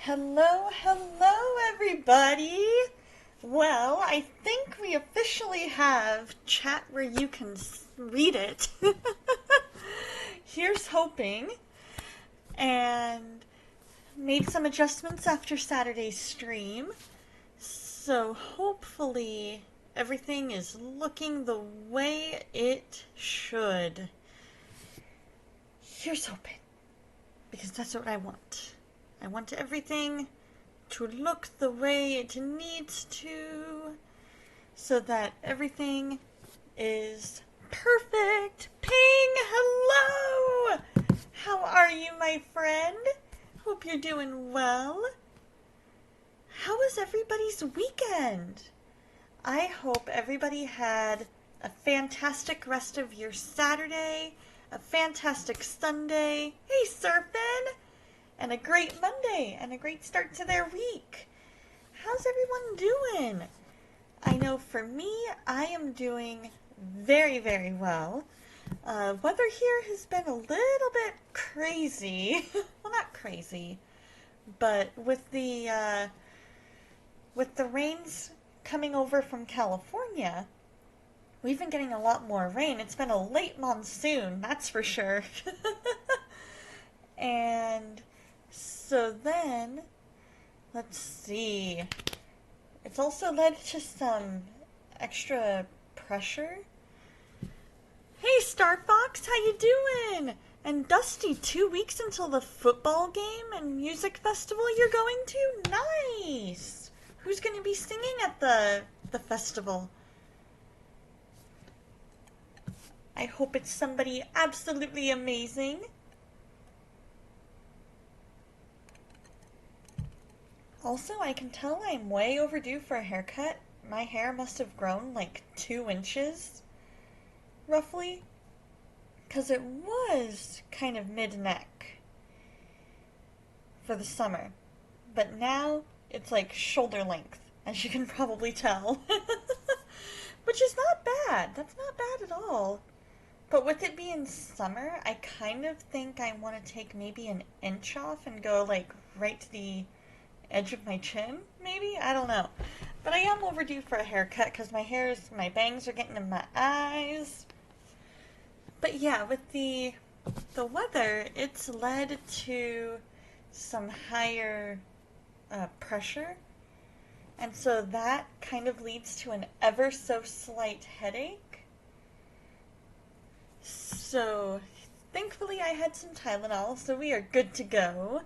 Hello, hello, everybody. Well, I think we officially have chat where you can read it. Here's hoping. And made some adjustments after Saturday's stream. So hopefully everything is looking the way it should. Here's hoping. Because that's what I want. I want everything to look the way it needs to so that everything is perfect. Ping! Hello! How are you, my friend? Hope you're doing well. How was everybody's weekend? I hope everybody had a fantastic rest of your Saturday, a fantastic Sunday. Hey, Surfin'! And a great Monday and a great start to their week. How's everyone doing? I know for me, I am doing very, very well. Weather here has been a little bit crazy. Well, not crazy, but with the rains coming over from California, we've been getting a lot more rain. It's been a late monsoon, that's for sure. And so then, let's see. It's also led to some extra pressure. Hey, Star Fox, how you doing? And Dusty, 2 weeks until the football game and music festival you're going to? Nice! Who's going to be singing at the festival? I hope it's somebody absolutely amazing. Also, I can tell I'm way overdue for a haircut. My hair must have grown like 2 inches, roughly, because it was kind of mid-neck for the summer. But now it's like shoulder length, as you can probably tell. Which is not bad. That's not bad at all. But with it being summer, I kind of think I want to take maybe an inch off and go like right to the edge of my chin, maybe? I don't know. But I am overdue for a haircut because my bangs are getting in my eyes. But yeah, with the weather, it's led to some higher pressure. And so that kind of leads to an ever so slight headache. So thankfully I had some Tylenol, so we are good to go.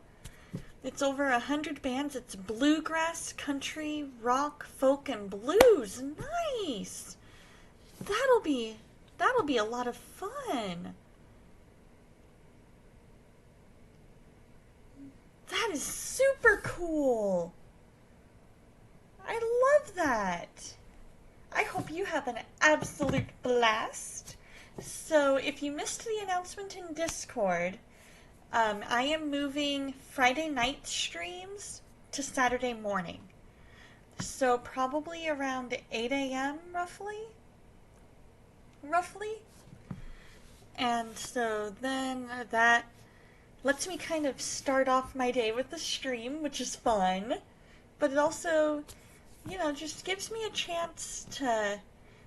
It's over 100 bands. It's bluegrass, country, rock, folk, and blues. Nice! That'll be a lot of fun. That is super cool. I love that. I hope you have an absolute blast. So if you missed the announcement in Discord, I am moving Friday night streams to Saturday morning. So probably around 8 a.m. roughly. And so then that lets me kind of start off my day with the stream, which is fun. But it also, just gives me a chance to...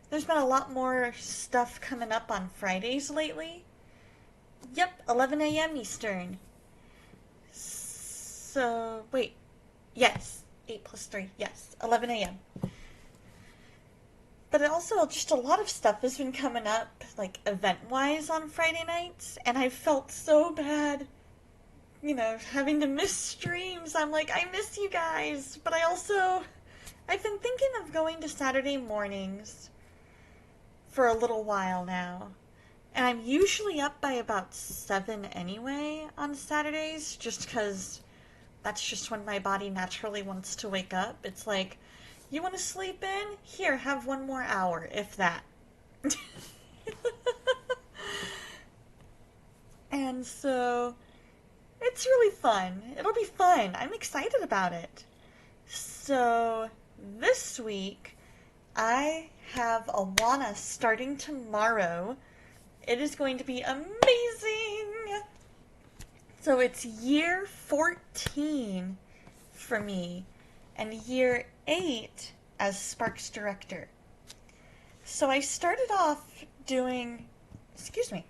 There's been a lot more stuff coming up on Fridays lately. Yep, 11 a.m. Eastern. So, wait. Yes, 8 plus 3. Yes, 11 a.m. But also, just a lot of stuff has been coming up, like, event-wise on Friday nights, and I felt so bad, having to miss streams. I'm like, I miss you guys, but I've been thinking of going to Saturday mornings for a little while now. And I'm usually up by about 7 anyway on Saturdays, just because that's just when my body naturally wants to wake up. It's like, you want to sleep in? Here, have 1 more hour, if that. And so, it's really fun. It'll be fun. I'm excited about it. So, this week, I have Awana starting tomorrow. It is going to be amazing! So it's year 14 for me, and year 8 as Sparks director. So I started off doing, excuse me,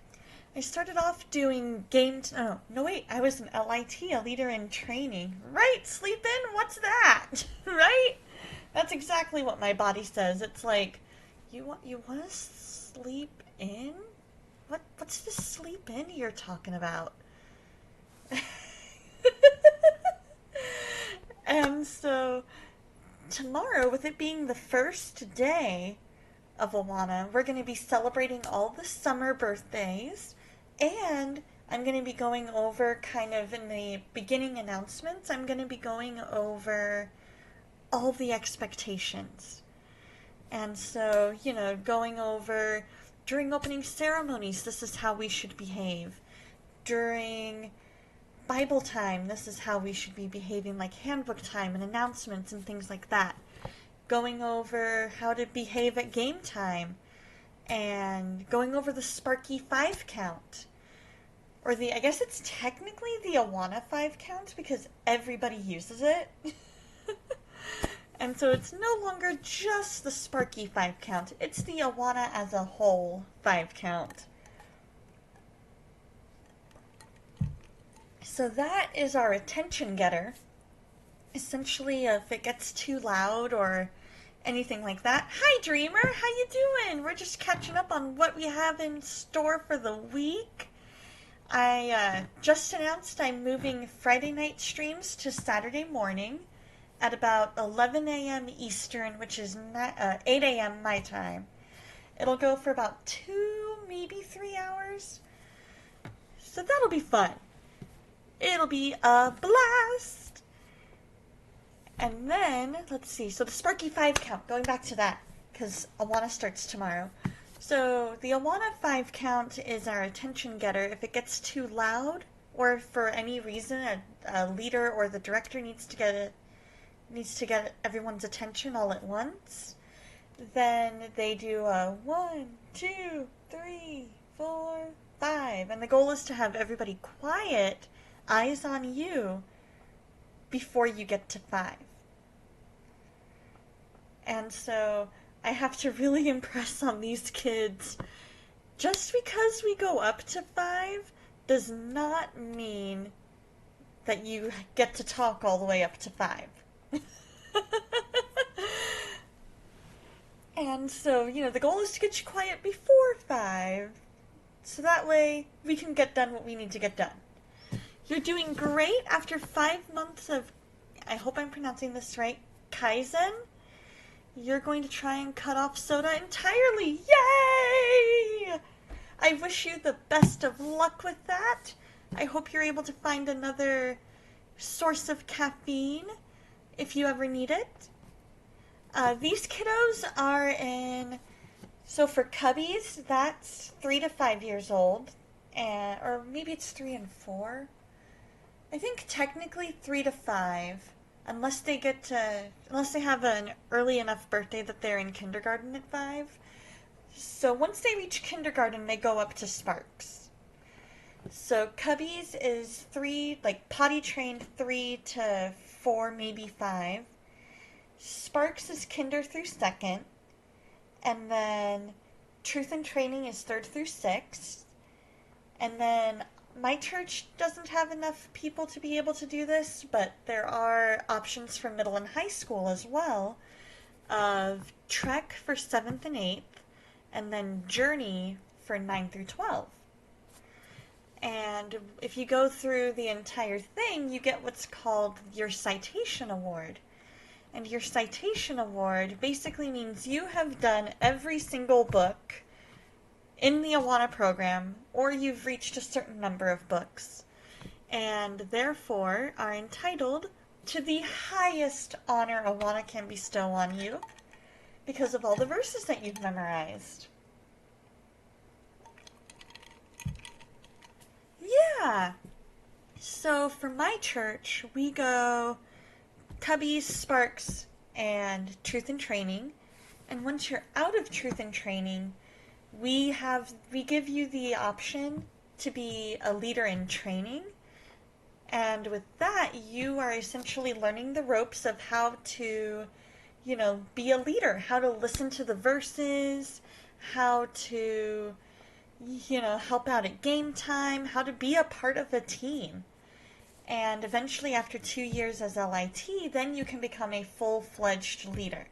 I started off doing I was an LIT, a leader in training. Right, sleep in? What's that? Right? That's exactly what my body says. It's like, you want to sleep in? What's this sleep in you're talking about? And so tomorrow, with it being the first day of Awana, we're going to be celebrating all the summer birthdays, and I'm going to be going over, kind of in the beginning announcements, I'm going to be going over all the expectations. And so, going over during opening ceremonies, this is how we should behave. During Bible time, this is how we should be behaving, like handbook time and announcements and things like that. Going over how to behave at game time, and going over the Sparky 5 count. Or I guess it's technically the Awana 5 count because everybody uses it. And so it's no longer just the Sparky 5 count, it's the Awana as a whole 5 count. So that is our attention getter. Essentially, if it gets too loud or anything like that. Hi, Dreamer. How you doing? We're just catching up on what we have in store for the week. I just announced I'm moving Friday night streams to Saturday morning at about 11 a.m. Eastern, which is 8 a.m. my time. It'll go for about 2, maybe 3 hours. So that'll be fun. It'll be a blast. And then, let's see, so the Sparky 5 count, going back to that, because Awana starts tomorrow. So the Awana 5 count is our attention getter. If it gets too loud, or for any reason a leader or the director needs to get everyone's attention all at once, then they do a 1, 2, 3, 4, 5. And the goal is to have everybody quiet, eyes on you, before you get to 5. And so I have to really impress on these kids. Just because we go up to 5 does not mean that you get to talk all the way up to 5. And so, the goal is to get you quiet before 5. So that way we can get done what we need to get done. You're doing great after 5 months of, I hope I'm pronouncing this right, Kaizen. You're going to try and cut off soda entirely. Yay! I wish you the best of luck with that. I hope you're able to find another source of caffeine if you ever need it. These kiddos are so for cubbies, that's 3 to 5 years old, or maybe it's 3 and 4. I think technically 3 to 5, unless they have an early enough birthday that they're in kindergarten at 5. So once they reach kindergarten, they go up to Sparks. So cubbies is 3, like potty trained 3 to 4, maybe 5. Sparks is kinder through 2nd. And then Truth and Training is 3rd through 6th. And then my church doesn't have enough people to be able to do this, but there are options for middle and high school as well, of Trek for 7th and 8th, and then Journey for 9 through 12. And if you go through the entire thing, you get what's called your citation award. And your citation award basically means you have done every single book in the Awana program, or you've reached a certain number of books, and therefore are entitled to the highest honor Awana can bestow on you because of all the verses that you've memorized. Yeah! So for my church, we go Cubbies, Sparks, and Truth and Training. And once you're out of Truth and Training, we give you the option to be a leader in training. And with that, you are essentially learning the ropes of how to, be a leader, how to listen to the verses, how to, help out at game time, how to be a part of a team. And eventually, after 2 years as LIT, then you can become a full-fledged leader.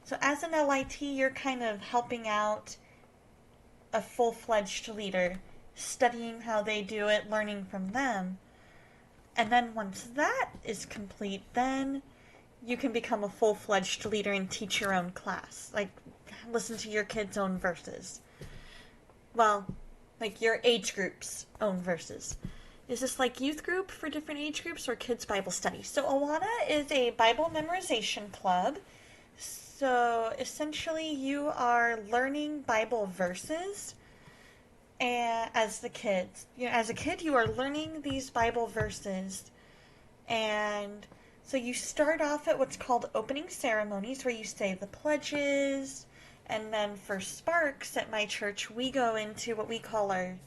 So as an LIT, you're kind of helping out a full-fledged leader, studying how they do it, learning from them. And then once that is complete, then you can become a full-fledged leader and teach your own class. Like, listen to your kids' own verses. Well, like your age group's own verses. Is this like youth group for different age groups or kids Bible study? So Awana is a Bible memorization club. So essentially you are learning Bible verses and as the kids. As a kid you are learning these Bible verses, and so you start off at what's called opening ceremonies where you say the pledges, and then for Sparks at my church we go into what we call our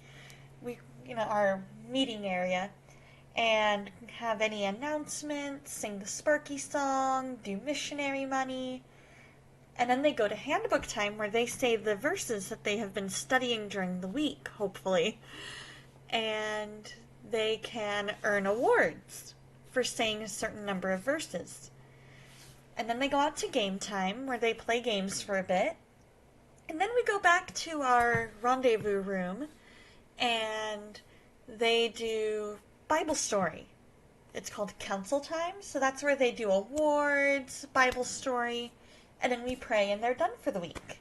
meeting area and have any announcements, sing the Sparky song, do missionary money. And then they go to handbook time where they say the verses that they have been studying during the week, hopefully. And they can earn awards for saying a certain number of verses. And then they go out to game time where they play games for a bit. And then we go back to our rendezvous room and they do Bible story. It's called council time, so that's where they do awards, Bible story, and then we pray and they're done for the week.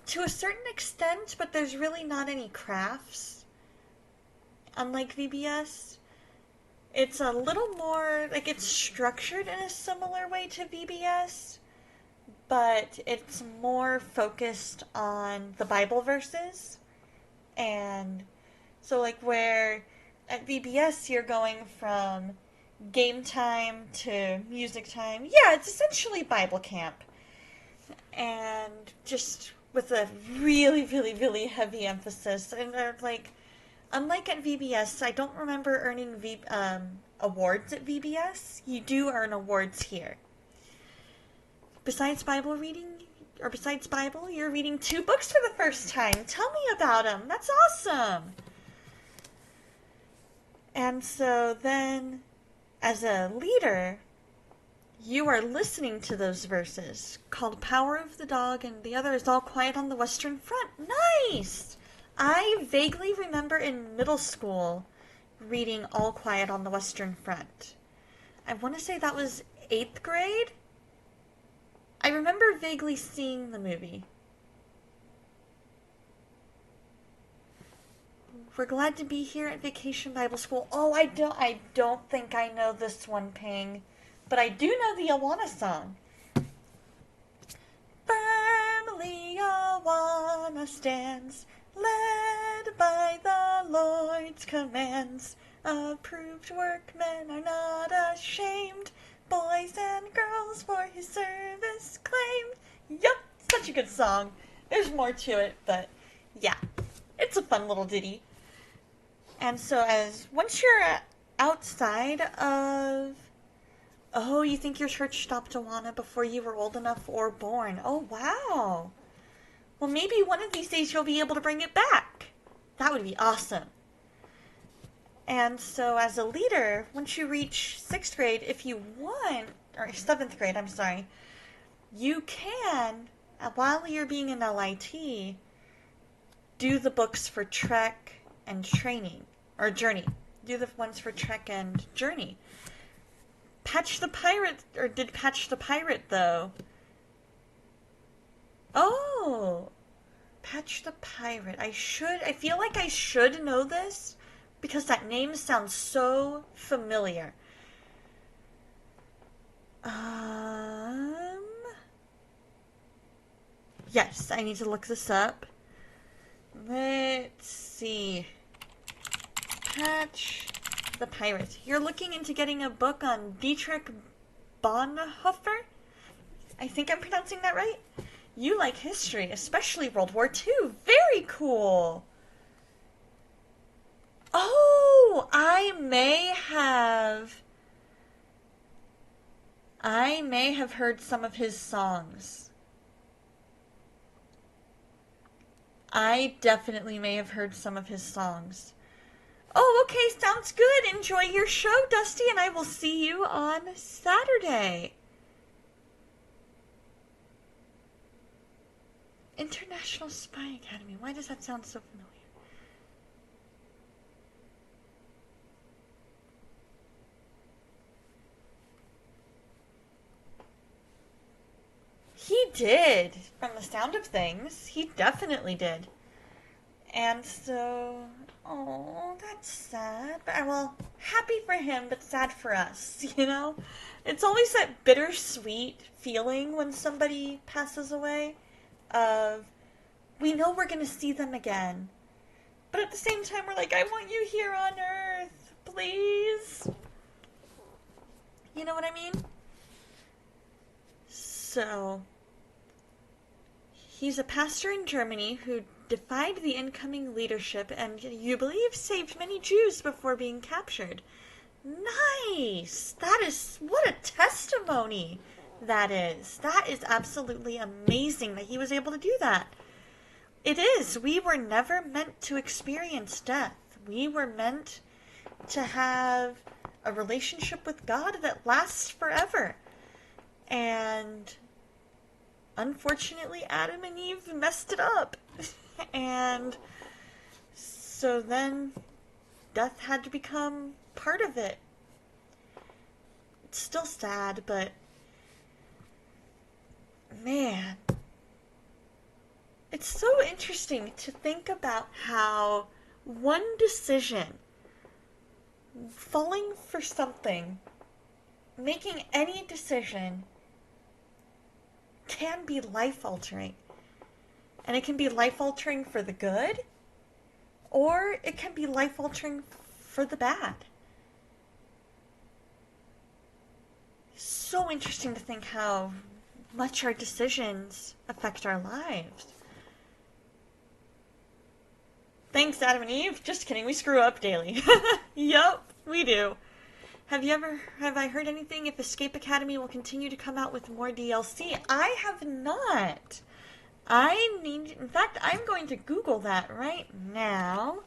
To a certain extent, but there's really not any crafts. Unlike VBS, it's a little more, it's structured in a similar way to VBS, but it's more focused on the Bible verses. And so where at VBS you're going from game time to music time. Yeah, it's essentially Bible camp. And just with a really, really, really heavy emphasis. And unlike at VBS, I don't remember earning awards at VBS. You do earn awards here. Besides Bible reading, or besides Bible, you're reading 2 books for the first time. Tell me about them. That's awesome. And so then, as a leader, you are listening to those verses, called Power of the Dog, and the other is All Quiet on the Western Front. Nice! I vaguely remember in middle school reading All Quiet on the Western Front. I want to say that was 8th grade? I remember vaguely seeing the movie. We're glad to be here at Vacation Bible School. Oh, I don't think I know this one, Ping. But I do know the Awana song. Firmly Awana stands, led by the Lord's commands. Approved workmen are not ashamed, boys and girls for his service claimed. Yup, such a good song. There's more to it, but yeah, it's a fun little ditty. And so once you're outside of, oh, you think your church stopped Awana before you were old enough or born. Oh, wow. Well, maybe one of these days you'll be able to bring it back. That would be awesome. And so as a leader, once you reach 6th grade, if you want, or 7th grade, I'm sorry, you can, while you're being an LIT, do the books for Trek and Training, or Journey. Do the ones for Trek and Journey. Patch the Pirate, or did Patch the Pirate, though? Oh! Patch the Pirate. I feel like I should know this, because that name sounds so familiar. Yes, I need to look this up. Let's see. Patch the Pirate. You're looking into getting a book on Dietrich Bonhoeffer? I think I'm pronouncing that right? You like history, especially World War II. Very cool! Oh, Oh, I may have heard some of his songs. I definitely may have heard some of his songs. Oh, okay, sounds good. Enjoy your show, Dusty, and I will see you on Saturday. International Spy Academy. Why does that sound so familiar? He did. From the sound of things, he definitely did. And so, oh, that's sad. But, well, happy for him, but sad for us, you know? It's always that bittersweet feeling when somebody passes away of, we know we're going to see them again. But at the same time, we're like, I want you here on Earth, please. You know what I mean? So, he's a pastor in Germany who defied the incoming leadership and, you believe, saved many Jews before being captured. Nice! What a testimony that is. That is absolutely amazing that he was able to do that. It is. We were never meant to experience death. We were meant to have a relationship with God that lasts forever. And unfortunately, Adam and Eve messed it up. And so then death had to become part of it. It's still sad, but man, it's so interesting to think about how one decision, falling for something, making any decision, can be life-altering. And it can be life-altering for the good, or it can be life-altering for the bad. So interesting to think how much our decisions affect our lives. Thanks, Adam and Eve. Just kidding, we screw up daily. Yup, we do. Have I heard anything if Escape Academy will continue to come out with more DLC? I have not. In fact, I'm going to Google that right now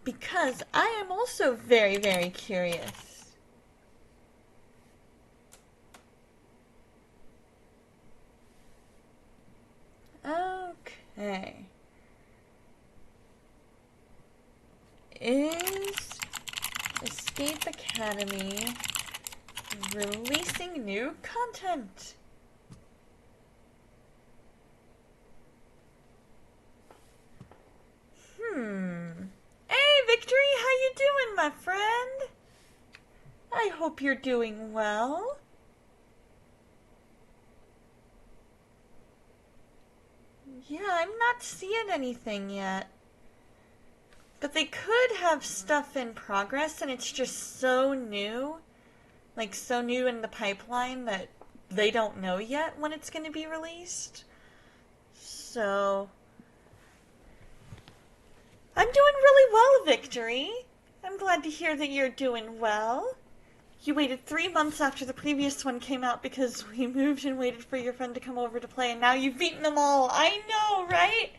because I am also very, very curious. Okay. Is Escape Academy releasing new content? Hey, Victory, how you doing, my friend? I hope you're doing well. Yeah, I'm not seeing anything yet. But they could have stuff in progress and it's just so new. Like, so new in the pipeline that they don't know yet when it's going to be released. So I'm doing really well, Victory. I'm glad to hear that you're doing well. You waited 3 months after the previous one came out because we moved and waited for your friend to come over to play, and now you've beaten them all. I know, right?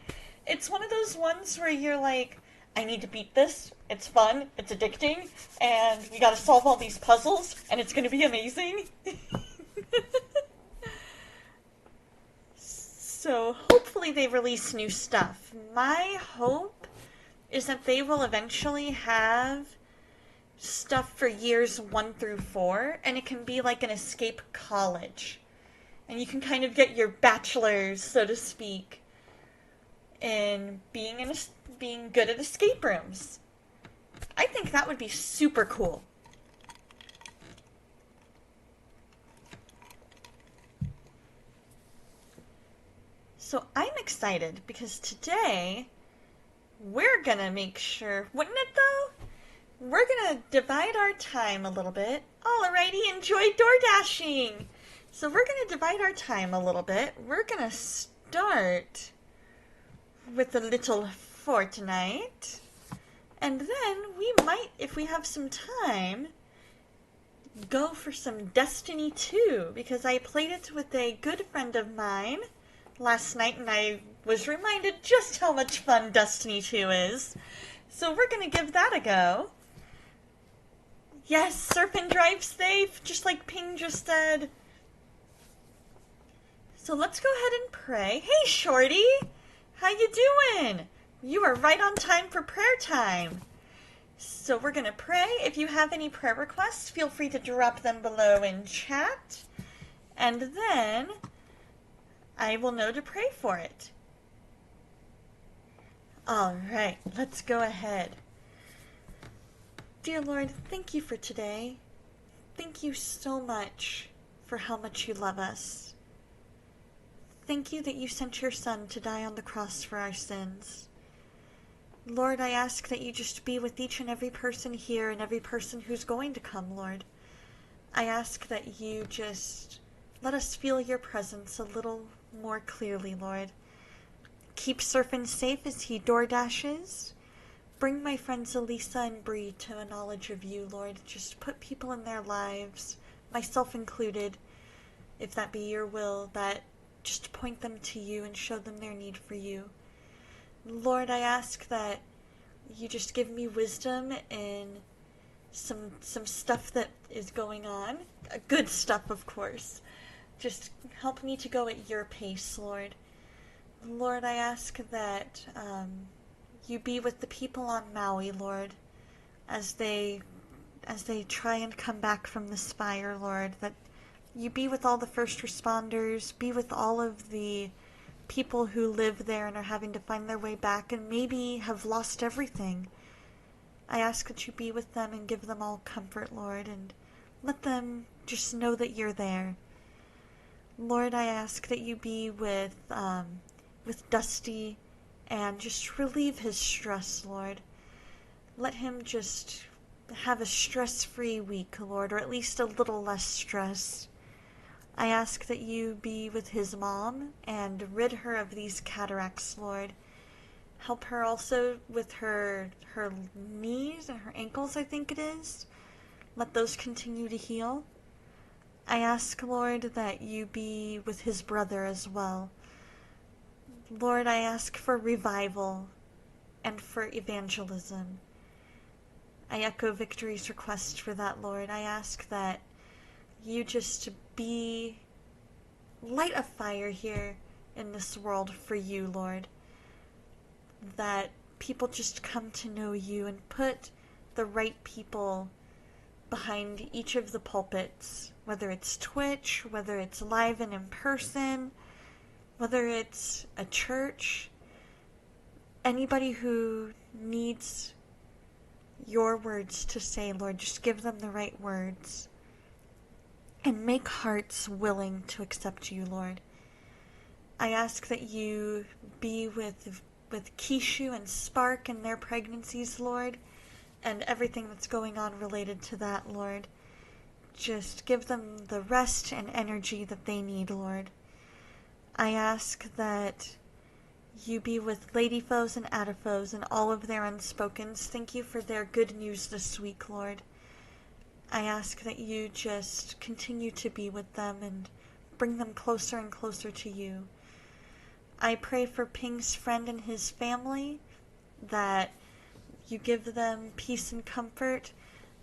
It's one of those ones where you're like, I need to beat this. It's fun, it's addicting, and we gotta solve all these puzzles, and it's gonna be amazing. So hopefully they release new stuff. My hope is that they will eventually have stuff for years 1 through 4, and it can be like an escape college. And you can kind of get your bachelor's, so to speak, in being good at escape rooms. I think that would be super cool. So I'm excited because today we're gonna make sure, wouldn't it though? We're gonna divide our time a little bit. Alrighty, enjoy door dashing! So we're gonna divide our time a little bit. We're gonna start with a little Fortnite. And then we might, if we have some time, go for some Destiny 2, because I played it with a good friend of mine last night, and I was reminded just how much fun Destiny 2 is. So we're going to give that a go. Yes, surf and drive safe, just like Ping just said. So let's go ahead and pray. Hey, Shorty! How you doing? You are right on time for prayer time. So we're going to pray. If you have any prayer requests, feel free to drop them below in chat. And then I will know to pray for it. All right, let's go ahead. Dear Lord, thank you for today. Thank you so much for how much you love us. Thank you that you sent your Son to die on the cross for our sins. Lord, I ask that you just be with each and every person here and every person who's going to come, Lord. I ask that you just let us feel your presence a little more clearly, Lord. Keep Surfin safe as he door dashes. Bring my friends Elisa and Bree to a knowledge of you, Lord. Just put people in their lives, myself included, if that be your will, that just point them to you and show them their need for you. Lord, I ask that you just give me wisdom in some stuff that is going on. Good stuff, of course. Just help me to go at your pace, Lord. Lord, I ask that you be with the people on Maui, Lord, as they try and come back from this fire, Lord, that you be with all the first responders, be with all of the people who live there and are having to find their way back and maybe have lost everything. I ask that you be with them and give them all comfort, Lord, and let them just know that you're there. Lord, I ask that you be with Dusty and just relieve his stress, Lord. Let him just have a stress-free week, Lord, or at least a little less stress. I ask that you be with his mom and rid her of these cataracts, Lord. Help her also with her knees and her ankles, I think it is. Let those continue to heal. I ask, Lord, that you be with his brother as well. Lord, I ask for revival and for evangelism. I echo Victory's request for that, Lord. I ask that you just light a fire here in this world for you, Lord. That people just come to know you and put the right people behind each of the pulpits, whether it's Twitch, whether it's live and in person, whether it's a church. Anybody who needs your words to say, Lord, just give them the right words. And make hearts willing to accept you, Lord. I ask that you be with Kishu and Spark and their pregnancies, Lord, and everything that's going on related to that, Lord. Just give them the rest and energy that they need, Lord. I ask that you be with Lady Foes and Adafoes and all of their unspokens. Thank you for their good news this week, Lord. I ask that you just continue to be with them and bring them closer and closer to you. I pray for Ping's friend and his family, that you give them peace and comfort.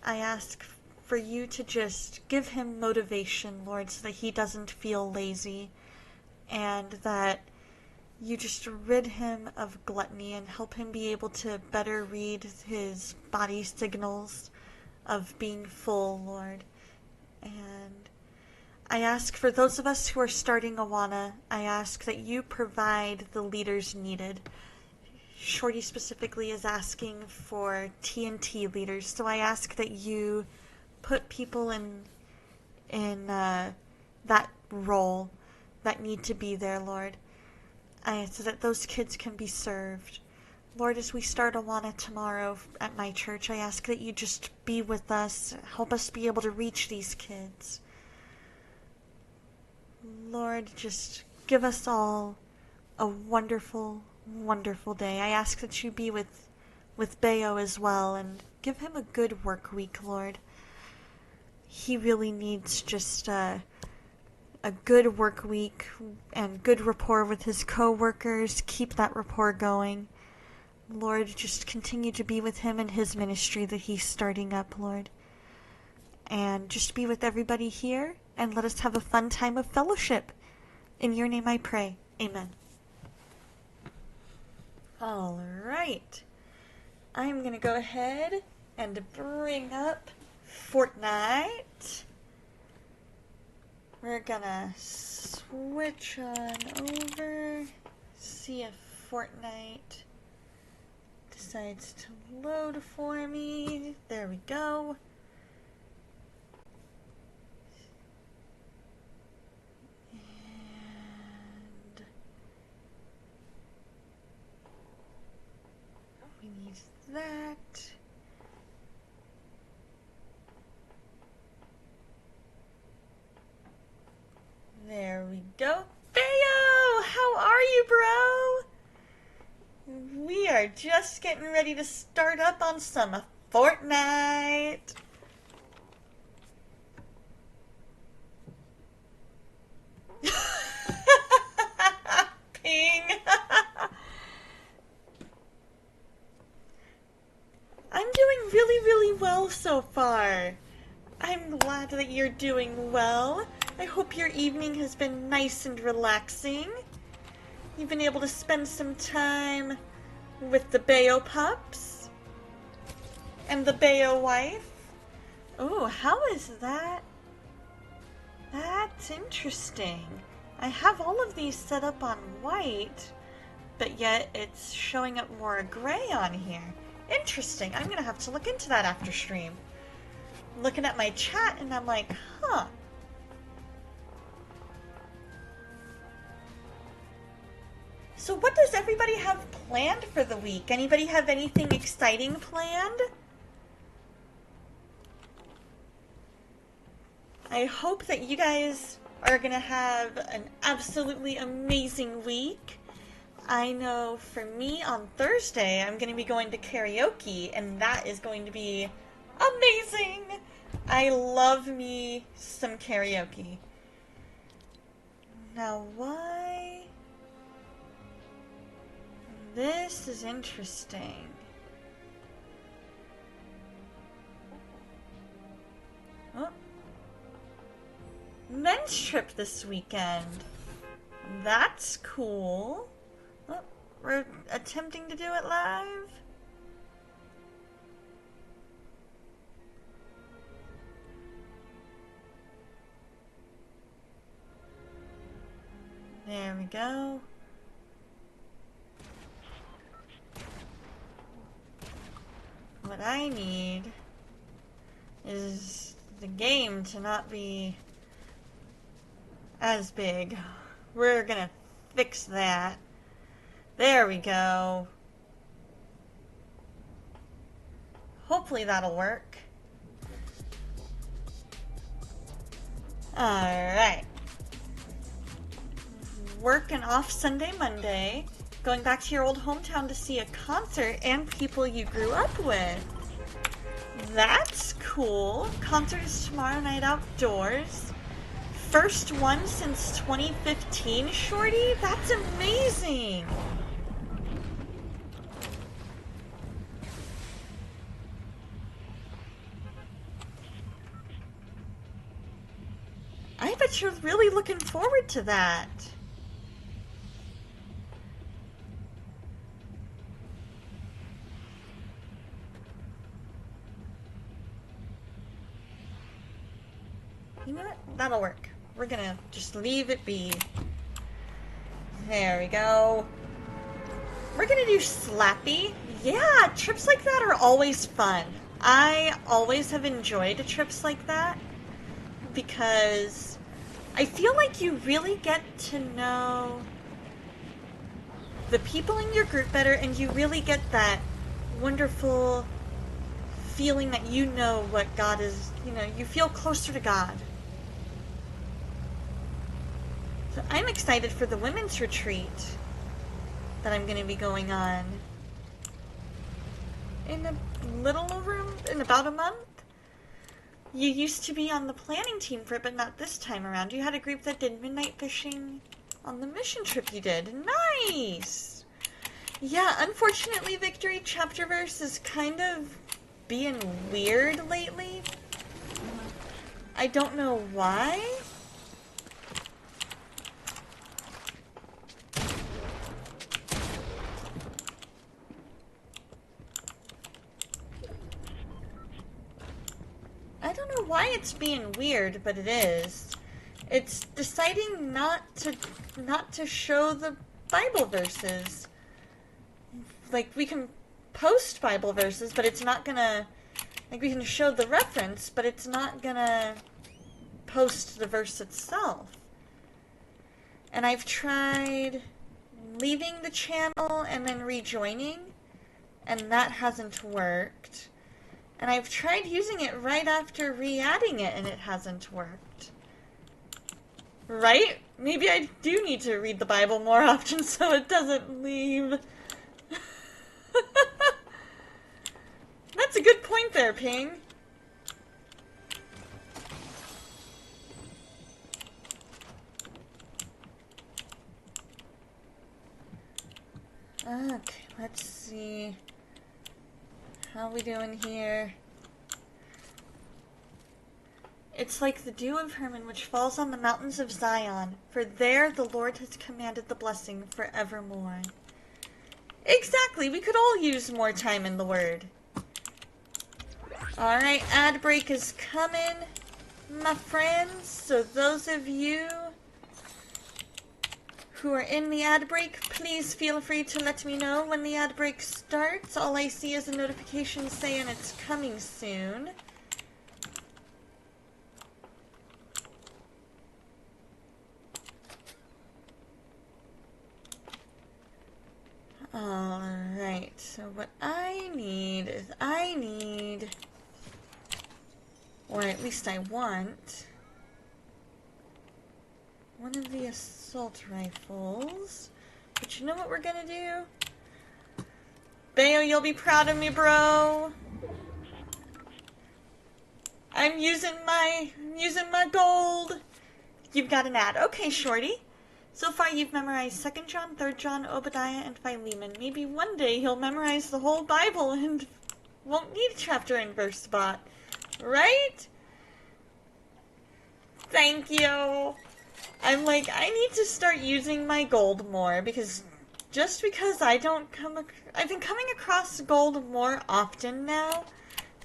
I ask for you to just give him motivation, Lord, so that he doesn't feel lazy, and that you just rid him of gluttony and help him be able to better read his body signals of being full, Lord. And I ask for those of us who are starting Awana, I ask that you provide the leaders needed. Shorty specifically is asking for TNT leaders, so I ask that you put people in that role that need to be there, Lord, so that those kids can be served. Lord, as we start Awana tomorrow at my church, I ask that you just be with us, help us be able to reach these kids. Lord, just give us all a wonderful, wonderful day. I ask that you be with with Bayo as well, and give him a good work week, Lord. He really needs just a good work week and good rapport with his co-workers. Keep that rapport going. Lord, just continue to be with him and his ministry that he's starting up, Lord. And just be with everybody here, and let us have a fun time of fellowship. In your name I pray. Amen. All right. I'm going to go ahead and bring up Fortnite. We're going to switch on over, see if Fortnite decides to load for me. There we go. And we need that. There we go. Bayo! How are you, bro? We are just getting ready to start up on some Fortnite. Ping. I'm doing really, really well so far. I'm glad that you're doing well. I hope your evening has been nice and relaxing. You've been able to spend some time with the Bayo pups and the Bayo wife. Oh, how is that? That's interesting. I have all of these set up on white, but yet it's showing up more gray on here. Interesting. I'm gonna have to look into that after stream. I'm looking at my chat and I'm like, huh. So what does everybody have planned for the week? Anybody have anything exciting planned? I hope that you guys are going to have an absolutely amazing week. I know for me on Thursday, I'm going to be going to karaoke, and that is going to be amazing. I love me some karaoke. Now, why? This is interesting. Oh. Men's trip this weekend. That's cool. Oh, we're attempting to do it live. There we go. What I need is the game to not be as big. We're gonna fix that. There we go. Hopefully that'll work. Alright. Working off Sunday, Monday. Going back to your old hometown to see a concert and people you grew up with. That's cool. Concert is tomorrow night outdoors. First one since 2015, Shorty? That's amazing! I bet you're really looking forward to that. You know what? That'll work. We're gonna just leave it be. There we go. We're gonna do Slappy. Yeah, trips like that are always fun. I always have enjoyed trips like that because I feel like you really get to know the people in your group better, and you really get that wonderful feeling that you know what God is, you feel closer to God. So I'm excited for the women's retreat that I'm going to be going on. in in about a month. You used to be on the planning team for it, but not this time around. You had a group that did midnight fishing on the mission trip you did. Nice! Yeah, unfortunately, Victory Chapterverse is kind of being weird lately. I don't know why. I don't know why it's being weird, but it is. It's deciding not to show the Bible verses. Like, we can post Bible verses, but it's not gonna... Like, we can show the reference, but it's not gonna post the verse itself. And I've tried leaving the channel and then rejoining, and that hasn't worked. And I've tried using it right after re-adding it, and it hasn't worked. Right? Maybe I do need to read the Bible more often so it doesn't leave. That's a good point there, Ping. Okay, let's see. How are we doing here? It's like the dew of Hermon which falls on the mountains of Zion, for there the Lord has commanded the blessing forevermore. Exactly, we could all use more time in the Word. Alright, ad break is coming, my friends. So those of you who are in the ad break, please feel free to let me know when the ad break starts. All I see is a notification saying it's coming soon. Alright, so what I need is or at least I want, one of the assault rifles. But you know what we're gonna do? Bayo, you'll be proud of me, bro. I'm using my gold. You've got an ad. Okay, shorty. So far you've memorized 2nd John, 3rd John, Obadiah, and Philemon. Maybe one day you'll memorize the whole Bible and won't need a chapter and verse spot. Right? Thank you. I'm like, I need to start using my gold more because I've been coming across gold more often now,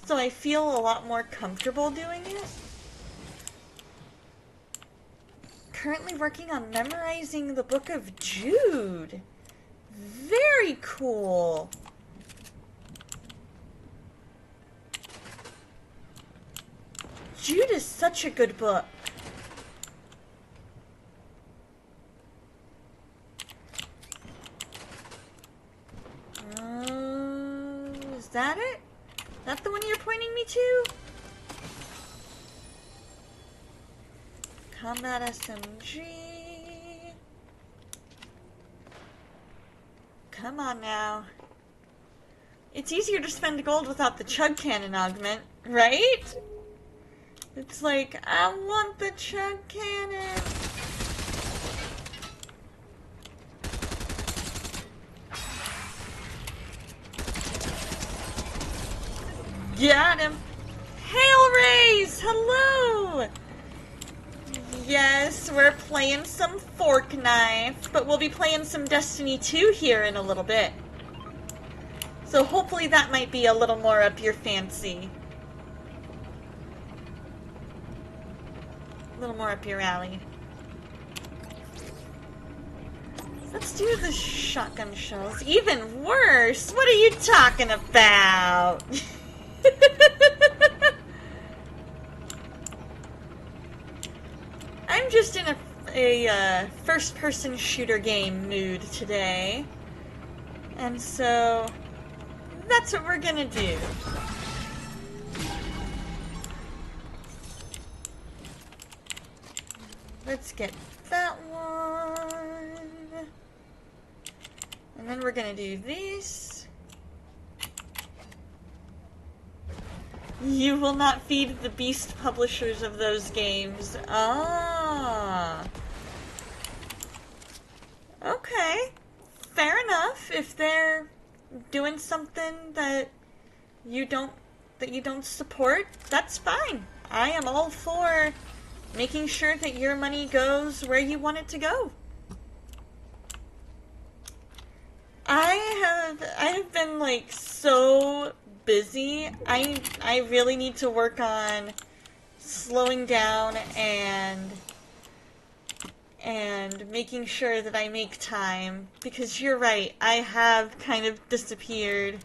so I feel a lot more comfortable doing it. Currently working on memorizing the book of Jude. Very cool. Jude is such a good book. Is that it? That the one you're pointing me to? Combat SMG. Come on now. It's easier to spend gold without the chug cannon augment, right? It's like, I want the chug cannon. Got him. Hail Rays! Hello! Yes, we're playing some Fork Knife, but we'll be playing some Destiny 2 here in a little bit. So hopefully that might be a little more up your fancy. A little more up your alley. Let's do the shotgun shells. Even worse! What are you talking about? I'm just in a first-person shooter game mood today. And so, that's what we're gonna do. Let's get that one. And then we're gonna do these. You will not feed the beast publishers of those games. Ah. Okay. Fair enough. If they're doing something that you don't support, that's fine. I am all for making sure that your money goes where you want it to go. I have been like so busy. I really need to work on slowing down and making sure that I make time, because you're right, I have kind of disappeared.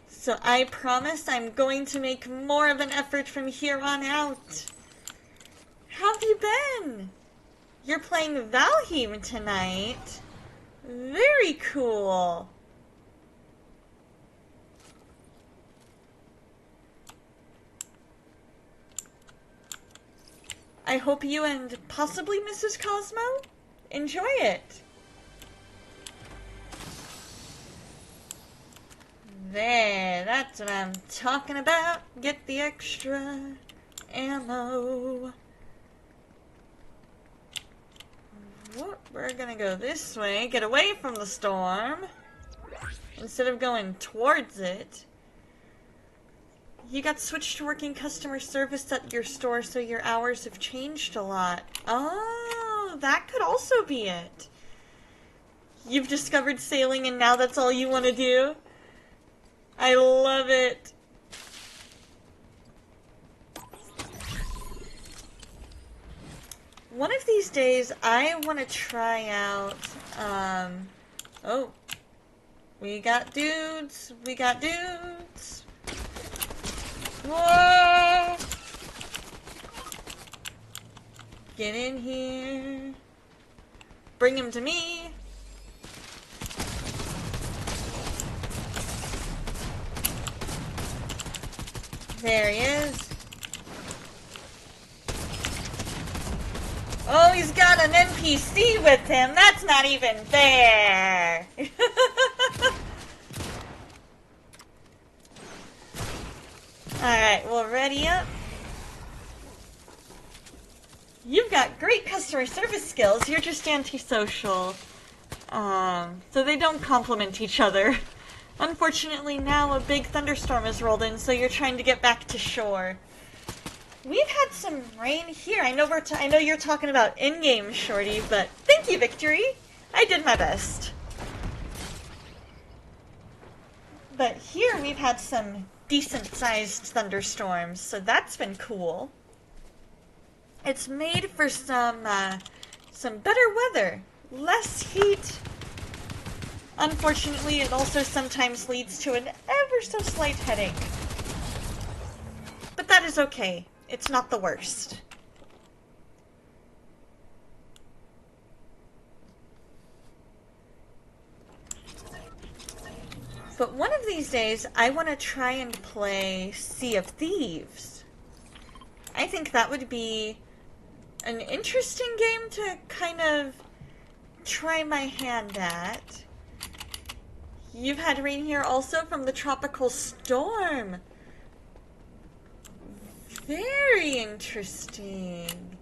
So I promise I'm going to make more of an effort from here on out. How have you been? You're playing Valheim tonight. Very cool. I hope you and possibly Mrs. Cosmo enjoy it. There, that's what I'm talking about. Get the extra ammo. We're gonna go this way, get away from the storm, instead of going towards it. You got switched to working customer service at your store, so your hours have changed a lot. Oh, that could also be it. You've discovered sailing and now that's all you want to do? I love it. One of these days, I want to try out, oh, we got dudes. Whoa! Get in here. Bring him to me. There he is. Oh, he's got an NPC with him. That's not even fair. Alright, well, ready up. You've got great customer service skills. You're just antisocial. So they don't complement each other. Unfortunately, now a big thunderstorm has rolled in, so you're trying to get back to shore. We've had some rain here. I know you're talking about in-game, Shorty, but thank you, Victory. I did my best. But here we've had some decent-sized thunderstorms, so that's been cool. It's made for some better weather, less heat. Unfortunately, it also sometimes leads to an ever so slight headache. But that is okay. It's not the worst. But one of these days, I want to try and play Sea of Thieves. I think that would be an interesting game to kind of try my hand at. You've had rain here also from the tropical storm. Very interesting.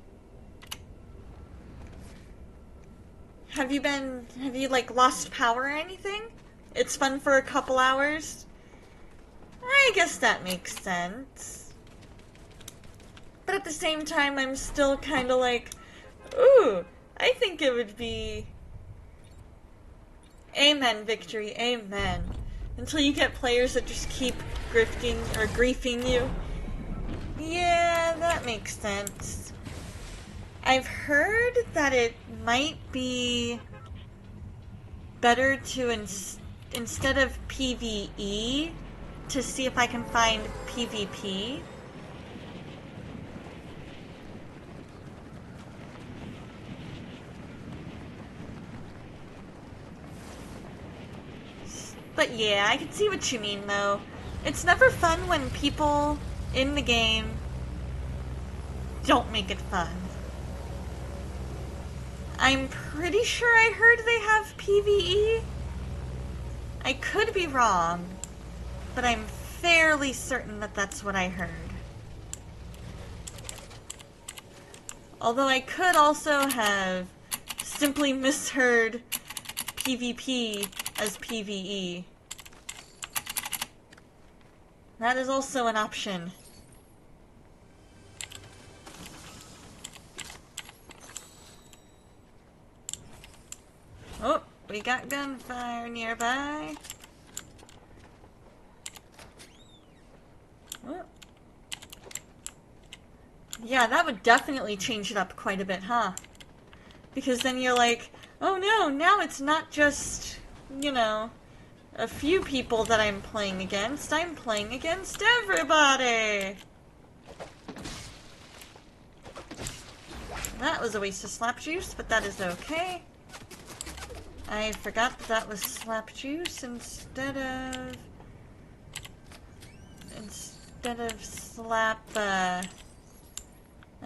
Have you like lost power or anything? It's fun for a couple hours? I guess that makes sense. But at the same time, I'm still kind of like, ooh, I think it would be... Amen, Victory, amen. Until you get players that just keep griefing you. Yeah, that makes sense. I've heard that it might be better to, instead of PvE, to see if I can find PvP. But yeah, I can see what you mean, though. It's never fun when people in the game don't make it fun. I'm pretty sure I heard they have PvE. I could be wrong, but I'm fairly certain that that's what I heard. Although I could also have simply misheard PvP as PvE. That is also an option. Oh, we got gunfire nearby. Oh. Yeah, that would definitely change it up quite a bit, huh? Because then you're like, oh no, now it's not just, you know, a few people that I'm playing against. I'm playing against everybody! That was a waste of slap juice, but that is okay. I forgot that was slap juice instead of slap, I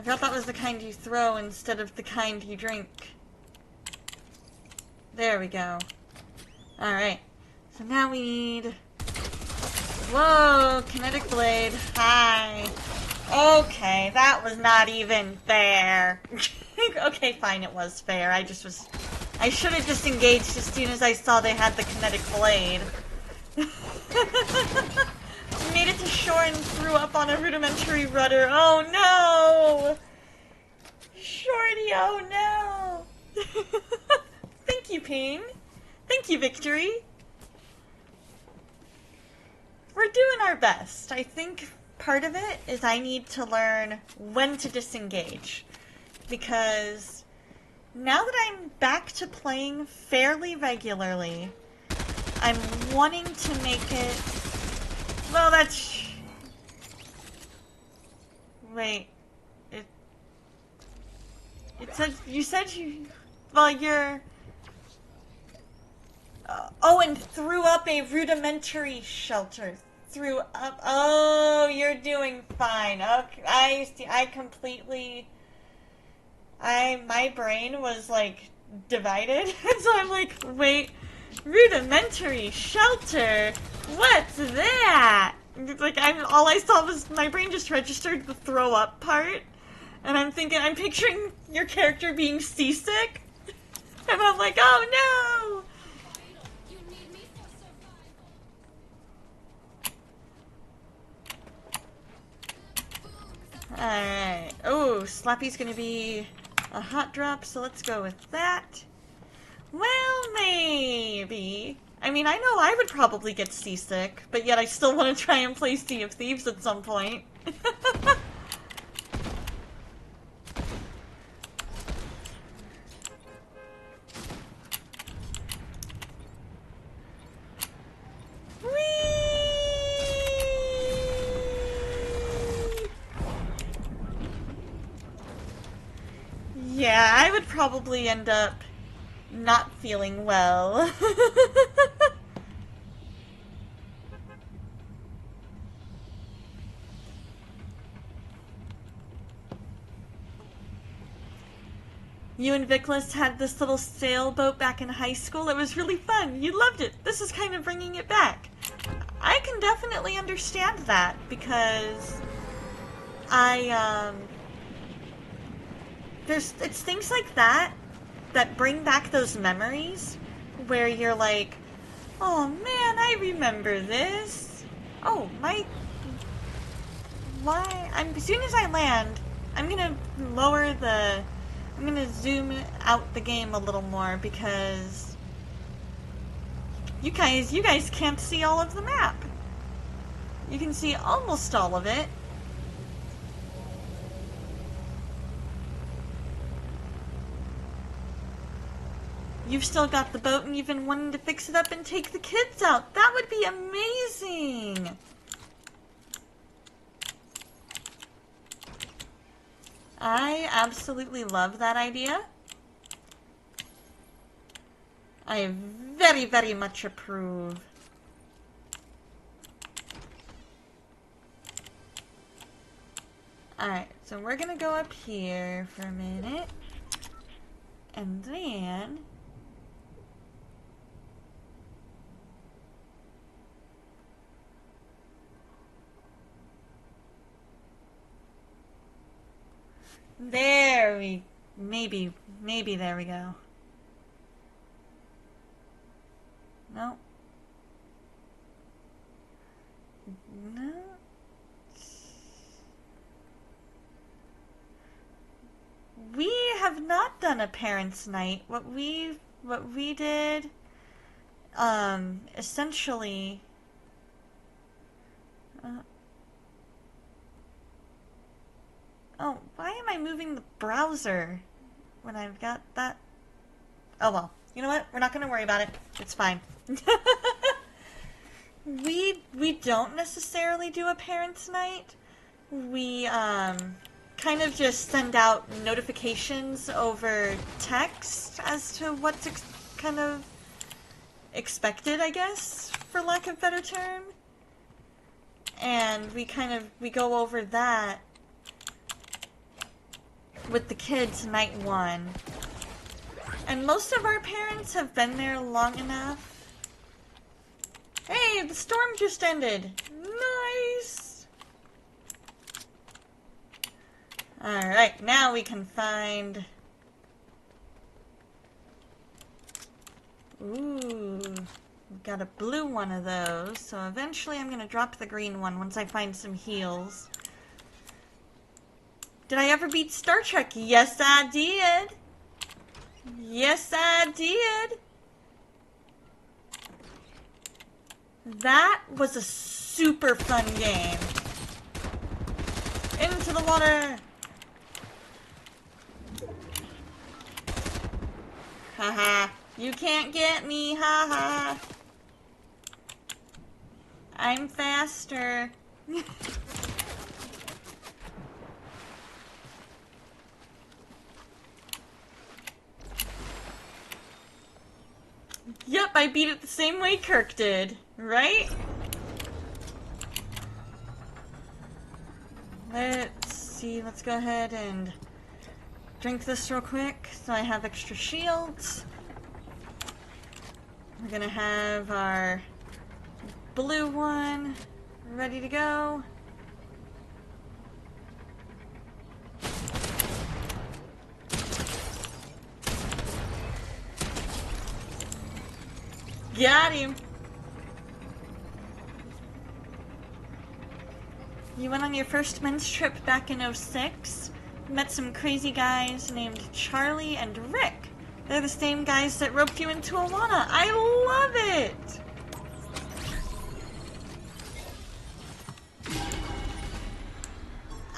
forgot that was the kind you throw instead of the kind you drink. There we go. Alright. So now we need... Whoa! Kinetic blade. Hi. Okay, that was not even fair. Okay, fine, it was fair. I should have disengaged as soon as I saw they had the kinetic blade. Made it to shore and threw up on a rudimentary rudder. Oh no! Shorty, oh no! Thank you, Ping. Thank you, Victory. We're doing our best. I think part of it is I need to learn when to disengage. Because now that I'm back to playing fairly regularly, I'm wanting to make it... Well, that's... Wait. It said... You said you... Well, you're... oh, and threw up a rudimentary shelter. Threw up... Oh, you're doing fine. Okay, I see. I completely... My brain was, like, divided. So I'm like, wait... Rudimentary shelter? What's that? Like, all I saw was my brain just registered the throw up part. And I'm picturing your character being seasick. And I'm like, oh no! Alright. Oh, Slappy's gonna be a hot drop, so let's go with that. Well, maybe. I mean, I know I would probably get seasick, but yet I still want to try and play Sea of Thieves at some point. Yeah, I would probably end up not feeling well. You and Vickless had this little sailboat back in high school. It was really fun. You loved it. This is kind of bringing it back. I can definitely understand that because it's things like that that bring back those memories where you're like, oh man, I remember this. Oh, as soon as I land, I'm gonna zoom out the game a little more because you guys can't see all of the map. You can see almost all of it. You've still got the boat and you've been wanting to fix it up and take the kids out. That would be amazing! I absolutely love that idea. I very, very much approve. Alright, so we're gonna go up here for a minute. And then... There we... maybe there we go. No. No. We have not done a parents' night. What we did, essentially... oh, why am I moving the browser when I've got that? Oh well, you know what? We're not gonna worry about it. It's fine. We don't necessarily do a parents' night. We kind of just send out notifications over text as to what's kind of expected, I guess, for lack of a better term. And we go over that with the kids night one. And most of our parents have been there long enough. Hey, the storm just ended. Nice! Alright, now we can find... ooh, we've got a blue one of those, so eventually I'm gonna drop the green one once I find some heals. Did I ever beat Star Trek? Yes, I did! Yes, I did! That was a super fun game. Into the water! Haha. You can't get me, haha. I'm faster. Yep, I beat it the same way Kirk did, right? Let's see, let's go ahead and drink this real quick so I have extra shields. We're gonna have our blue one ready to go. Got him! You went on your first men's trip back in '06. Met some crazy guys named Charlie and Rick. They're the same guys that roped you into Awana. I love it!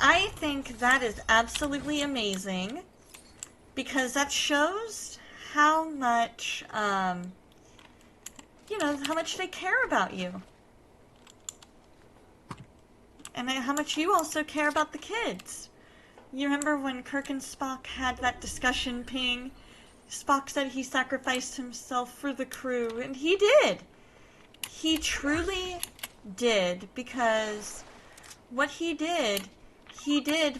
I think that is absolutely amazing because that shows how much, you know, how much they care about you. And how much you also care about the kids. You remember when Kirk and Spock had that discussion ping? Spock said he sacrificed himself for the crew, and he did. He truly did, because what he did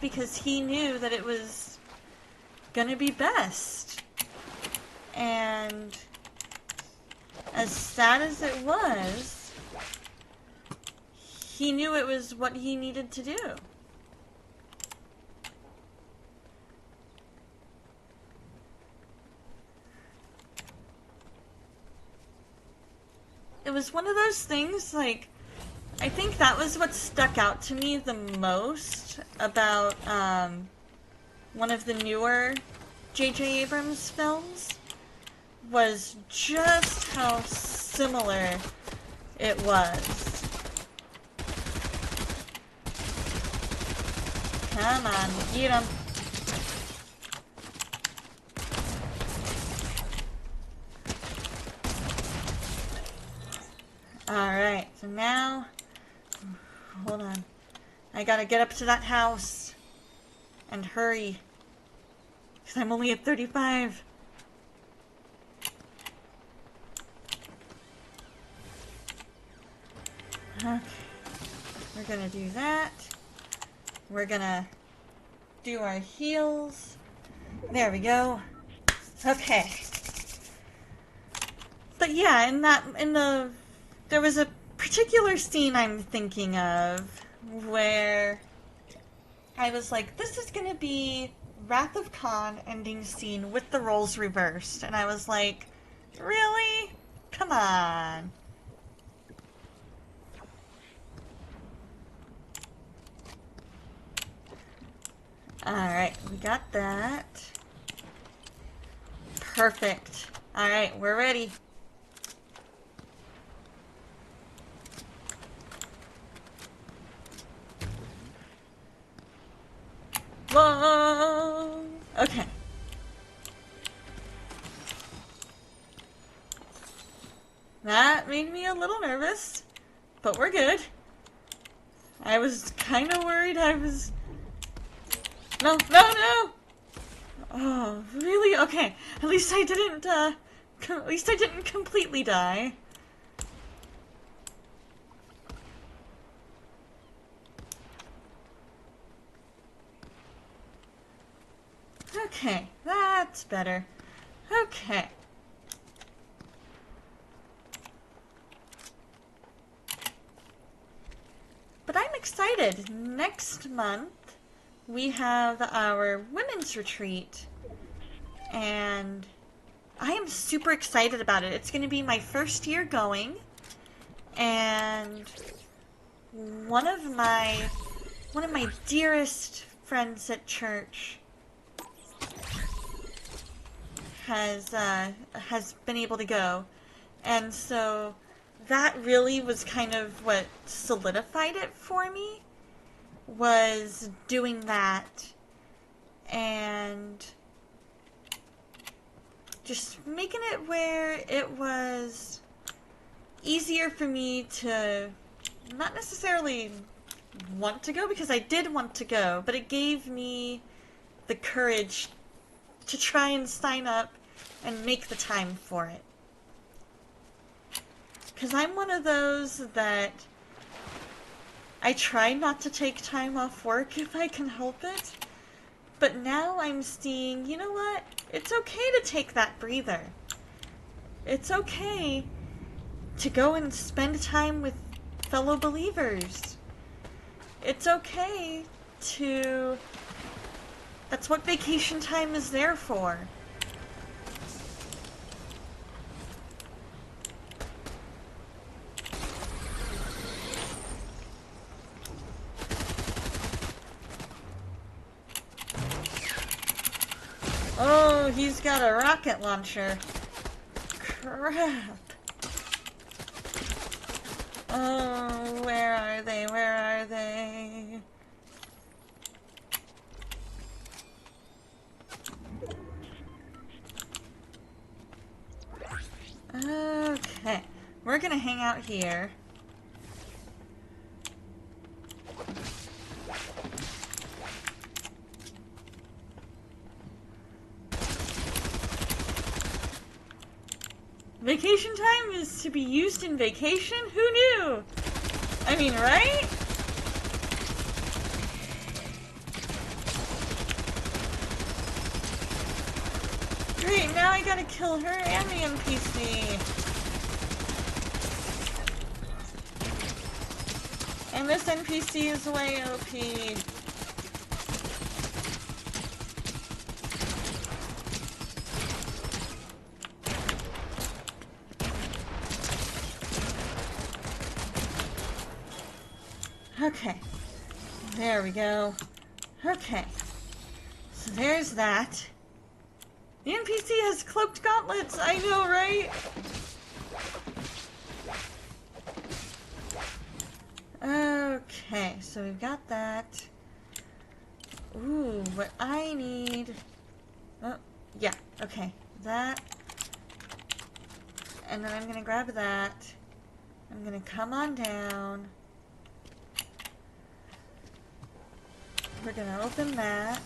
because he knew that it was gonna be best. And as sad as it was, he knew it was what he needed to do. It was one of those things, like, I think that was what stuck out to me the most about one of the newer J.J. Abrams films, was just how similar it was. Come on, get him. Alright, so now, hold on. I gotta get up to that house and hurry, because I'm only at 35. Okay, we're gonna do that. We're gonna do our heals. There we go. Okay. But yeah, there was a particular scene I'm thinking of where I was like, this is gonna be Wrath of Khan ending scene with the roles reversed, and I was like, really? Come on. Alright, we got that. Perfect. Alright, we're ready. Whoa! Okay. That made me a little nervous, but we're good. I was kind of worried I was... No, no, no! Oh, really? Okay. At least I didn't, at least I didn't completely die. Okay, that's better. Okay. But I'm excited. Next month, we have our women's retreat. And I am super excited about it. It's going to be my first year going. And one of my dearest friends at church has been able to go, and so that really was kind of what solidified it for me, was doing that and just making it where it was easier for me to not necessarily want to go, because I did want to go, but it gave me the courage to try and sign up and make the time for it. Because I'm one of those that I try not to take time off work if I can help it, but now I'm seeing, you know what, it's okay to take that breather. It's okay to go and spend time with fellow believers. It's okay to... That's what vacation time is there for. Oh, he's got a rocket launcher. Crap. Oh, where are they? Where are they? Okay. We're gonna hang out here. Vacation time is to be used in vacation? Who knew? I mean, right? Great, now I gotta kill her and the NPC. And this NPC is way OP. Okay. There we go. Okay. So there's that. The NPC has cloaked gauntlets, I know, right? Okay, so we've got that. Ooh, what I need... Oh, yeah, okay. That. And then I'm gonna grab that. I'm gonna come on down. We're gonna open that.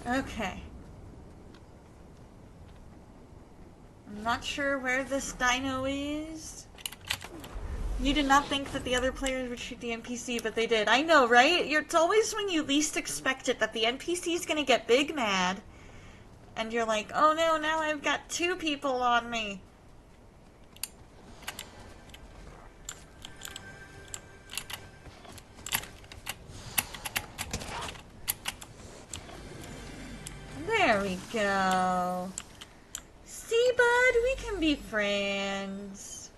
Okay. I'm not sure where this dino is. You did not think that the other players would shoot the NPC, but they did. I know, right? It's always when you least expect it that the NPC is gonna get big mad. And you're like, oh no, now I've got 2 people on me. There we go. See, bud, we can be friends.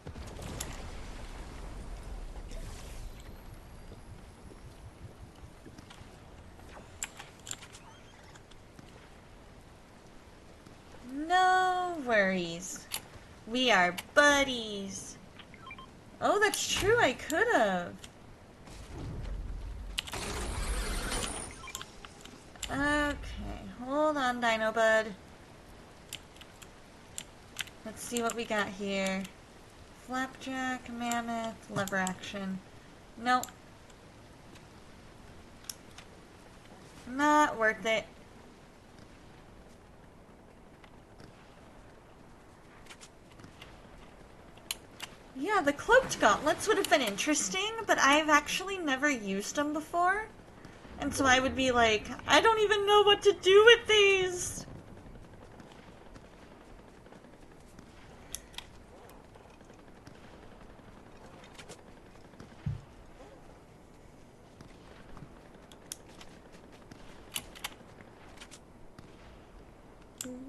No worries. We are buddies. Oh, that's true, I could've. Okay, hold on, Dino Bud. Let's see what we got here. Flapjack, mammoth, lever action. Nope. Not worth it. Yeah, the cloaked gauntlets would have been interesting, but I've actually never used them before. And so I would be like, I don't even know what to do with these!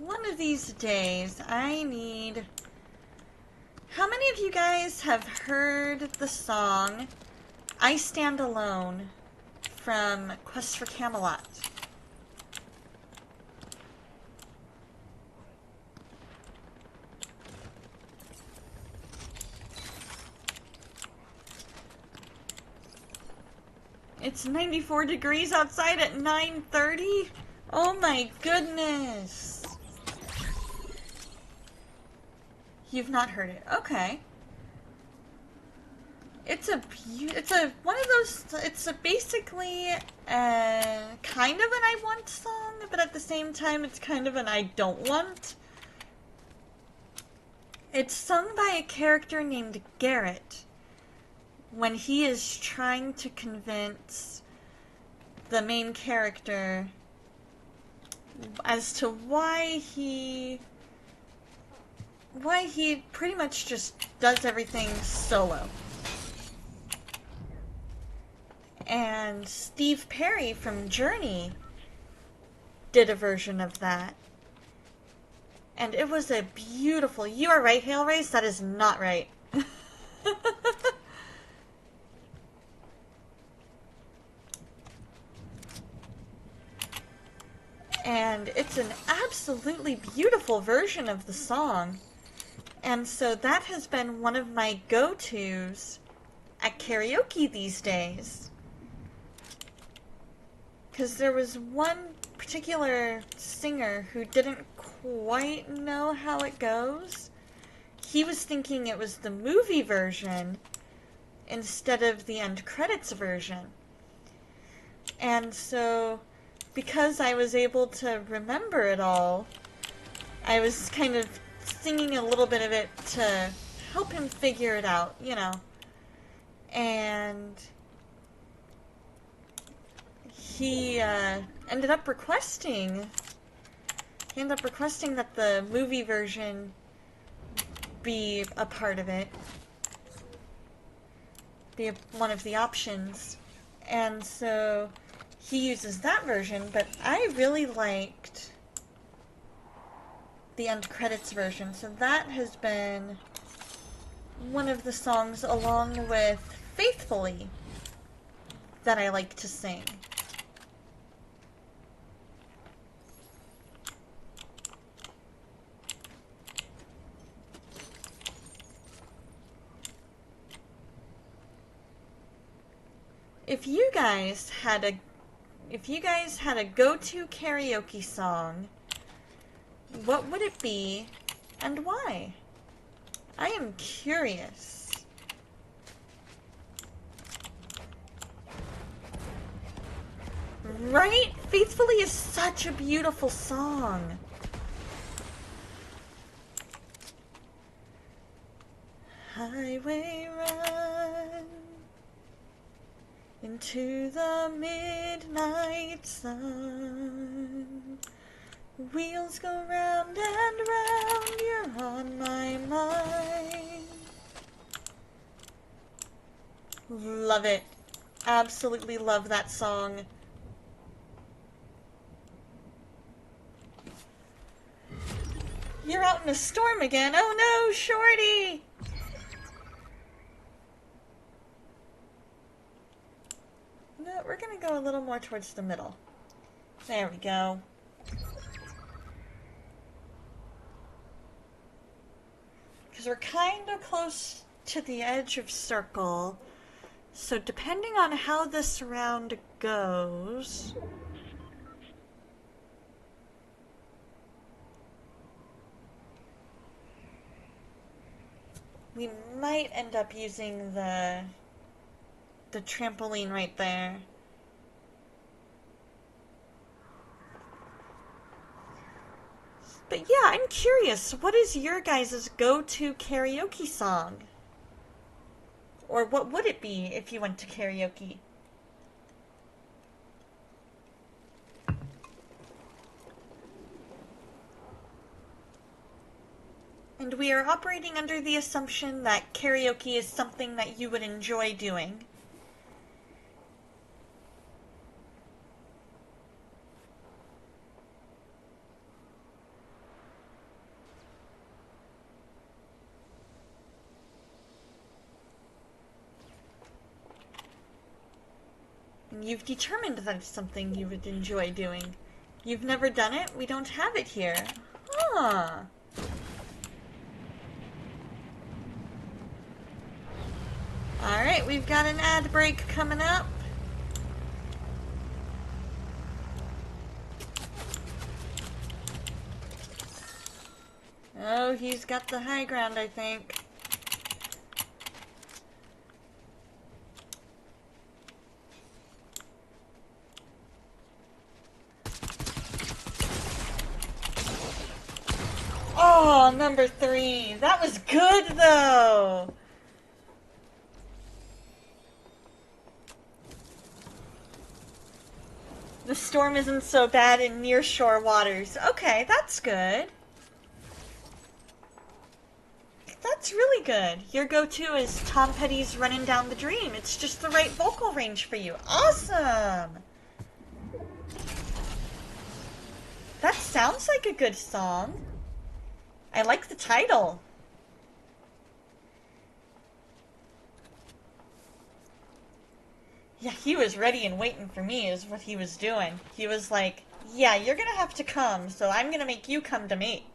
One of these days, I need... How many of you guys have heard the song I Stand Alone from Quest for Camelot? It's 94 degrees outside at 9:30? Oh my goodness! You've not heard it. Okay. It's one of those, basically kind of an I want song, but at the same time it's kind of an I don't want. It's sung by a character named Garrett when he is trying to convince the main character as to why he pretty much just does everything solo. And Steve Perry from Journey did a version of that. And it was a beautiful... You are right, Hail Race. That is not right. And it's an absolutely beautiful version of the song. And so that has been one of my go-tos at karaoke these days. Because there was one particular singer who didn't quite know how it goes. He was thinking it was the movie version instead of the end credits version. And so, because I was able to remember it all, I was kind of singing a little bit of it to help him figure it out, you know. And he ended up requesting that the movie version be a part of it, be one of the options. And so he uses that version, but I really liked the end credits version, so that has been one of the songs along with Faithfully that I like to sing. If you guys had a go-to karaoke song, what would it be and why? I am curious. Right? Faithfully is such a beautiful song. Highway run into the midnight sun. Wheels go round and round, you're on my mind. Love it. Absolutely love that song. You're out in a storm again. Oh no, Shorty! No, we're gonna go a little more towards the middle. There we go. Because we're kind of close to the edge of circle. So depending on how this round goes... we might end up using the trampoline right there. But yeah, I'm curious, what is your guys' go-to karaoke song? Or what would it be if you went to karaoke? And we are operating under the assumption that karaoke is something that you would enjoy doing. And you've determined that it's something you would enjoy doing. You've never done it? We don't have it here. Huh. Alright, we've got an ad break coming up. Oh, he's got the high ground, I think. Oh, number 3. That was good, though. The storm isn't so bad in nearshore waters. Okay, that's good. That's really good. Your go-to is Tom Petty's Running Down the Dream. It's just the right vocal range for you. Awesome! That sounds like a good song. I like the title. Yeah, he was ready and waiting for me is what he was doing. He was like, yeah, you're gonna have to come, so I'm gonna make you come to me.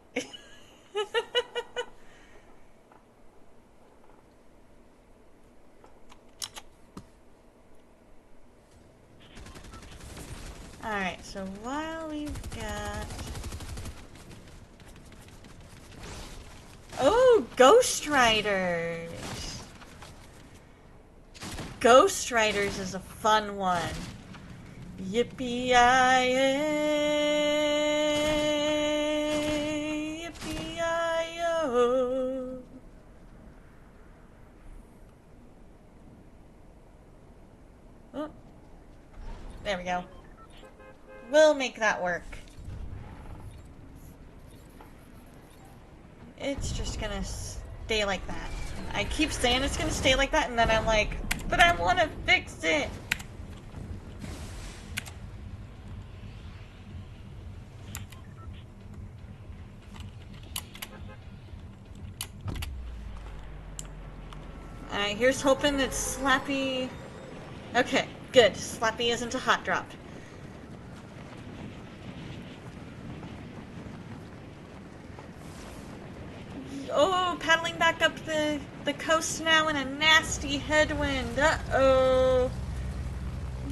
Alright, so while we've got... oh, Ghost Riders! Ghost Riders is a fun one. Yippee-yi-yi, yippee-yi-yo. Oh, there we go. We'll make that work. It's just gonna stay like that. I keep saying it's gonna stay like that, and then I'm like, but I want to fix it. Alright, here's hoping that Slappy... okay, good. Slappy isn't a hot drop. Oh, paddling back up the coast now in a nasty headwind. Uh-oh.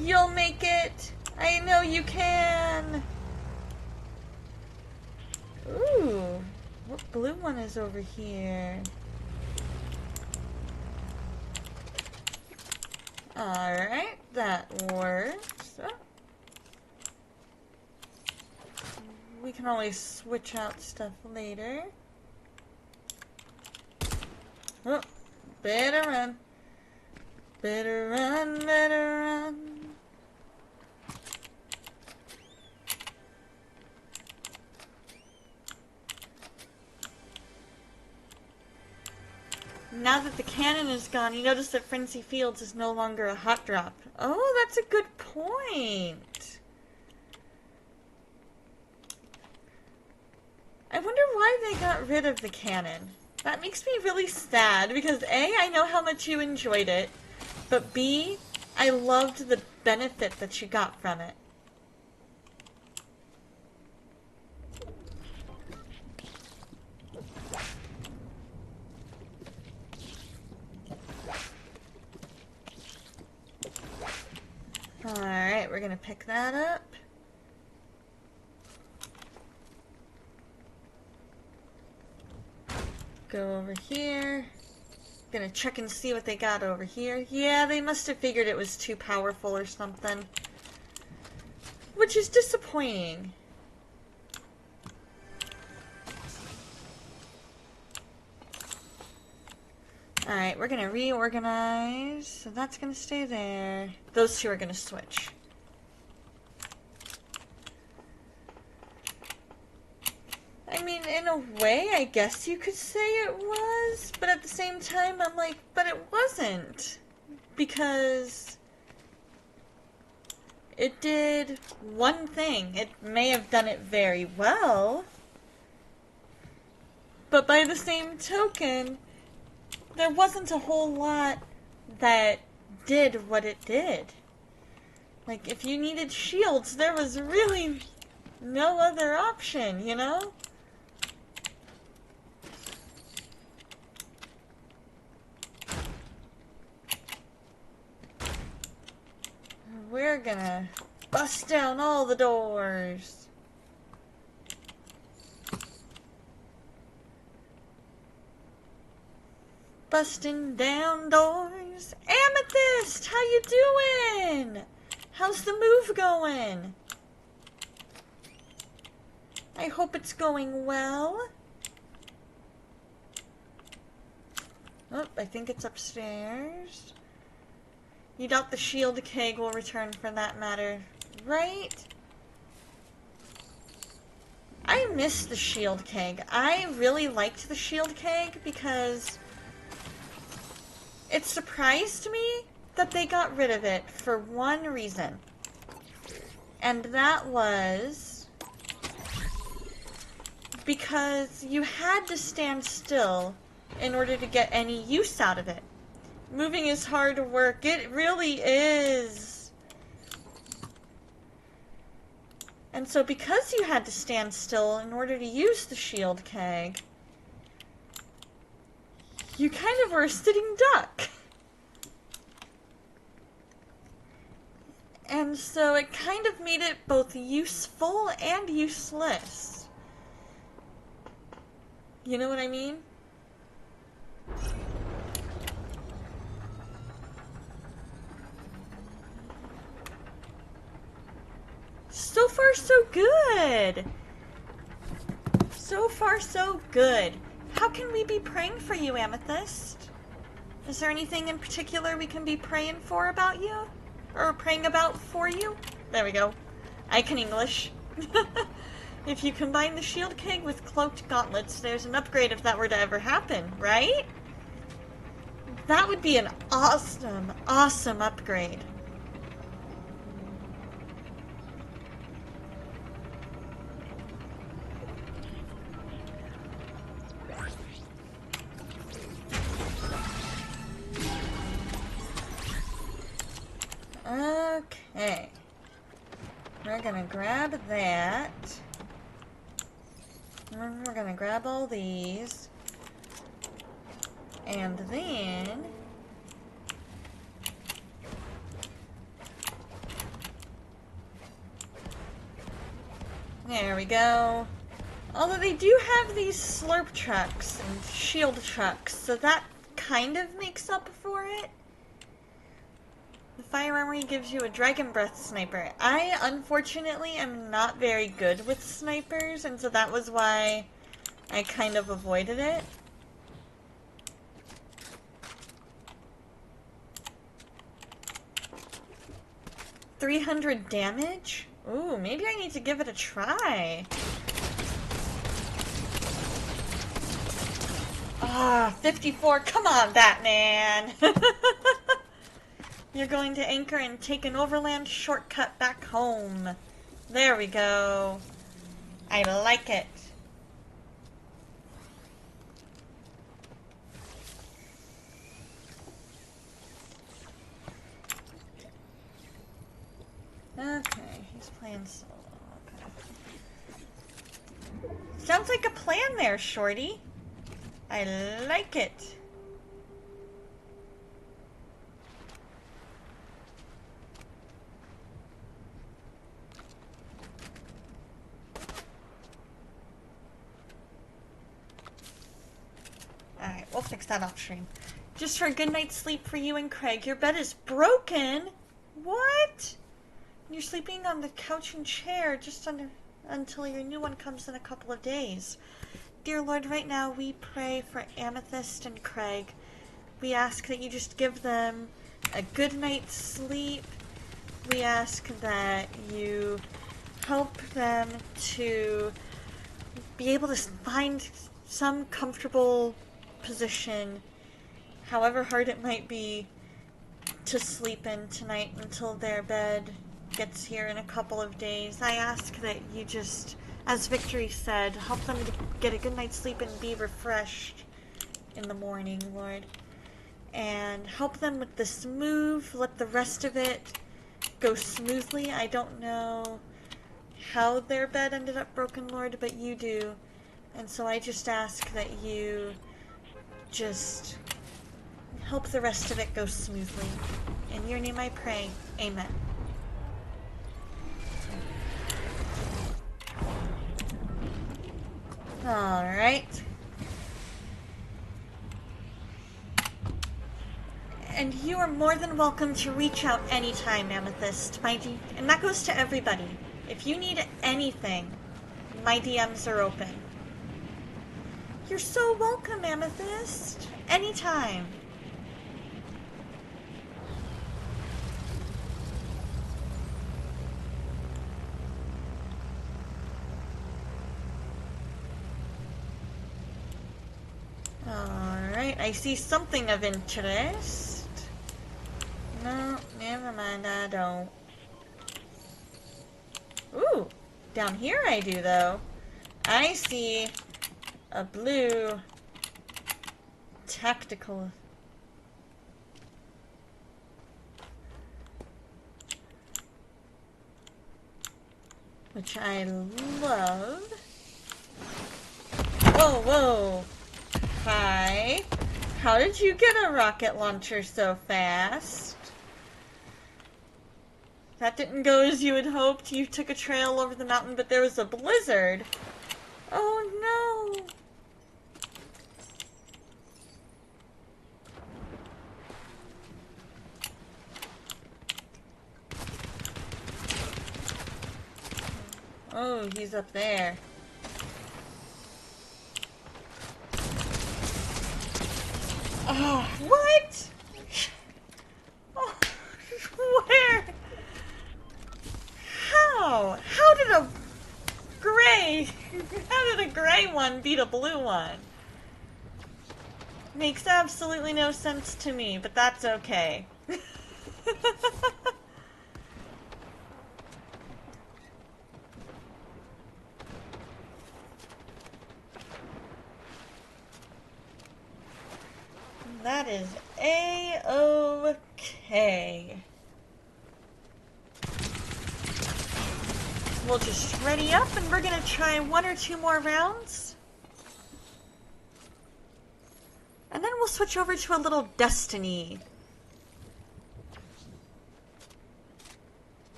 You'll make it. I know you can. Ooh. What blue one is over here? Alright, that works. Oh. We can always switch out stuff later. Oh, better run. Better run, better run. Now that the cannon is gone, you notice that Frenzy Fields is no longer a hot drop. Oh, that's a good point. I wonder why they got rid of the cannon. That makes me really sad because A, I know how much you enjoyed it, but B, I loved the benefit that you got from it. Alright, we're gonna pick that up. Go over here. Gonna check and see what they got over here. Yeah, they must have figured it was too powerful or something. Which is disappointing. Alright, we're gonna reorganize. So that's gonna stay there. Those two are gonna switch. I mean, in a way, I guess you could say it was, but at the same time, I'm like, but it wasn't. Because it did one thing. It may have done it very well, but by the same token, there wasn't a whole lot that did what it did. Like, if you needed shields, there was really no other option, you know? We're gonna bust down all the doors. Busting down doors. Amethyst, how you doing? How's the move going? I hope it's going well. Oh, I think it's upstairs. You doubt the shield keg will return for that matter, right? I miss the shield keg. I really liked the shield keg because it surprised me that they got rid of it for one reason. And that was because you had to stand still in order to get any use out of it. Moving is hard work. It really is. And so because you had to stand still in order to use the shield keg, you kind of were a sitting duck. And so it kind of made it both useful and useless. You know what I mean? So far, so good. So far, so good. How can we be praying for you, Amethyst? Is there anything in particular we can be praying for about you? Or praying about for you? There we go. I can English. If you combine the shield keg with cloaked gauntlets, there's an upgrade if that were to ever happen, right? That would be an awesome, awesome upgrade. Okay. We're gonna grab that. We're gonna grab all these. And then there we go. Although they do have these slurp trucks and shield trucks, so that kind of makes up for it. The fire armory gives you a dragon breath sniper. I, unfortunately, am not very good with snipers, and so that was why I kind of avoided it. $300 damage? Ooh, maybe I need to give it a try. Ah, 54. Come on, Batman. You're going to anchor and take an overland shortcut back home. There we go. I like it. sounds... Okay. Sounds like a plan there, Shorty. I like it. Alright, we'll fix that off stream. Just for a good night's sleep for you and Craig. Your bed is broken? What? You're sleeping on the couch and chair just until your new one comes in a couple of days. Dear Lord, right now we pray for Amethyst and Craig. We ask that you just give them a good night's sleep. We ask that you help them to be able to find some comfortable position, however hard it might be, to sleep in tonight until their bed gets here in a couple of days. I ask that you just, as Victory said, help them to get a good night's sleep and be refreshed in the morning, Lord. And help them with this move, let the rest of it go smoothly. I don't know how their bed ended up broken, Lord, but you do. And so I just ask that you just help the rest of it go smoothly. In your name I pray. Amen. Alright. And you are more than welcome to reach out anytime, Amethyst. And that goes to everybody. If you need anything, my DMs are open. You're so welcome, Amethyst. Anytime. Alright, I see something of interest. No, never mind, I don't. Ooh, down here I do, though. I see a blue tactical. Which I love. Whoa, whoa. Hi. How did you get a rocket launcher so fast? That didn't go as you had hoped. You took a trail over the mountain, but there was a blizzard. Oh no. Oh, he's up there. Oh, what? Oh, where? How? How did a gray one beat a blue one? Makes absolutely no sense to me, but that's okay. That is A-okay. We'll just ready up and we're gonna try 1 or 2 more rounds. And then we'll switch over to a little Destiny.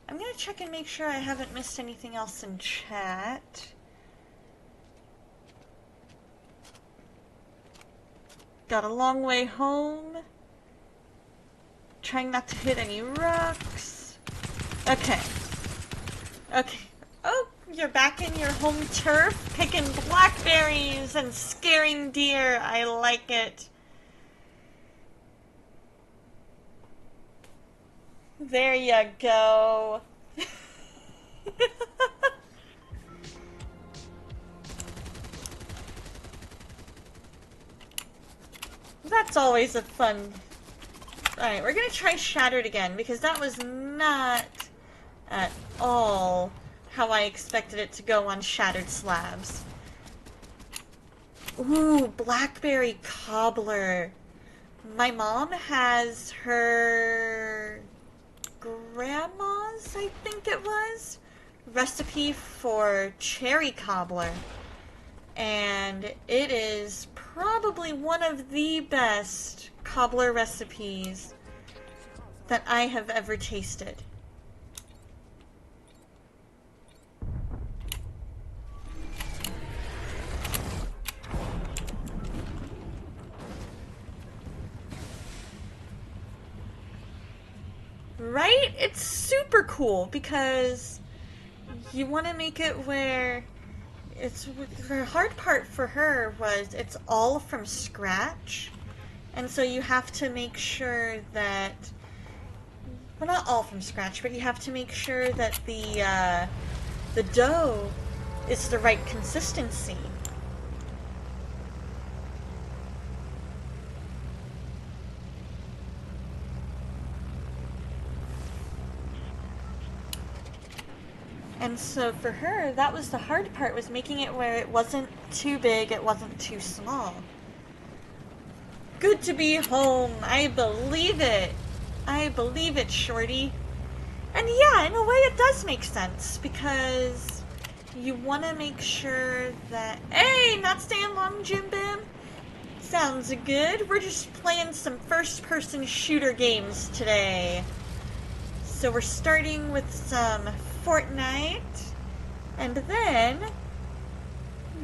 I'm gonna check and make sure I haven't missed anything else in chat. Got a long way home. Trying not to hit any rocks. Okay. Okay. Oh, you're back in your home turf, picking blackberries and scaring deer. I like it. There you go. That's always a fun... Alright, we're gonna try Shattered again, because that was not at all how I expected it to go on Shattered Slabs. Ooh, Blackberry Cobbler. My mom has her grandma's, I think it was, recipe for cherry cobbler. And it is probably one of the best cobbler recipes that I have ever tasted. Right? It's super cool because you want to make it where the hard part for her was it's all from scratch. And so you have to make sure that, well, not all from scratch, but you have to make sure that the dough is the right consistency. And so for her, that was the hard part, was making it where it wasn't too big, it wasn't too small. Good to be home. I believe it. I believe it, Shorty. And yeah, in a way it does make sense, because you want to make sure that... Hey, not staying long, Jim Bim? Sounds good. We're just playing some first-person shooter games today. So we're starting with some Fortnite, and then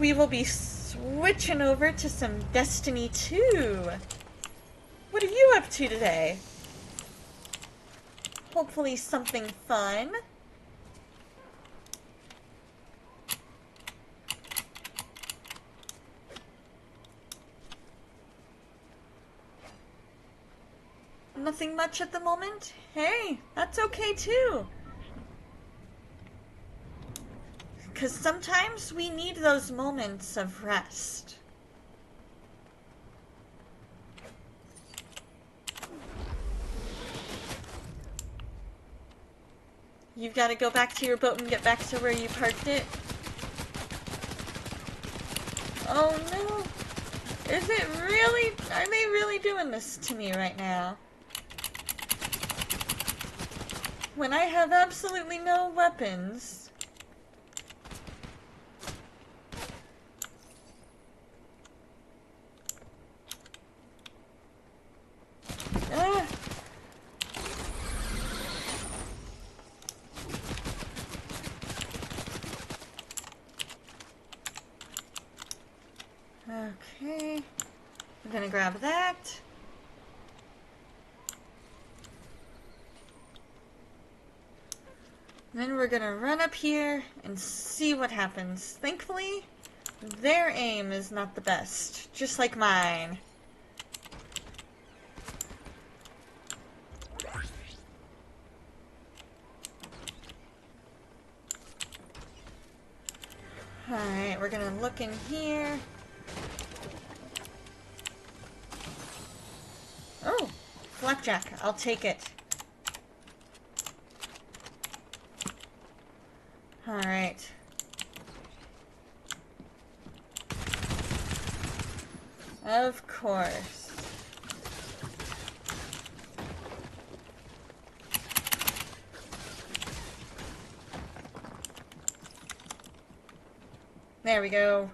we will be switching over to some Destiny 2. What are you up to today? Hopefully something fun. Nothing much at the moment? Hey, that's okay too. Because sometimes we need those moments of rest. You've got to go back to your boat and get back to where you parked it. Oh no. Is it really? Are they really doing this to me right now? When I have absolutely no weapons. Ah. Okay. I'm gonna grab that. Then we're gonna run up here and see what happens. Thankfully, their aim is not the best, just like mine. Alright, we're gonna look in here. Oh, flapjack. I'll take it. Alright. Of course. There we go.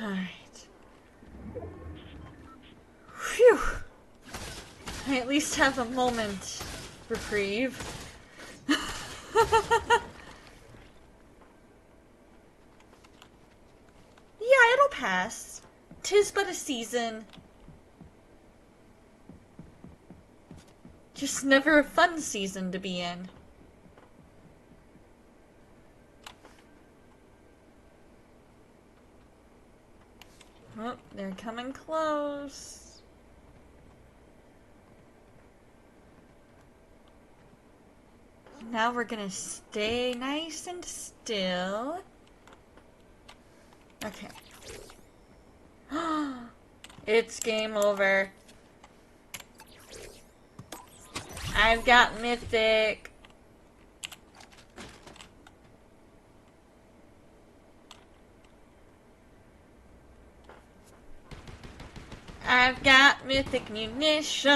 Alright. Phew. I at least have a moment reprieve. Yeah, it'll pass. 'Tis but a season. Just never a fun season to be in. Oh, they're coming close. Now we're gonna stay nice and still. Okay. It's game over. I've got Mythic. I've got mythic munitions.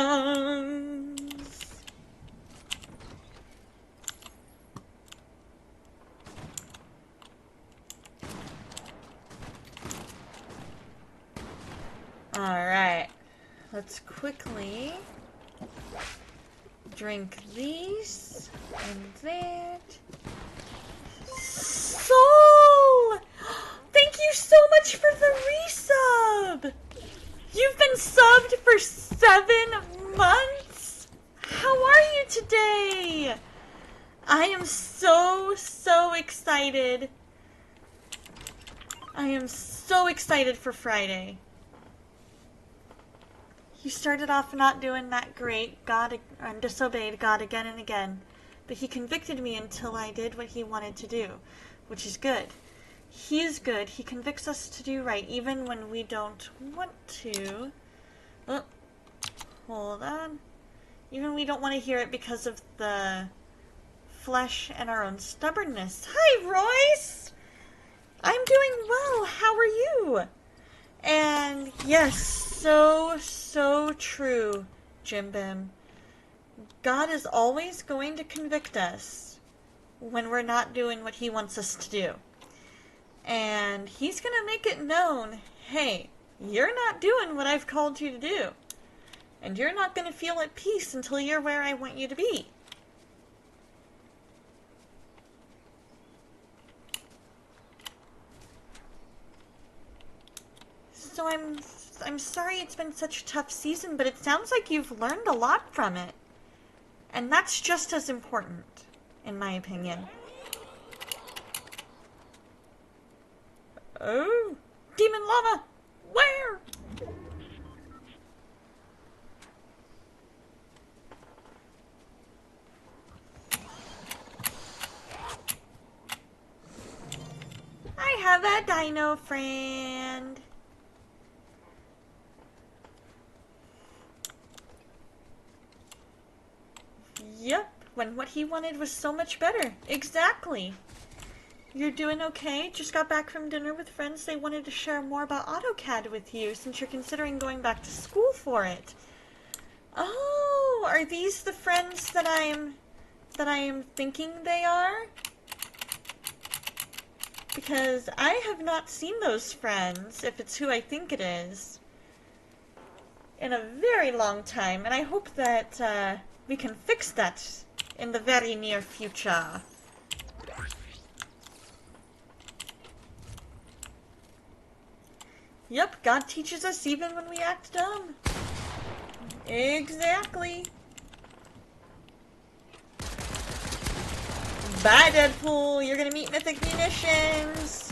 Alright. Let's quickly drink these and that. Soul! Thank you so much for the resub! You've been subbed for 7 months? How are you today? I am so excited. I am so excited for Friday. You started off not doing that great, and disobeyed God again and again, but he convicted me until I did what he wanted to do, which is good. He is good. He convicts us to do right, even when we don't want to. Oh, hold on. Even we don't want to hear it because of the flesh and our own stubbornness. Hi, Royce! I'm doing well. How are you? And yes, so true, Jim Bim. God is always going to convict us when we're not doing what he wants us to do. And he's going to make it known, hey, you're not doing what I've called you to do. And you're not going to feel at peace until you're where I want you to be. So I'm sorry it's been such a tough season, but it sounds like you've learned a lot from it. And that's just as important, in my opinion. Oh, demon lava! Where? I have a dino friend. Yep, when what he wanted was so much better. Exactly. You're doing okay? Just got back from dinner with friends. They wanted to share more about AutoCAD with you since you're considering going back to school for it. Oh, are these the friends that I am thinking they are? Because I have not seen those friends, if it's who I think it is, in a very long time, and I hope that we can fix that in the very near future. Yep, God teaches us even when we act dumb. Exactly. Bye, Deadpool. You're gonna meet Mythic Munitions.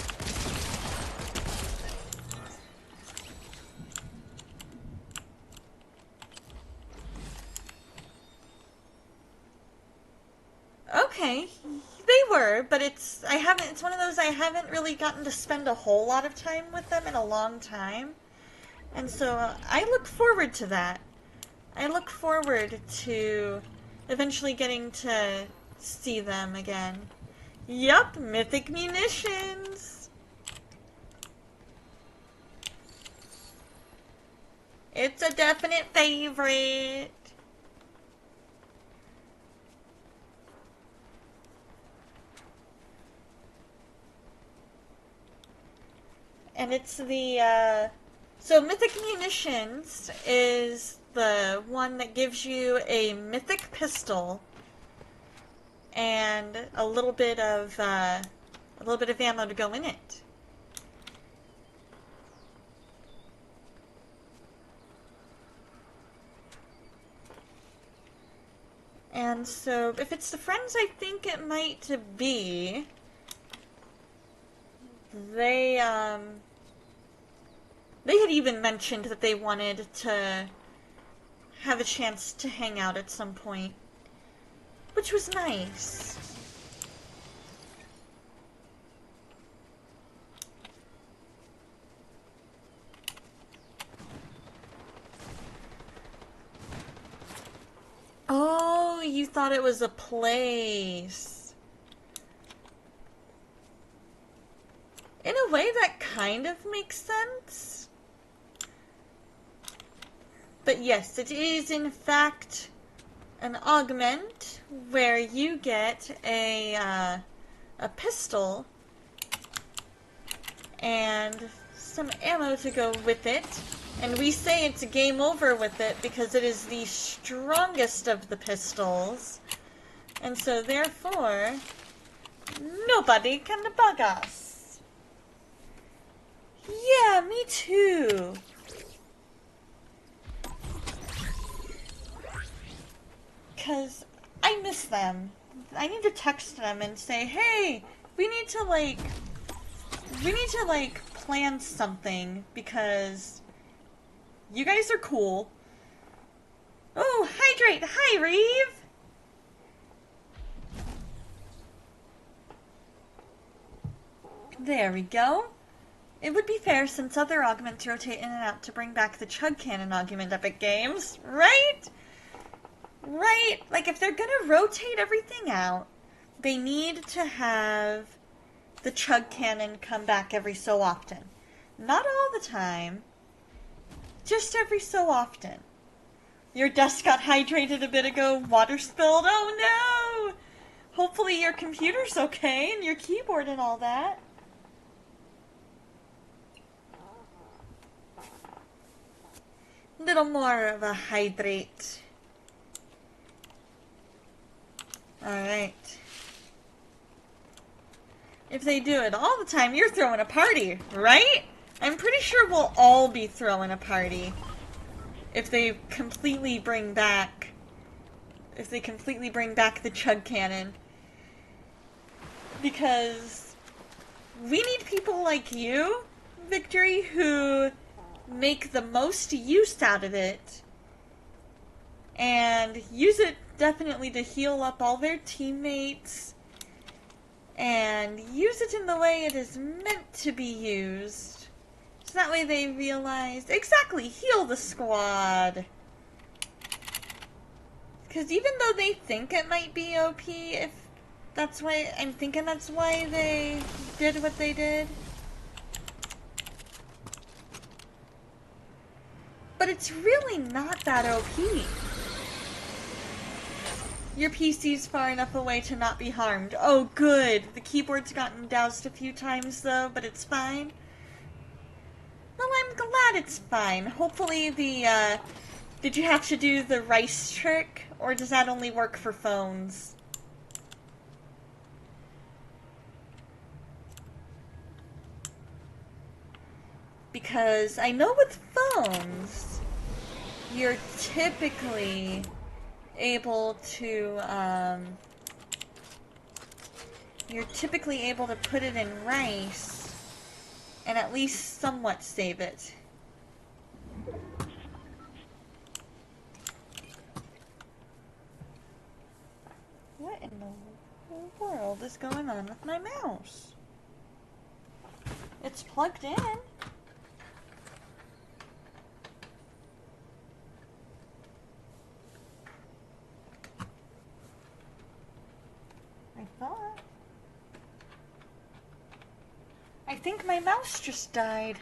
Okay, they were, but it's one of those I haven't really gotten to spend a whole lot of time with them in a long time. And so I look forward to that. I look forward to eventually getting to see them again. Yup, Mythic Munitions! It's a definite favorite. And it's the, so Mythic Munitions is the one that gives you a mythic pistol and a little bit of ammo to go in it. And so, if it's the friends I think it might be, they had even mentioned that they wanted to have a chance to hang out at some point, which was nice. Oh, you thought it was a place. In a way, that kind of makes sense. But yes, it is in fact an augment where you get a pistol and some ammo to go with it. And we say it's a game over with it because it is the strongest of the pistols. And so therefore, nobody can bug us. Yeah, me too. Because I miss them. I need to text them and say, hey, we need to plan something because you guys are cool. Oh, hydrate! Hi, Reeve! There we go. It would be fair since other augments rotate in and out to bring back the Chug Cannon augment Epic Games, right? Right? Like, if they're gonna rotate everything out, they need to have the Chug Cannon come back every so often. Not all the time, just every so often. Your desk got hydrated a bit ago, water spilled, oh no! Hopefully your computer's okay, and your keyboard and all that. Little more of a hydrate. Alright. If they do it all the time, you're throwing a party, right? I'm pretty sure we'll all be throwing a party. If they completely bring back the Chug Cannon. Because we need people like you, Victory, who make the most use out of it. And use it definitely to heal up all their teammates. And use it in the way it is meant to be used. So that way they realize, exactly, heal the squad. Because even though they think it might be OP, I'm thinking that's why they did what they did. But it's really not that OP. Your PC's far enough away to not be harmed. Oh, good. The keyboard's gotten doused a few times, though, but it's fine. Well, I'm glad it's fine. Hopefully did you have to do the rice trick, or does that only work for phones? Because I know with phones, you're typically able to put it in rice and at least somewhat save it. What in the world is going on with my mouse? It's plugged in. I thought. I think my mouse just died.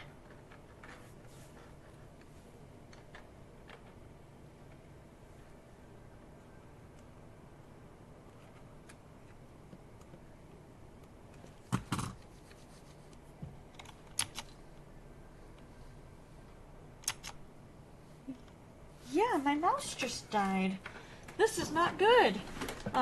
Yeah, my mouse just died. This is not good. Crap,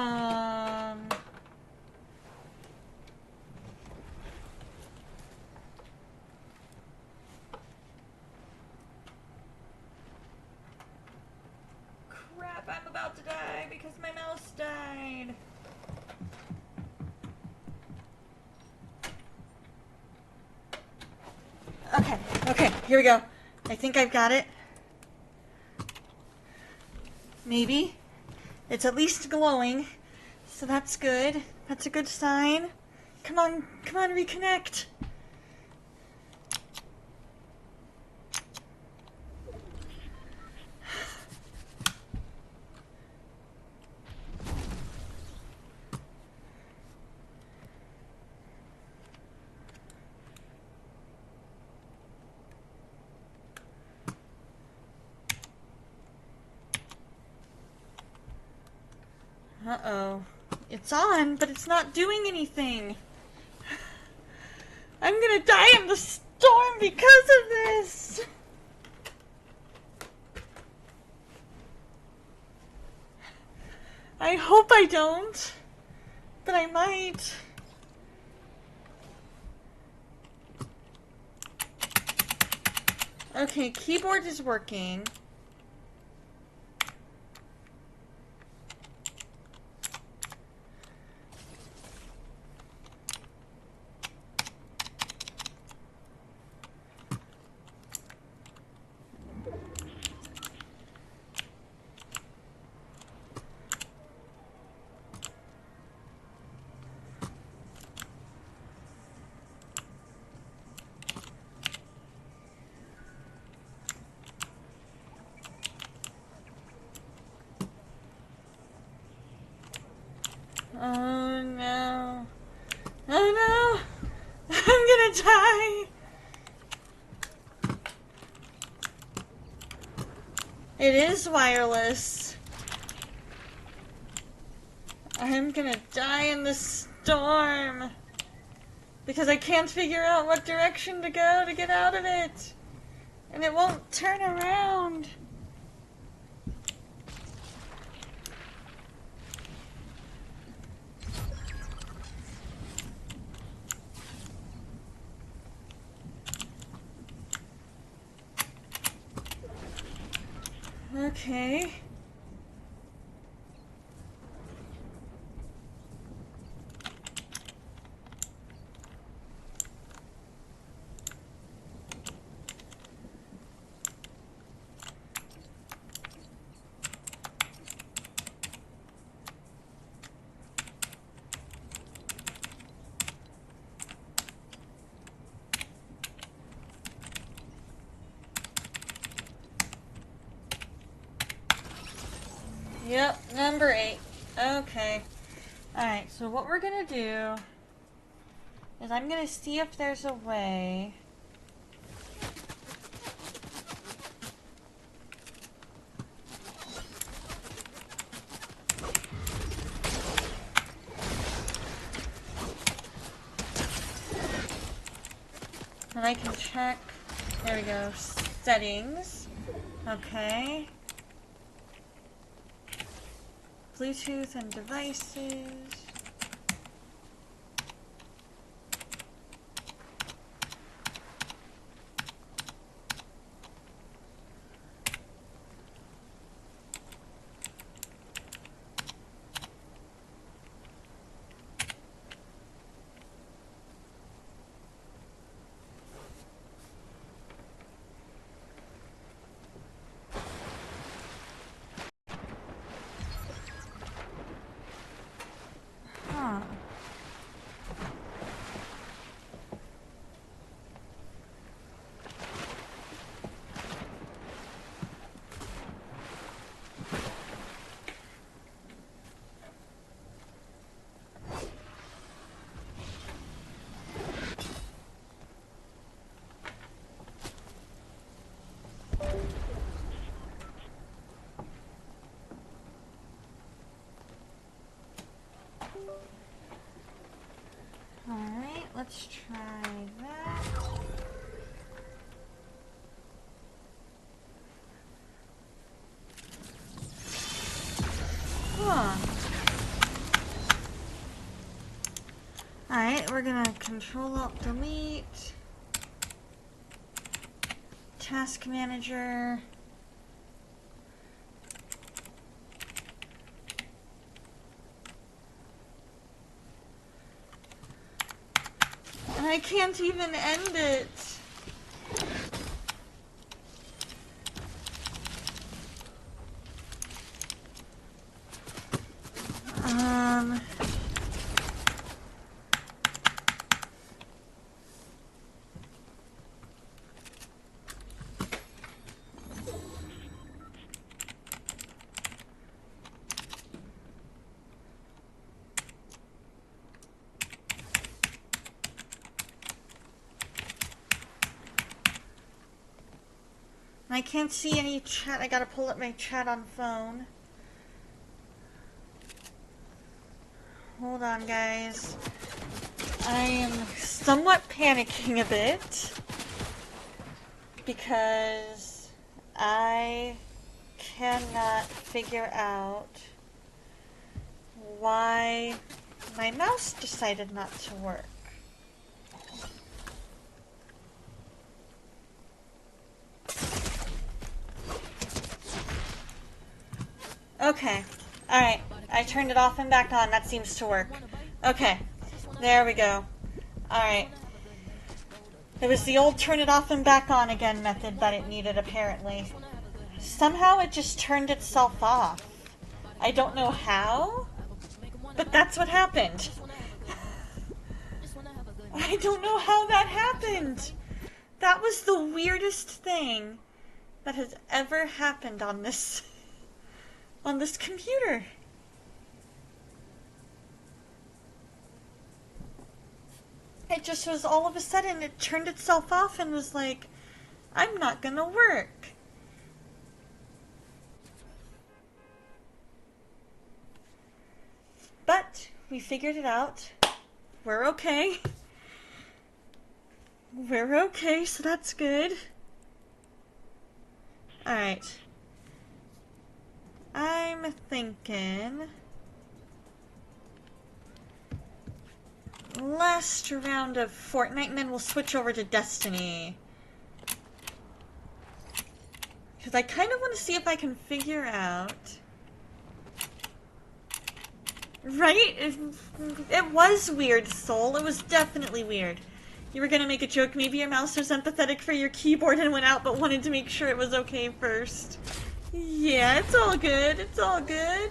I'm about to die because my mouse died. Okay, here we go. I think I've got it. Maybe. It's at least glowing, so that's good. That's a good sign. Come on, reconnect. Uh-oh. It's on, but it's not doing anything. I'm gonna die in the storm because of this! I hope I don't, but I might. Okay, keyboard is working. Oh no. Oh no! I'm gonna die! It is wireless. I'm gonna die in the storm. Because I can't figure out what direction to go to get out of it. And it won't turn around. Okay. Yep, number 8. Okay. Alright, so what we're gonna do is I'm gonna see if there's a way. And I can check. There we go. Settings. Okay. Bluetooth and devices. Huh. Alright, let's try that. Huh. Alright, we're gonna Control-Alt-Delete. Task Manager. And I can't even end it. I can't see any chat. I gotta pull up my chat on phone. hold on, guys. I am somewhat panicking a bit because I cannot figure out why my mouse decided not to work. Okay. Alright. I turned it off and back on. That seems to work. Okay. There we go. Alright. It was the old turn it off and back on again method that it needed, apparently. Somehow it just turned itself off. I don't know how, but that's what happened. I don't know how that happened. That was the weirdest thing that has ever happened on this computer. It just was all of a sudden, it turned itself off and was like, I'm not gonna work. But we figured it out. We're okay. We're okay, so that's good. Alright. I'm thinking last round of Fortnite and then we'll switch over to Destiny. Because I kind of want to see if I can figure out... Right? It was weird, Soul. It was definitely weird. You were gonna make a joke, maybe your mouse was empathetic for your keyboard and went out but wanted to make sure it was okay first. Yeah, it's all good. It's all good.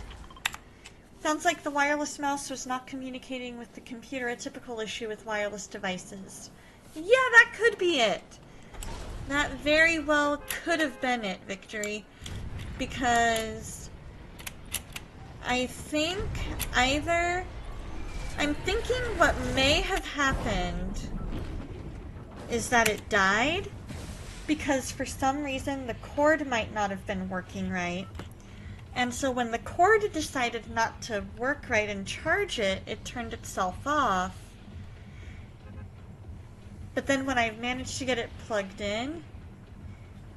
Sounds like the wireless mouse was not communicating with the computer, a typical issue with wireless devices. Yeah, that could be it. That very well could have been it, Victory. Because I think either... I'm thinking what may have happened is that it died because for some reason the cord might not have been working right. And so when the cord decided not to work right and charge it, it turned itself off. But then when I managed to get it plugged in...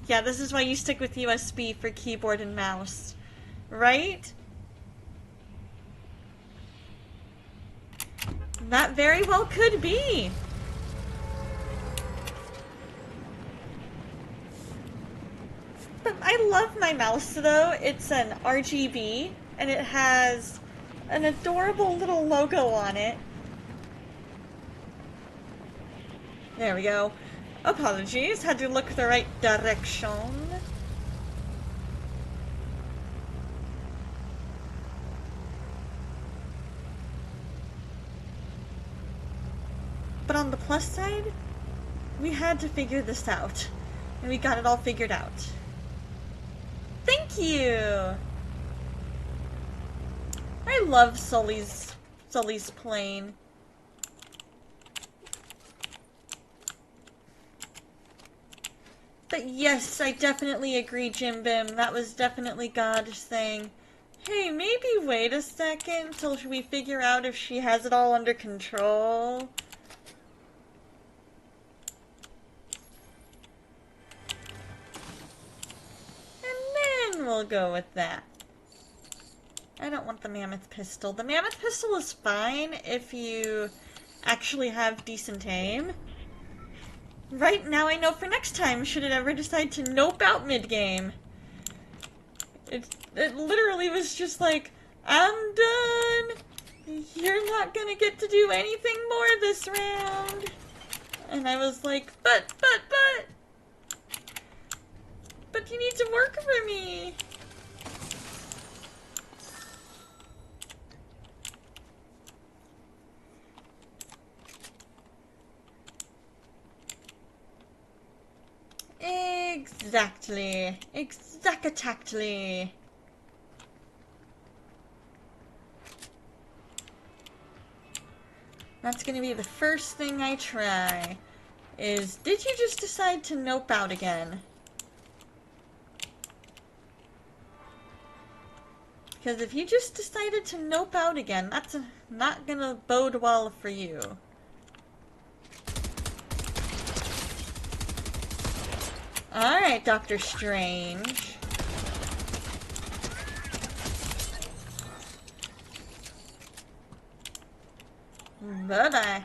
Yeah, this is why you stick with USB for keyboard and mouse. Right? That very well could be. But I love my mouse though. It's an RGB and it has an adorable little logo on it. There we go. Apologies, had to look the right direction. But on the plus side, we had to figure this out. And we got it all figured out. Thank you! I love Sully's plane. But yes, I definitely agree, Jim Bim. That was definitely God saying, hey, maybe wait a second till we figure out if she has it all under control. We'll go with that. I don't want the mammoth pistol. The mammoth pistol is fine if you actually have decent aim. Right now I know for next time, should it ever decide to nope out mid-game. It literally was just like, I'm done. You're not gonna get to do anything more this round. And I was like, but you need to work for me. Exactly. Exactly. That's gonna be the first thing I try. Is, did you just decide to nope out again? Because if you just decided to nope out again, that's not gonna bode well for you. Alright, Doctor Strange. Bye-bye.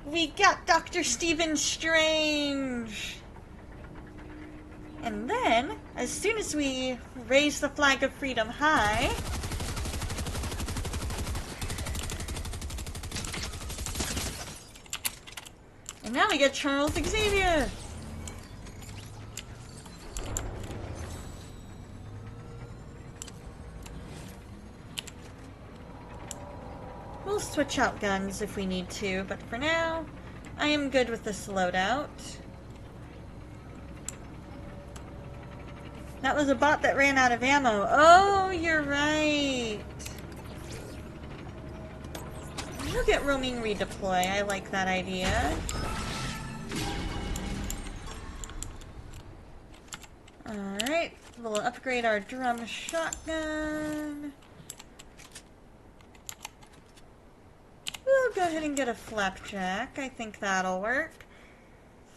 We got Dr. Stephen Strange! And then, as soon as we raise the flag of freedom high, and now we get Charles Xavier! We'll switch out guns if we need to, but for now, I am good with this loadout. That was a bot that ran out of ammo. Oh, you're right. We'll get roaming redeploy. I like that idea. Alright, we'll upgrade our drum shotgun. We'll go ahead and get a flapjack. I think that'll work.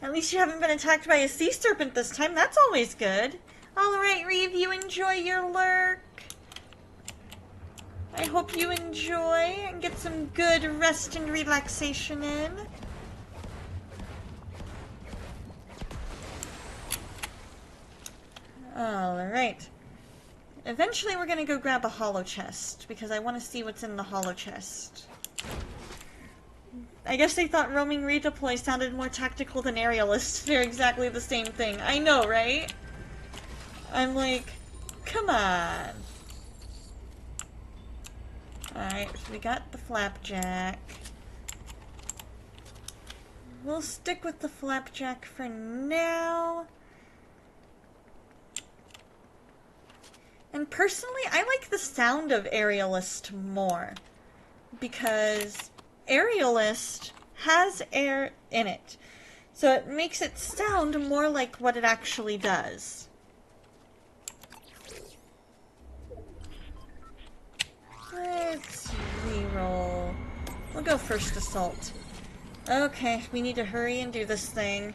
At least you haven't been attacked by a sea serpent this time. That's always good. Alright, Reeve, you enjoy your lurk. I hope you enjoy and get some good rest and relaxation in. Alright. Eventually we're gonna go grab a hollow chest, because I want to see what's in the hollow chest. I guess they thought roaming redeploy sounded more tactical than aerialist. They're exactly the same thing. I know, right? I'm like, come on. Alright, so we got the flapjack. We'll stick with the flapjack for now. And personally, I like the sound of aerialist more. Because aerialist has air in it. So it makes it sound more like what it actually does. Let's reroll. We'll go first assault. Okay, we need to hurry and do this thing.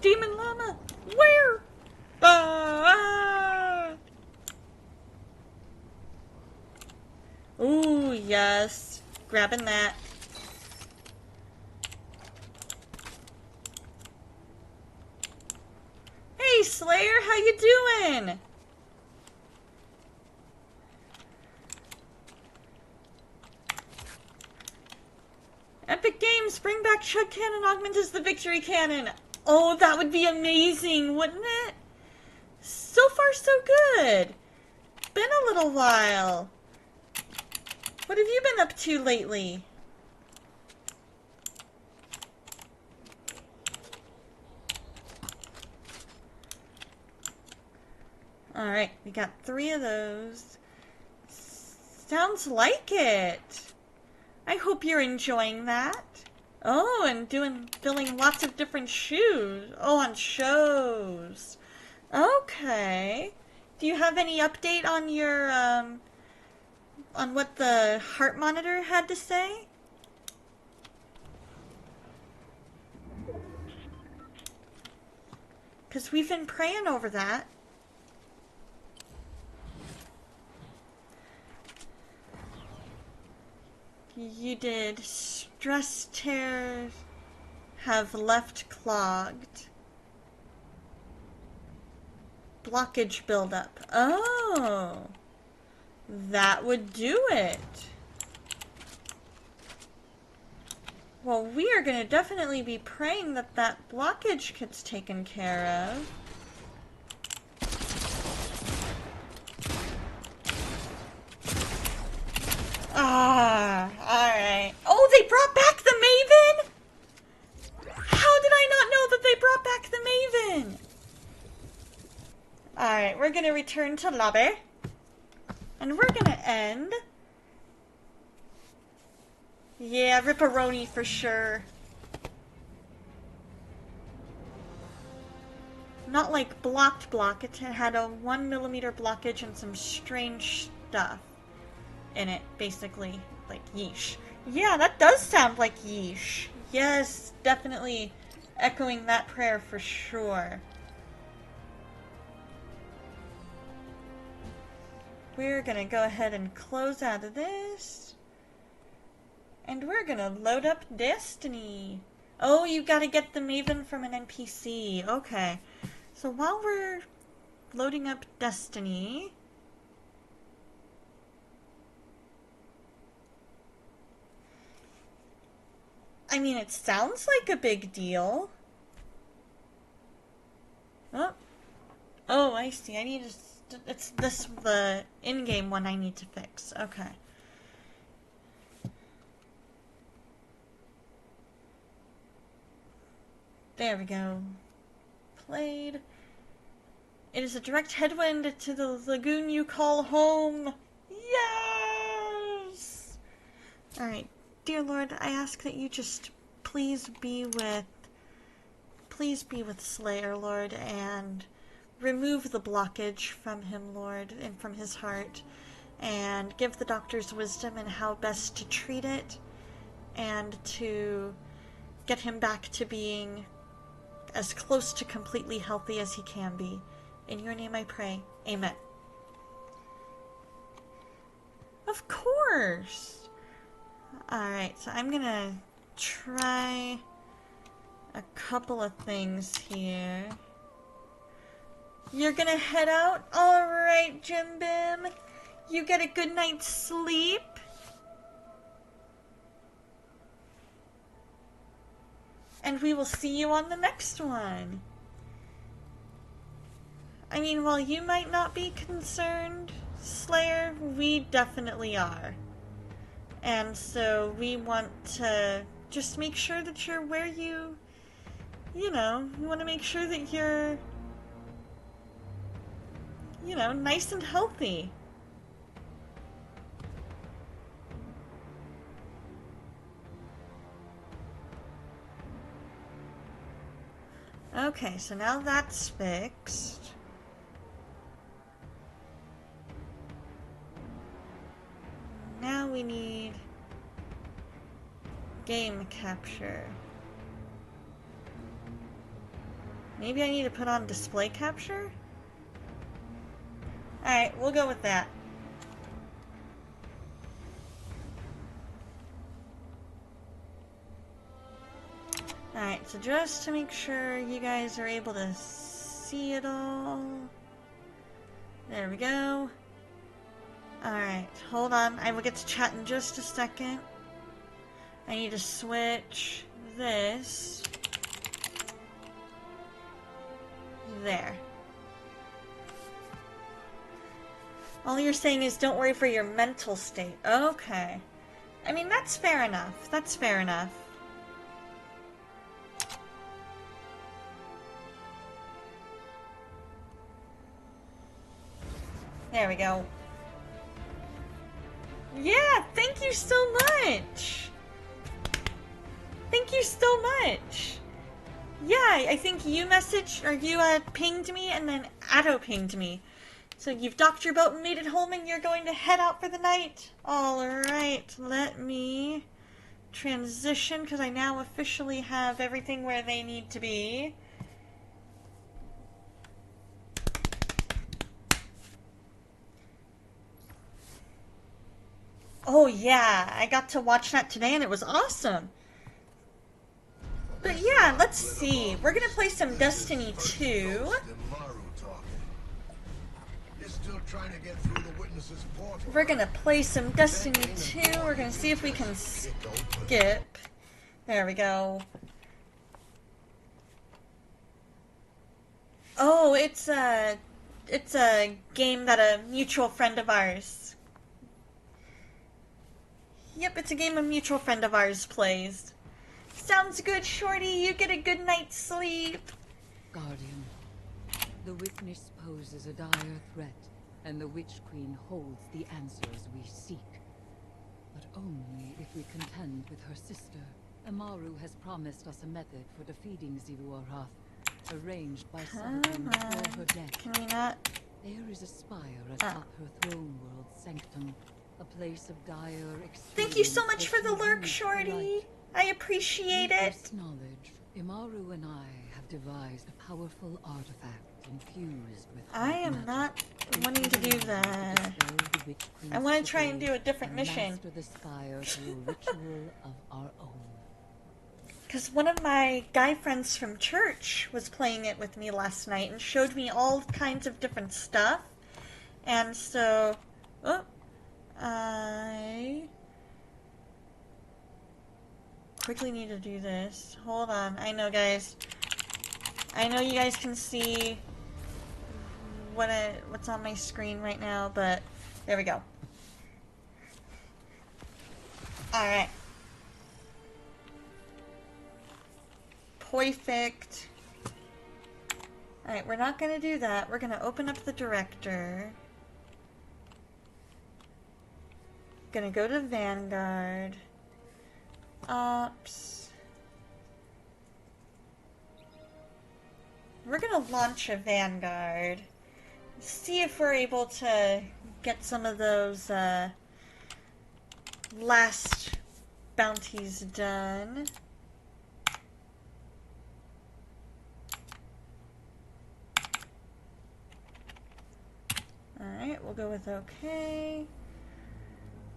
Demon Llama! Where? Ah! Ooh, yes. Grabbing that. Hey, Slayer, how you doing? Epic Games, bring back Chug Cannon Augment as the Victory Cannon. Oh, that would be amazing, wouldn't it? So far, so good. Been a little while. What have you been up to lately? Alright, we got 3 of those. Sounds like it. I hope you're enjoying that. Oh, and filling lots of different shoes. Oh, on shows. Okay. Do you have any update on your, on what the heart monitor had to say? Because we've been praying over that. You did. Stress tears have left clogged. Blockage buildup. Oh. That would do it. Well, we are going to definitely be praying that that blockage gets taken care of. Ah, alright. Oh, they brought back the Maven? How did I not know that they brought back the Maven? Alright, we're gonna return to lobby. And we're gonna end. Yeah, Ripperoni for sure. Not like blocked block. It had a 1mm blockage and some strange stuff in it, basically. Like yeesh. Yeah, that does sound like yeesh. Yes, definitely echoing that prayer for sure. We're gonna go ahead and close out of this. And we're gonna load up Destiny. Oh, you gotta get the Maven from an NPC. Okay. So while we're loading up Destiny... I mean, it sounds like a big deal. Oh. Oh, I see. I need to... It's this, the in-game one I need to fix. Okay. There we go. Played. It is a direct headwind to the lagoon you call home. Yes! Alright. Dear Lord, I ask that you just please be with Slayer, Lord, and remove the blockage from him, Lord, and from his heart, and give the doctors wisdom in how best to treat it, and to get him back to being as close to completely healthy as he can be. In your name I pray. Amen. Of course! Alright, so I'm gonna try a couple of things here. You're gonna head out? Alright, Jim Bim. You get a good night's sleep. And we will see you on the next one. I mean, while you might not be concerned, Slayer, we definitely are. And so we want to just make sure that you're where you know, we want to make sure that you're, you know, nice and healthy. Okay, so now that's fixed. Now we need game capture. Maybe I need to put on display capture? Alright, we'll go with that. Alright, so just to make sure you guys are able to see it all. There we go. Alright, hold on. I will get to chat in just a second. I need to switch this. There. All you're saying is don't worry for your mental state. Okay. I mean, that's fair enough. That's fair enough. There we go. Yeah, thank you so much! Thank you so much! Yeah, I think you messaged, or you pinged me, and then Addo pinged me. So you've docked your boat and made it home, and you're going to head out for the night? Alright, let me transition, because I now officially have everything where they need to be. Oh yeah, I got to watch that today and it was awesome. But yeah, let's see. We're gonna play some Destiny 2. We're gonna play some Destiny 2. We're gonna see if we can skip. There we go. Oh, it's a game that a mutual friend of ours. Yep, it's a game a mutual friend of ours plays. Sounds good, Shorty. You get a good night's sleep. Guardian, the witness poses a dire threat and the Witch Queen holds the answers we seek. But only if we contend with her sister. Amaru has promised us a method for defeating Xivu-Arath, arranged by Savathun before her death. Can we not? There is a spire atop her throne world sanctum, a place of dire experience. Thank you so much for the lurk, Shorty. I appreciate it. With this knowledge, Imaru and I have devised a powerful artifact infused with I am magic. not wanting to do that. I want to try and do a different mission. Master the spire through a ritual of our own. Because one of my guy friends from church was playing it with me last night and showed me all kinds of different stuff. And so, I quickly need to do this. Hold on. I know, guys. I know you guys can see what's on my screen right now, but there we go. Alright. Perfect. Alright, we're not going to do that. We're going to open up the director. Gonna go to Vanguard. Ops. We're gonna launch a Vanguard. See if we're able to get some of those last bounties done. Alright, we'll go with okay.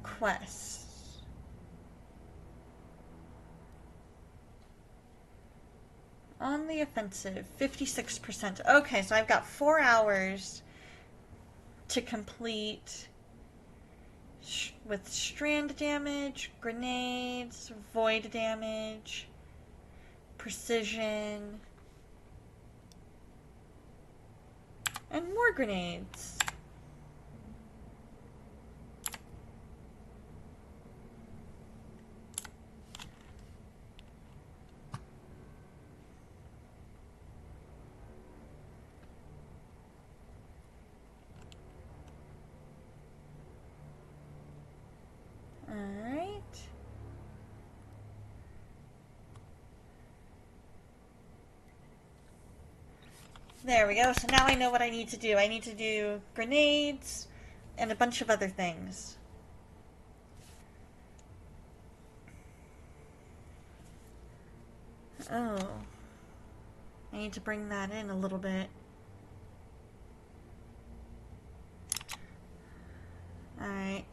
Quests. On the offensive, 56%. Okay, so I've got 4 hours to complete with strand damage, grenades, void damage, precision, and more grenades. Alright. There we go. So now I know what I need to do. I need to do grenades and a bunch of other things. Oh. I need to bring that in a little bit. Alright.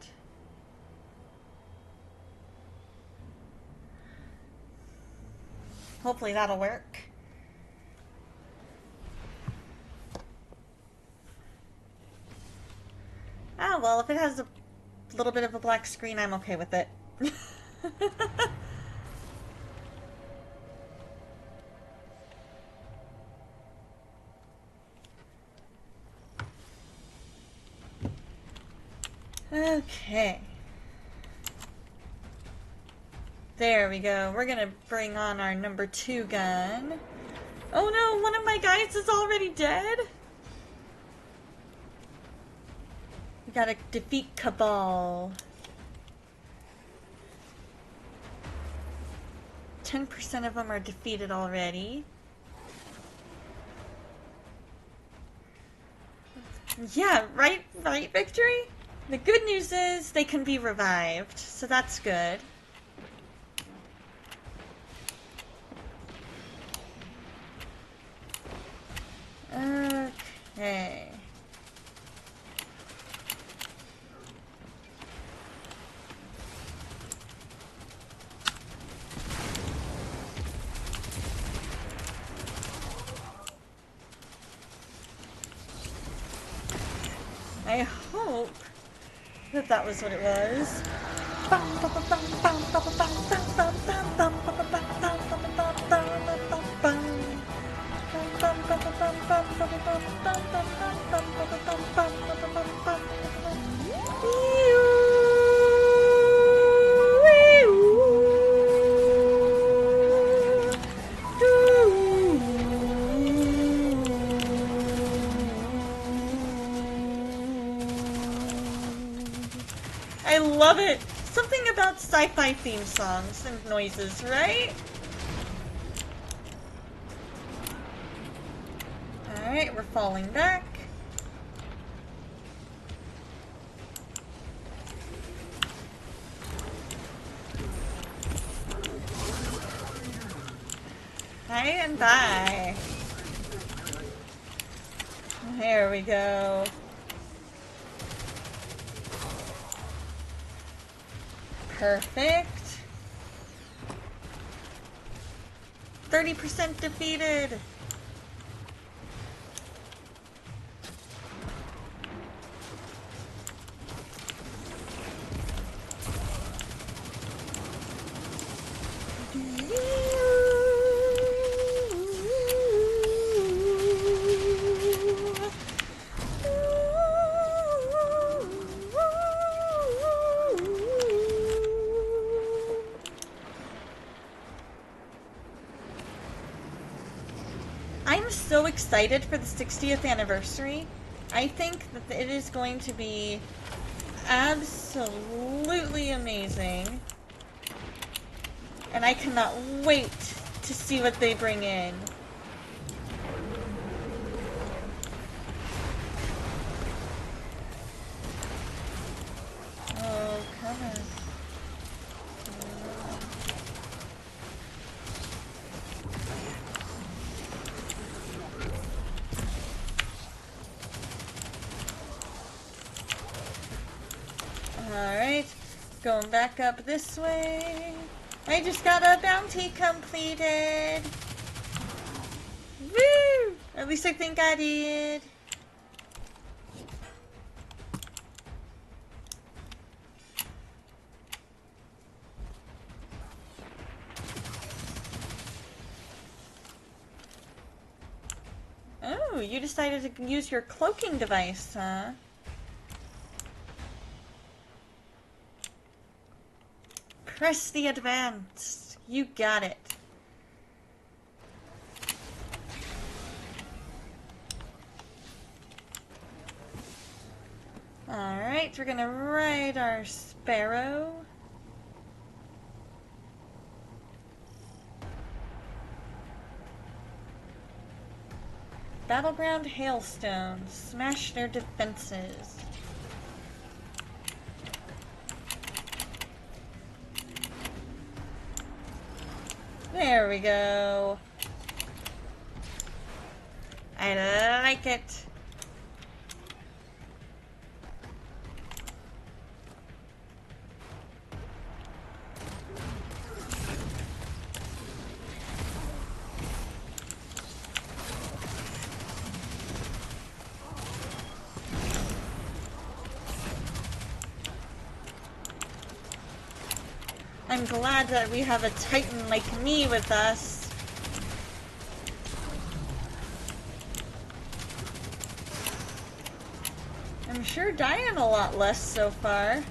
Hopefully that'll work. Ah, well, if it has a little bit of a black screen, I'm okay with it. Okay. There we go. We're gonna bring on our number 2 gun. Oh no, one of my guys is already dead? We gotta defeat Cabal. 10% of them are defeated already. Yeah, right, Victory? The good news is they can be revived, so that's good. Okay. I hope that that was what it was. Something about sci-fi theme songs and noises, right? Alright, we're falling back. Hi and bye. There we go. Perfect. 30% defeated. I'm so excited for the 60th anniversary. I think that it is going to be absolutely amazing. And I cannot wait to see what they bring in. Oh, come on. Alright, going back up this way. I just got a bounty completed. Woo! At least I think I did. Oh, you decided to use your cloaking device, huh? Press the advance. You got it. Alright, we're gonna ride our sparrow. Battleground hailstone. Smash their defenses. There we go. I like it. I'm glad that we have a titan like me with us. I'm sure dying a lot less so far.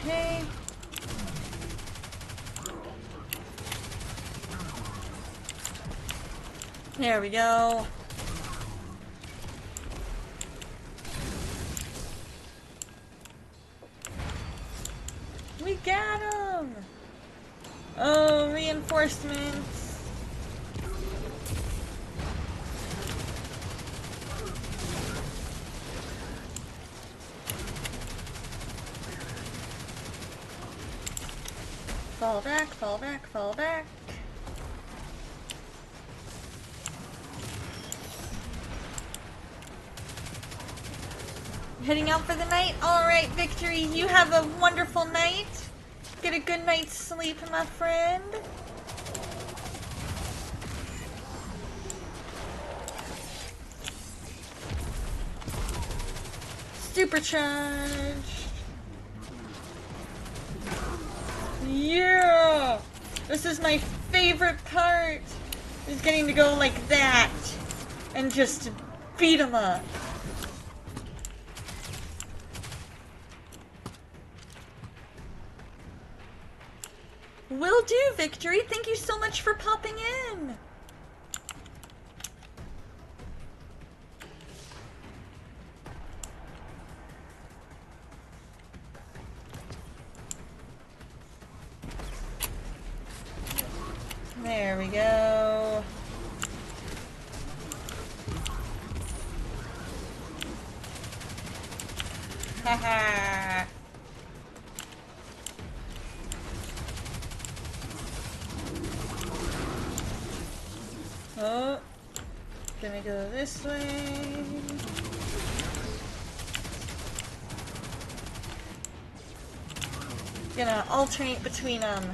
Okay. There we go. We got him! Oh, reinforcements. Fall back, fall back, fall back. Heading out for the night? Alright, Victory, you have a wonderful night. Get a good night's sleep, my friend. Supercharge. Yeah! This is my favorite part. Is getting to go like that and just beat 'em up. Will do, Victory. Thank you so much for popping in. There we go. Haha. Oh, gonna go this way. Gonna alternate between them.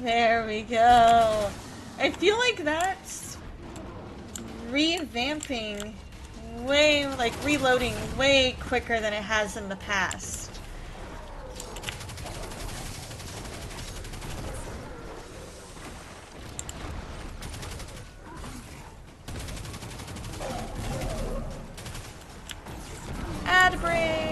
There we go. I feel like that's revamping way, like reloading way quicker than it has in the past. Ad break.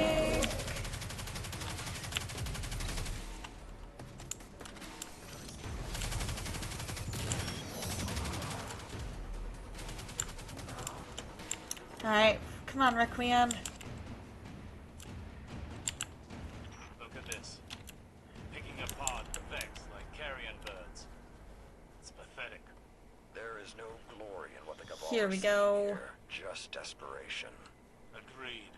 Alright, come on, Requiem. Look at this. Picking apart effects like carrion birds. It's pathetic. There is no glory in what the Cabal Here are we seeking go. here, just desperation. Agreed.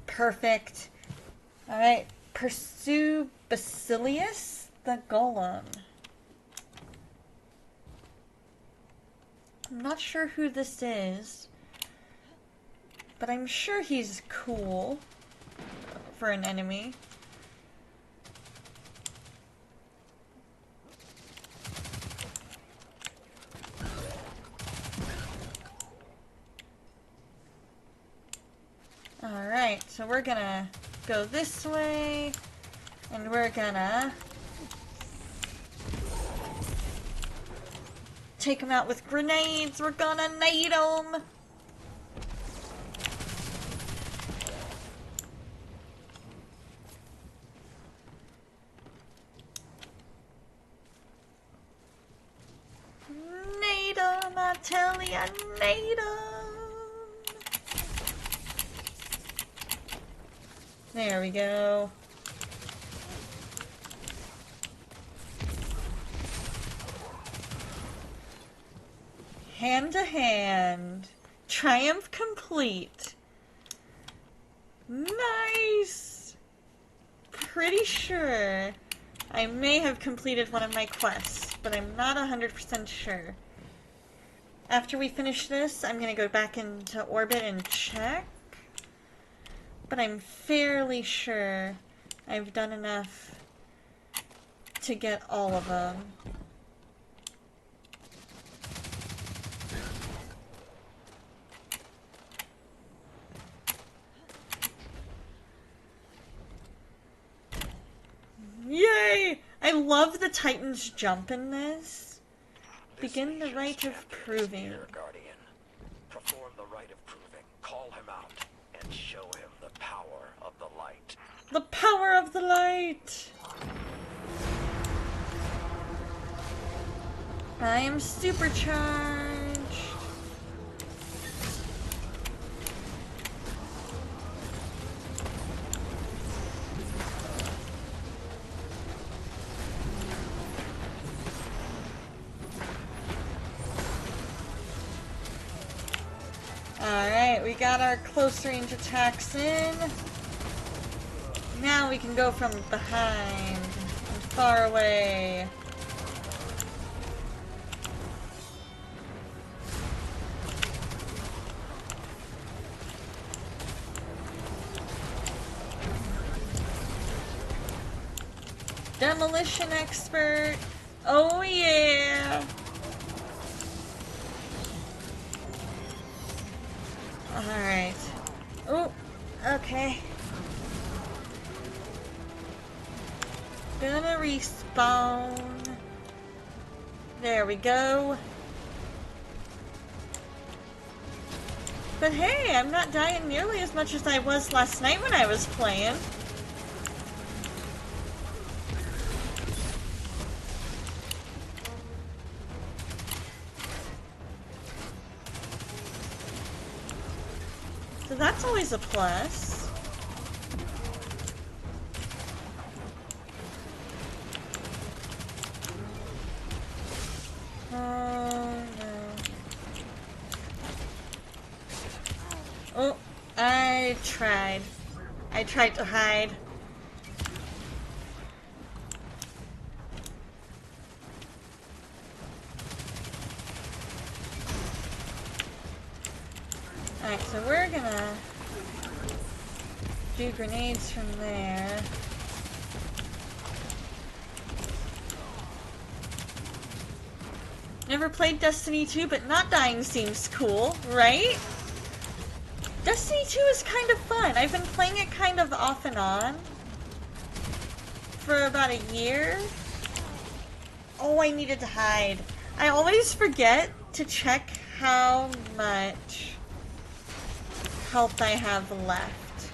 Perfect. Alright, pursue Basilius the Golem. I'm not sure who this is, but I'm sure he's cool for an enemy. Alright, so we're gonna go this way, and we're gonna take him out with grenades. We're gonna nade him. Nade him, I tell ya, nade him. There we go. Hand to hand. Triumph complete. Nice! Pretty sure I may have completed one of my quests, but I'm not 100% sure. After we finish this, I'm gonna go back into orbit and check. But I'm fairly sure I've done enough to get all of them. Yay! I love the Titan's jump in this. This Begin the legion's rite of champion is proving. here, Guardian. Perform the rite of proving. Call him out and show him the power of the light. The power of the light! I am supercharged. Alright, we got our close range attacks in. Now we can go from behind and far away. Demolition expert. Oh yeah. Alright. Oh, okay. Gonna respawn. There we go. But hey, I'm not dying nearly as much as I was last night when I was playing. So that's always a plus. Oh no. Oh, I tried. I tried to hide. Alright, so we're gonna do grenades from there. Never played Destiny 2, but not dying seems cool, right? Destiny 2 is kind of fun. I've been playing it kind of off and on for about a year. Oh, I needed to hide. I always forget to check how much health I have left.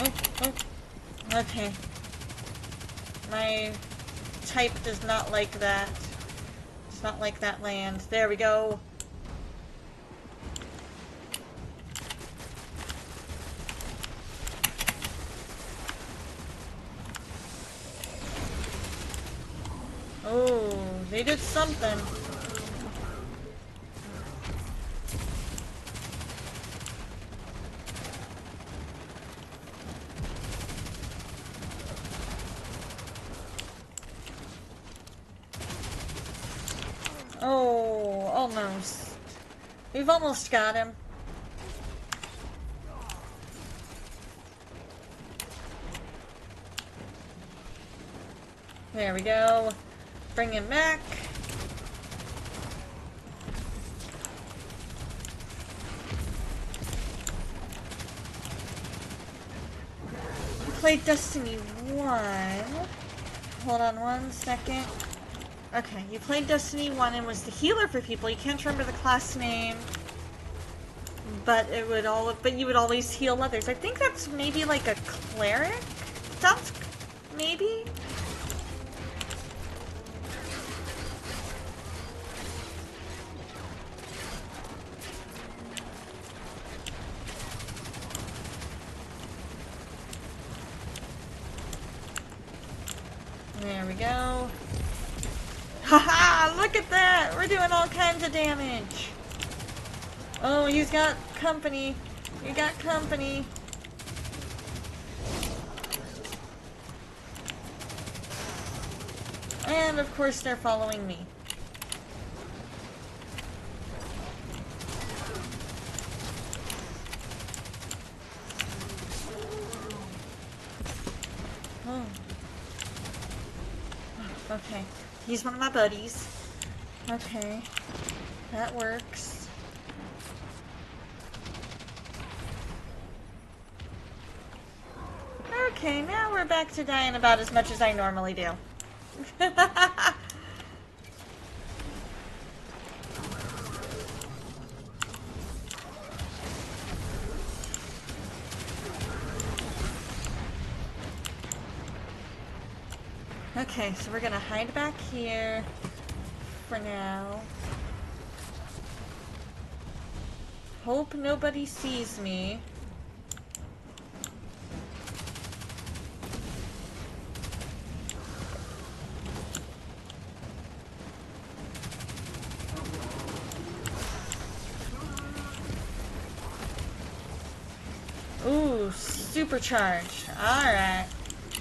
Oh, okay. My type does not like that. It's not like that land. There we go. Oh, they did something. Oh, almost. We've almost got him. There we go. Bring him back. We played Destiny 1. Hold on one second. Okay, you played Destiny 1 and was the healer for people. You can't remember the class name. But it would but you would always heal others. I think that's maybe like a cleric? Sounds maybe? There we go. Haha! Look at that! We're doing all kinds of damage. Oh, he's got company. You got company. And of course they're following me. Oh. Okay. He's one of my buddies. Okay. That works. Okay, now we're back to dying about as much as I normally do. Okay, so we're gonna hide back here for now. Hope nobody sees me. Ooh, supercharged. Alright.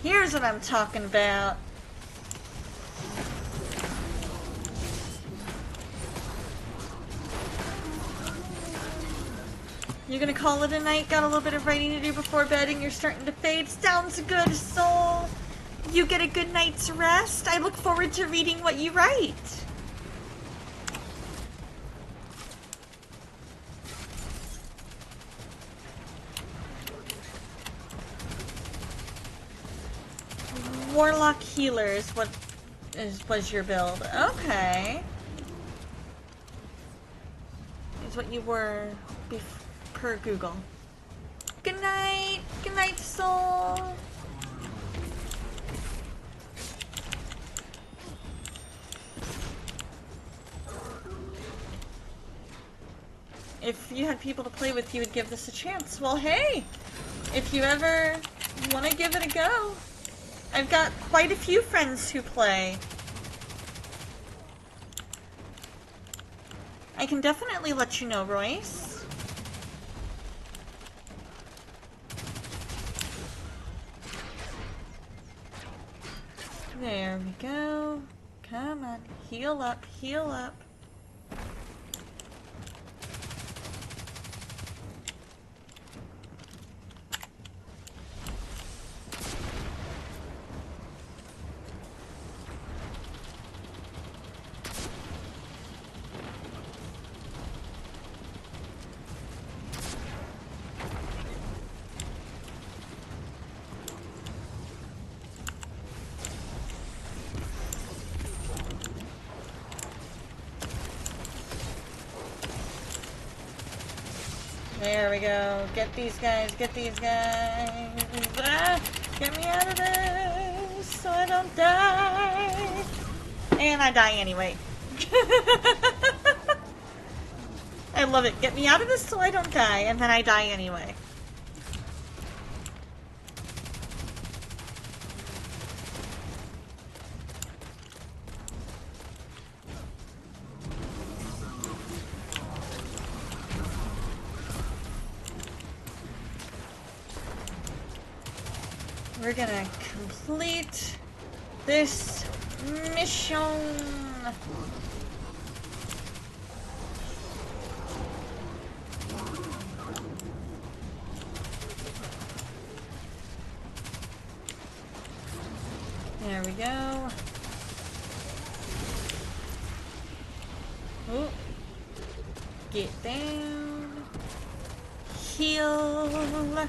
Here's what I'm talking about. You're gonna call it a night? Got a little bit of writing to do before bed and you're starting to fade? Sounds good, soul. You get a good night's rest. I look forward to reading what you write. Warlock Healer is what was your build. Okay. Is what you were per Google. Good night. Good night, soul. If you had people to play with, you would give this a chance. Well, hey, if you ever want to give it a go, I've got quite a few friends who play. I can definitely let you know, Royce. There we go. Come on, heal up, heal up. There we go. Get these guys, get these guys. Ah, get me out of this so I don't die. And I die anyway. I love it. Get me out of this so I don't die, and then I die anyway. We're gonna complete this mission. There we go. Ooh. Get down. Heal.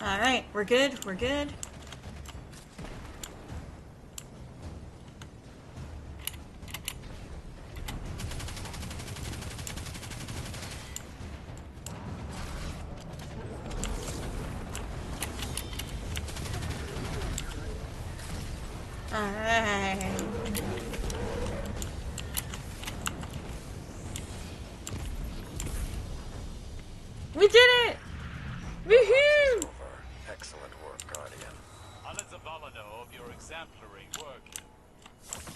Alright, we're good, we're good. Alright. We did it! Woohoo! Excellent work, Guardian. I'll Zavala know of your exemplary work.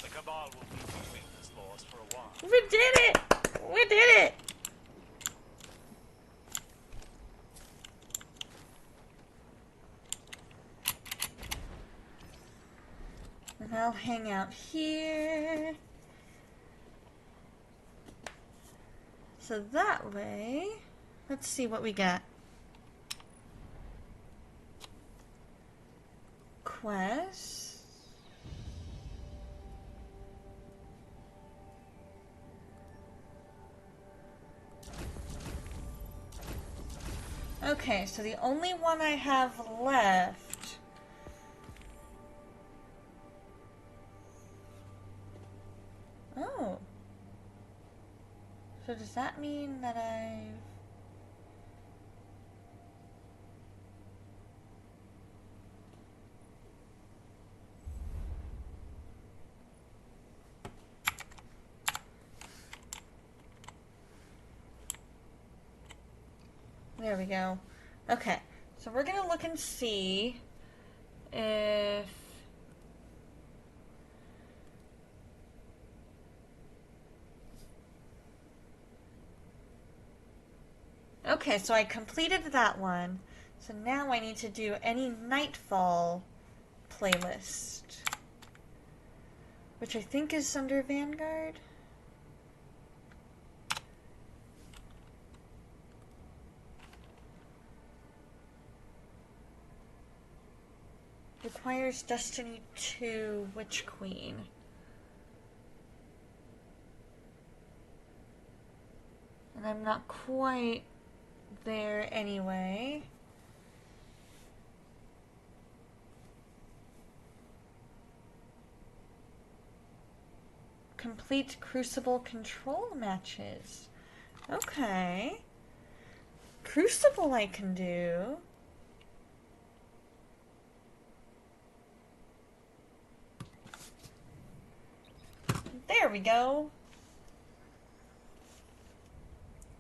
The Cabal will be using this loss for a while. We did it! We did it! And I'll hang out here. So that way, let's see what we got. Quest. Okay, so the only one I have left oh. So does that mean that I've there we go. Okay, so we're gonna look and see if okay, so I completed that one. So now I need to do any Nightfall playlist, which I think is under Vanguard. Requires Destiny 2 Witch Queen. And I'm not quite there anyway. Complete Crucible control matches. Okay. Crucible I can do. There we go.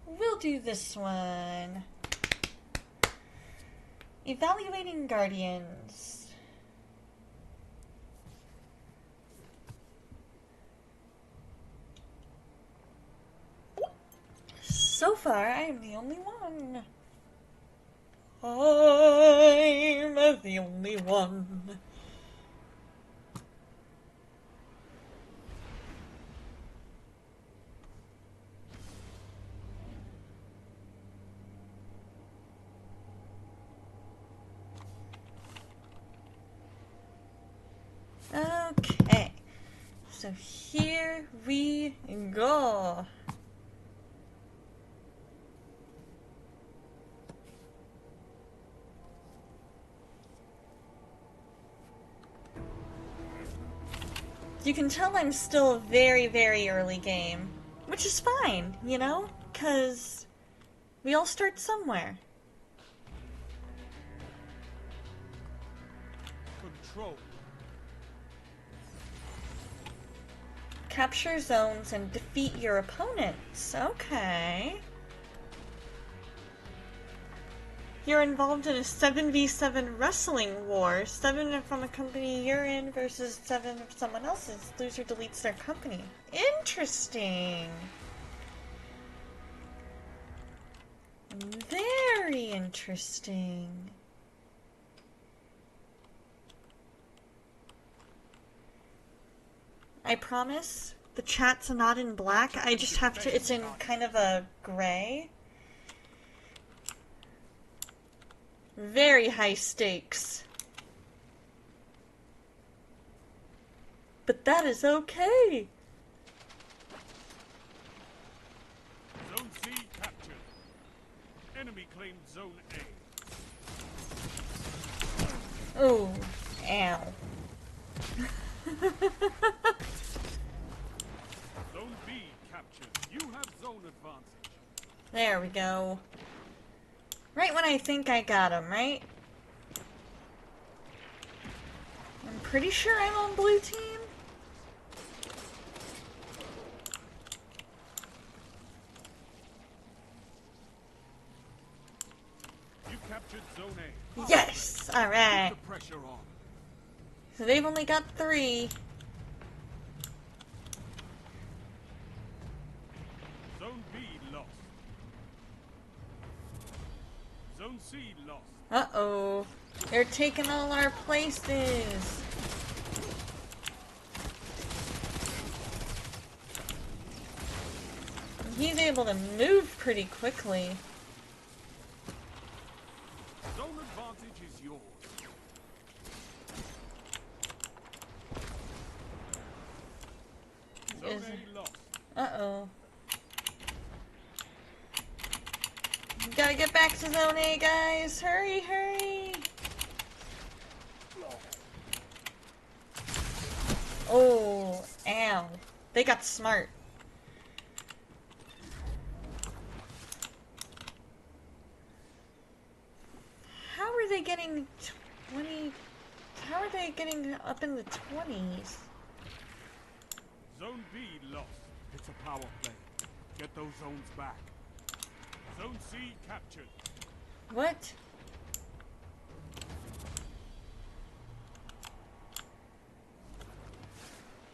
We'll do this one. Evaluating Guardians. So far, I am the only one. I'm the only one. Okay, so here we go. You can tell I'm still very, very early game, which is fine, you know, 'cause we all start somewhere. Control. Capture zones and defeat your opponents. Okay. You're involved in a 7v7 wrestling war. 7 from a company you're in versus 7 of someone else's. Loser deletes their company. Interesting. Very interesting. I promise the chat's not in black. I just have to, it's in kind of a gray. Very high stakes. But that is okay. Zone C captured. Enemy claimed Zone A. Oh, ow. Zone B captured. You have zone advantage. There we go. Right when I think I got him, right? I'm pretty sure I'm on blue team. You captured Zone A. Yes! Alright. Keep the pressure on. So they've only got 3. Zone B lost. Zone C lost. Uh-oh. They're taking all our places. He's able to move pretty quickly. Zone advantage is yours. Zone A lost. Uh-oh. Gotta get back to Zone A, guys! Hurry, hurry! Oh, ow. They got smart. How are they getting 20... How are they getting up in the 20s? Zone B lost. It's a power play. Get those zones back. Zone C captured. What?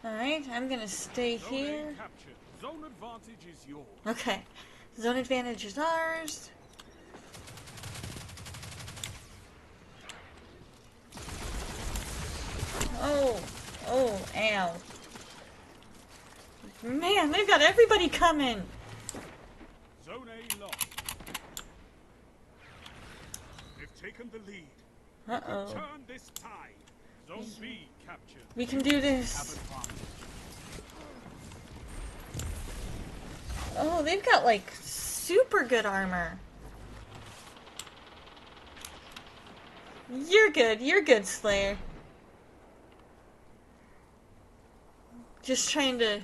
Alright, I'm gonna stay Zone here. A captured. Zone advantage is yours. Okay. Zone advantage is ours. Oh. Oh, ow. Man, they've got everybody coming. Zone A lost. They've taken the lead. Uh-oh. Turn this tide. Zone B captured. We can do Have this. advantage. Oh, they've got like super good armor. You're good, Slayer. Just trying to...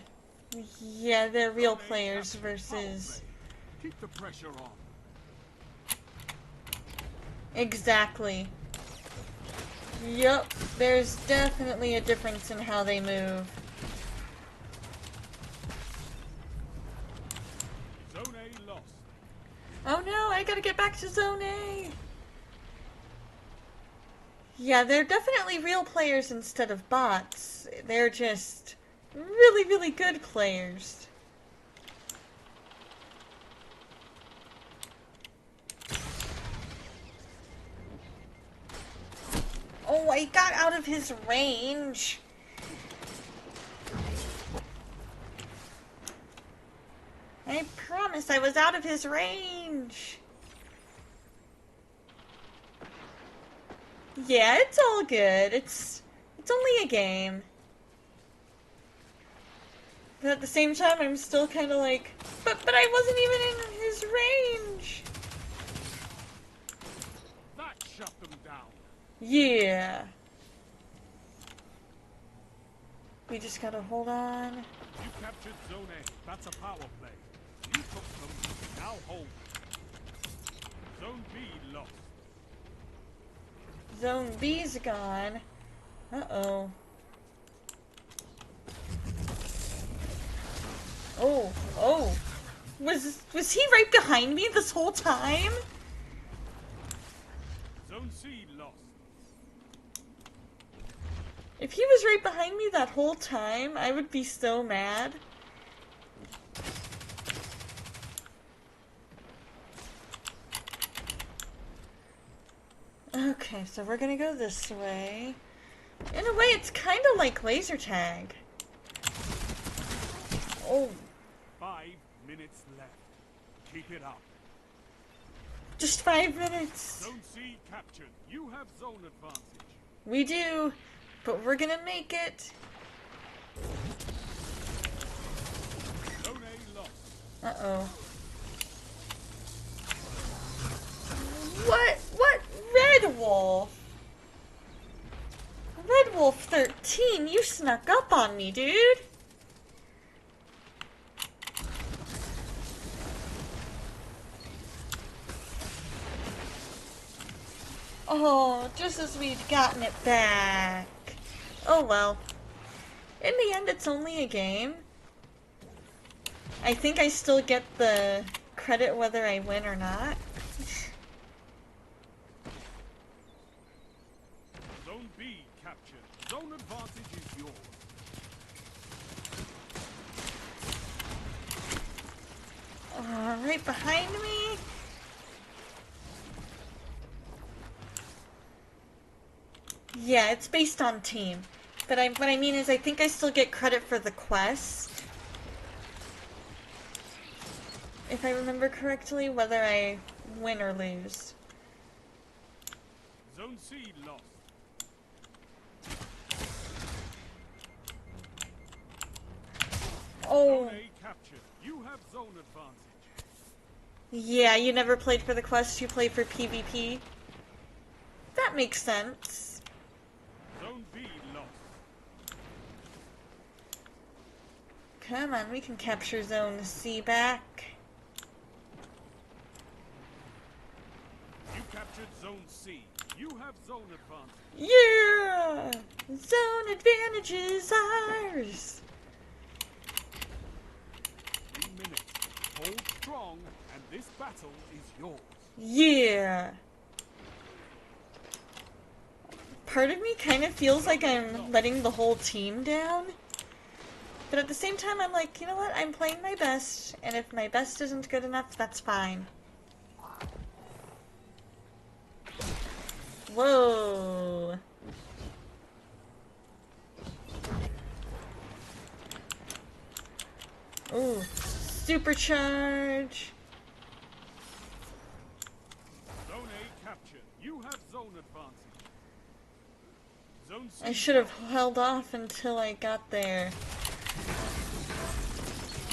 Yeah, they're real Zone A players captured. Power versus... play. Keep the pressure on. Exactly. Yup, there's definitely a difference in how they move. Zone A lost. Oh no, I gotta get back to Zone A! Yeah, they're definitely real players instead of bots. They're just really, really good players. Oh, I got out of his range. I promise I was out of his range. Yeah, it's all good. It's only a game. But at the same time, I'm still kind of like, but I wasn't even in his range. That shut them down. Yeah. We just gotta hold on. You captured Zone A. That's a power play. You took them. Now hold. Zone B lost. Zone B's gone. Uh-oh. Oh. Was he right behind me this whole time? Zone C lost. If he was right behind me that whole time, I would be so mad. Okay, so we're gonna go this way. In a way, it's kind of like laser tag. Oh, 5 minutes left. Keep it up. just 5 minutes. Zone C captured. You have zone advantage. We do, but we're gonna make it. Zone A lost. Uh-oh. What? Red Wolf? Red Wolf 13, you snuck up on me, dude. Oh, just as we'd gotten it back. Oh well. In the end, it's only a game. I think I still get the credit whether I win or not. Zone B captured. Zone advantage is yours. Right behind me. Yeah, it's based on team. But what I mean is I think I still get credit for the quest. If I remember correctly, whether I win or lose. Zone C lost. Oh, Zone A captured. You have zone advantage. yeah, you never played for the quest, you played for PvP. That makes sense. Zone B lost. Come on, we can capture Zone C back. You captured Zone C. You have zone advantage. Yeah! Zone advantage is ours! 3 minutes. Hold strong, and this battle is yours. Yeah! Part of me kind of feels like I'm letting the whole team down. But at the same time, I'm like, you know what? I'm playing my best, and if my best isn't good enough, that's fine. Whoa! Ooh, supercharge! Zone A captured. You have zone advantage. Zone C I should have held off until I got there.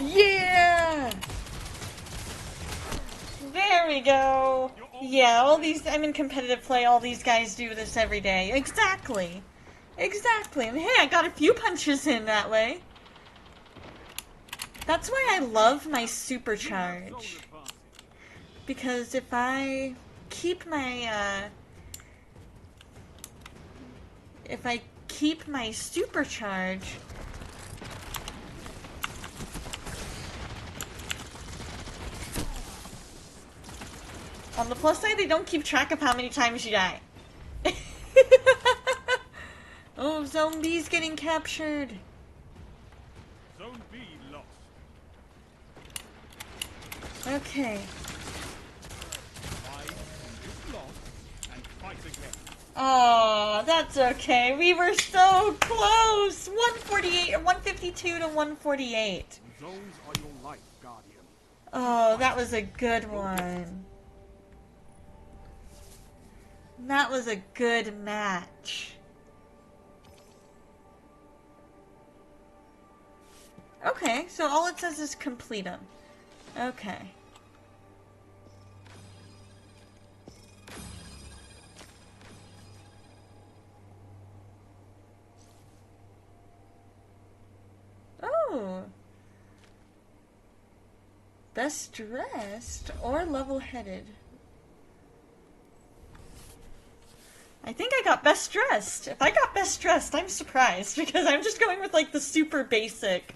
Yeah! There we go! Yeah, all these, I'm in competitive play, all these guys do this every day. Exactly! Exactly, and hey, I got a few punches in that way. That's why I love my supercharge. Because if I keep my, supercharge, on the plus side, they don't keep track of how many times you die. Oh, Zone B's getting captured. Zone B lost. Okay. Fight from this loss and fight again. Oh, that's okay. We were so close. 148 or 152 to 148. Zones are your life, Guardian. Oh, that was a good one. That was a good match. Okay, so all it says is complete them. Okay. Oh. Best dressed or level-headed? I think I got best dressed. If I got best dressed, I'm surprised because I'm just going with like the super basic.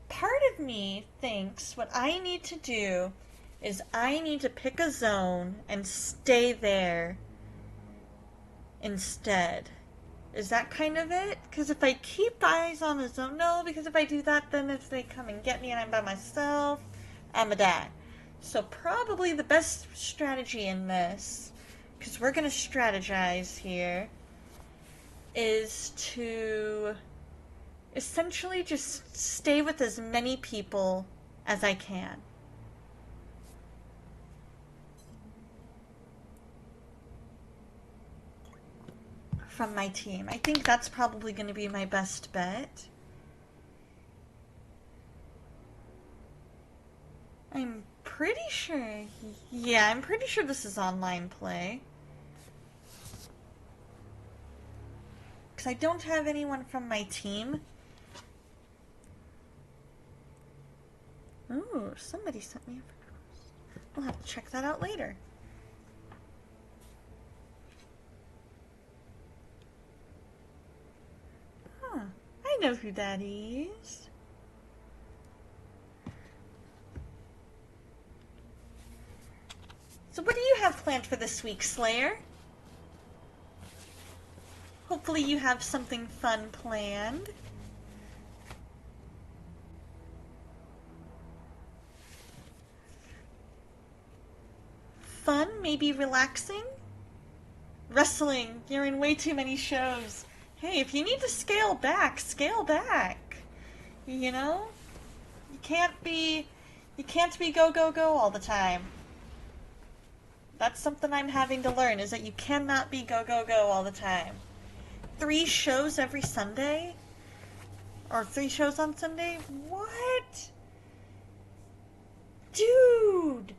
Part of me thinks what I need to do is I need to pick a zone and stay there instead. Is that kind of it? Because if I keep eyes on a zone, no, because if I do that, then if they come and get me and I'm by myself, I'ma die. So probably the best strategy in this, because we're going to strategize here, is to essentially just stay with as many people as I can. From my team. I think that's probably going to be my best bet. I'm pretty sure... Yeah, I'm pretty sure this is online play. Because I don't have anyone from my team. Ooh, somebody sent me a request. We'll have to check that out later. Huh. I know who that is. So what do you have planned for this week, Slayer? Hopefully you have something fun planned. Fun? Maybe relaxing? Wrestling. You're in way too many shows. Hey, if you need to scale back, scale back. You know? You can't be go, go, go all the time. That's something I'm having to learn, is that you cannot be go, go, go all the time. 3 shows every Sunday? Or 3 shows on Sunday? What? Dude!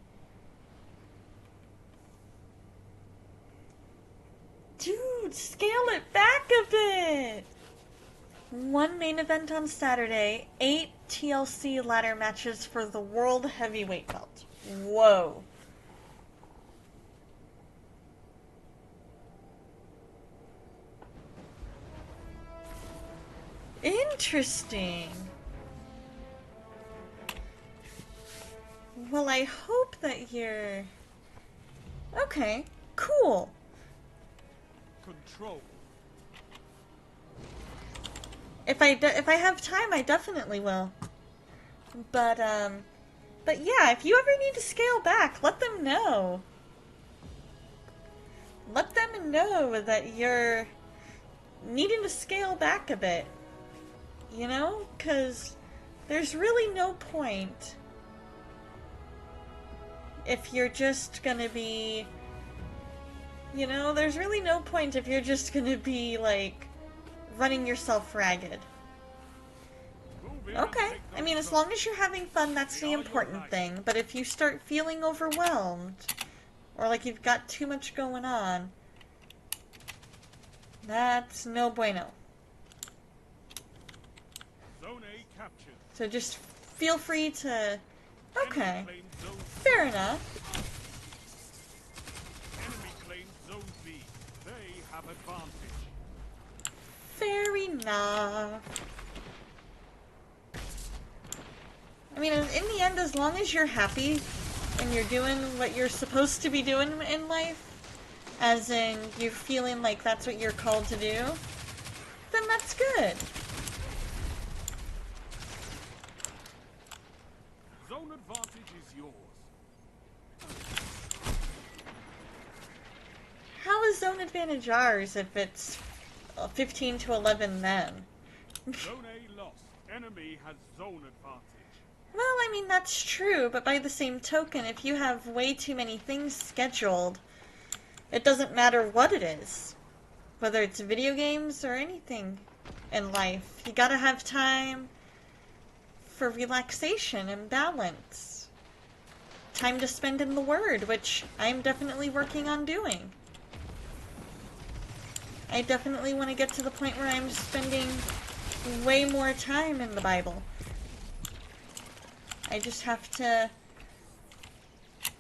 Dude, scale it back a bit! 1 main event on Saturday, 8 TLC ladder matches for the World Heavyweight Belt. Whoa. Interesting. Well, I hope that you're... Okay, cool. Control. If I have time, I definitely will. But yeah, if you ever need to scale back, let them know. Let them know that you're needing to scale back a bit. You know? Because there's really no point if you're just gonna be, you know, there's really no point if you're just gonna be, like, running yourself ragged. Okay, I mean, as long as you're having fun, that's the important thing. But if you start feeling overwhelmed, or like you've got too much going on, that's no bueno. Zone A captured. So just feel free to... Okay, fair enough. Enemy claims Zone B. They have advantage. Fair enough. I mean, in the end, as long as you're happy and you're doing what you're supposed to be doing in life, as in you're feeling like that's what you're called to do, then that's good. Zone advantage is yours. How is zone advantage ours if it's 15 to 11 then? Zone A lost. Enemy has zone advantage. Well, I mean, that's true, but by the same token, if you have way too many things scheduled, it doesn't matter what it is. Whether it's video games or anything in life. You gotta have time for relaxation and balance. Time to spend in the Word, which I'm definitely working on doing. I definitely want to get to the point where I'm spending way more time in the Bible. I just have to,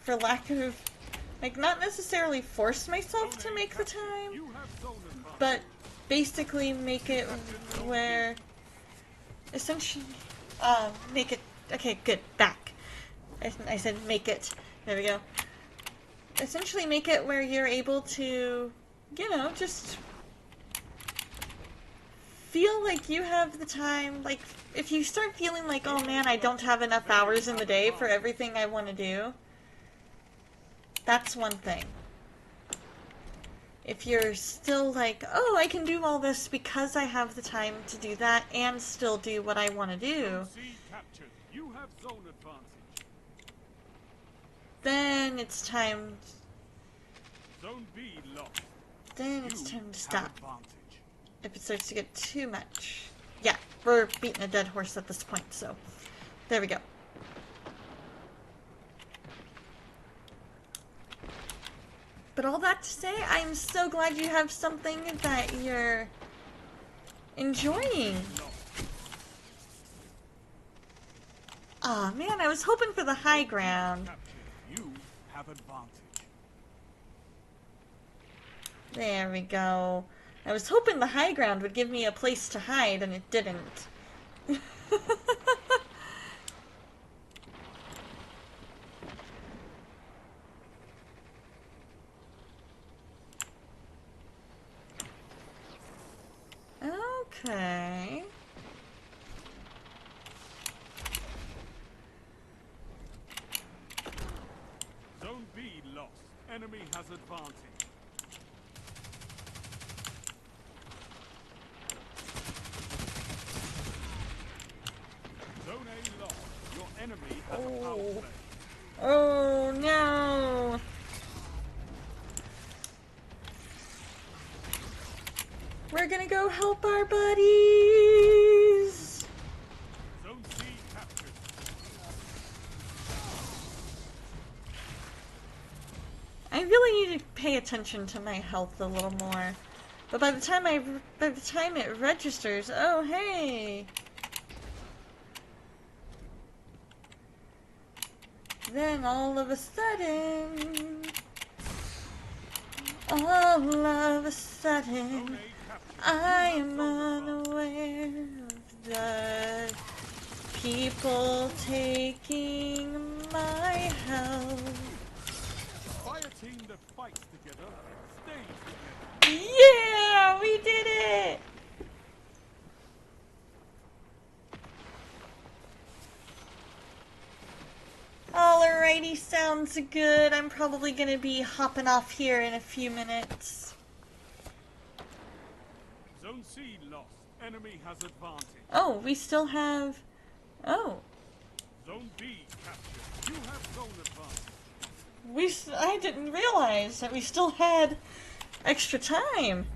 for lack of, like, not necessarily force myself to make the time, You have zone advantage. but basically make it where, essentially, make it, okay, good, back. I said make it, there we go. Essentially make it where you're able to, you know, just feel like you have the time, like, if you start feeling like, oh man, I don't have enough hours in the day for everything I want to do, that's one thing. If you're still like, oh, I can do all this because I have the time to do that and still do what I want to do, Zone C captured. You have zone advantage. then it's time, Zone B lost. then it's You time to have stop. advantage. If it starts to get too much. Yeah, we're beating a dead horse at this point, so there we go. But all that to say, I'm so glad you have something that you're enjoying. Aw, man, I was hoping for the high ground. Captured. You have advantage. There we go. I was hoping the high ground would give me a place to hide, and it didn't. Okay. Zone B lost. Enemy has advantage. Zone A lost. Your enemy has a power Oh. play. Oh no! We're gonna go help our buddies! Zone C captured. I really need to pay attention to my health a little more. But by the time it registers, oh hey! Then all of a sudden, Zone A captured. I You have am zone advantage. unaware of the people taking my health. Fire team that fights together stays together. Yeah, we did it! Alrighty, sounds good. I'm probably gonna be hopping off here in a few minutes. Zone C lost. Enemy has advantage. Oh, we still have... Oh. Zone B captured. You have zone advantage. I didn't realize that we still had extra time.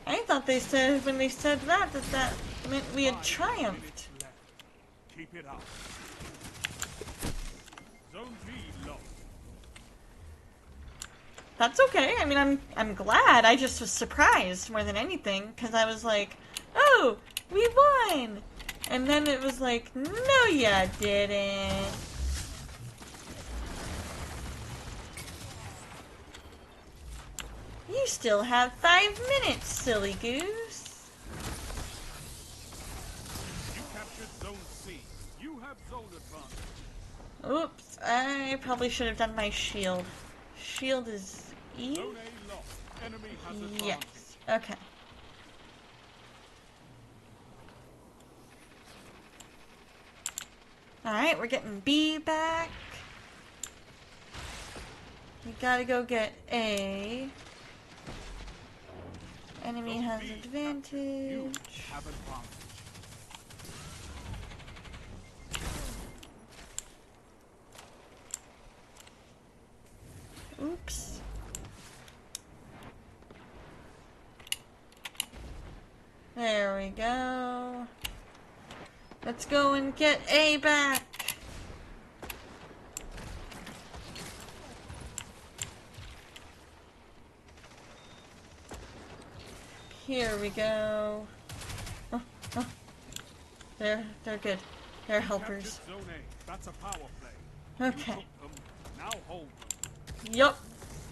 I thought they said, when they said that meant we had 5 triumphed. minutes left. Keep it up. Zone B lost. That's okay. I mean, I'm glad. I just was surprised more than anything, because I was like, oh, we won! And then it was like, no, ya didn't. You still have 5 minutes, silly goose. You captured Zone C. You have zone advantage. Oops, I probably should have done my shield. Shield is E? Zone A lost. Enemy has advantage. Yes. Okay. Alright, we're getting B back. We gotta go get A. Enemy Zone has B captured. advantage. You have advantage. Oops. There we go. Let's go and get A back. Here we go. Oh, oh. They're good. They're helpers. Captured Zone A. That's a power play. Okay. You took them. Now hold them. Yup.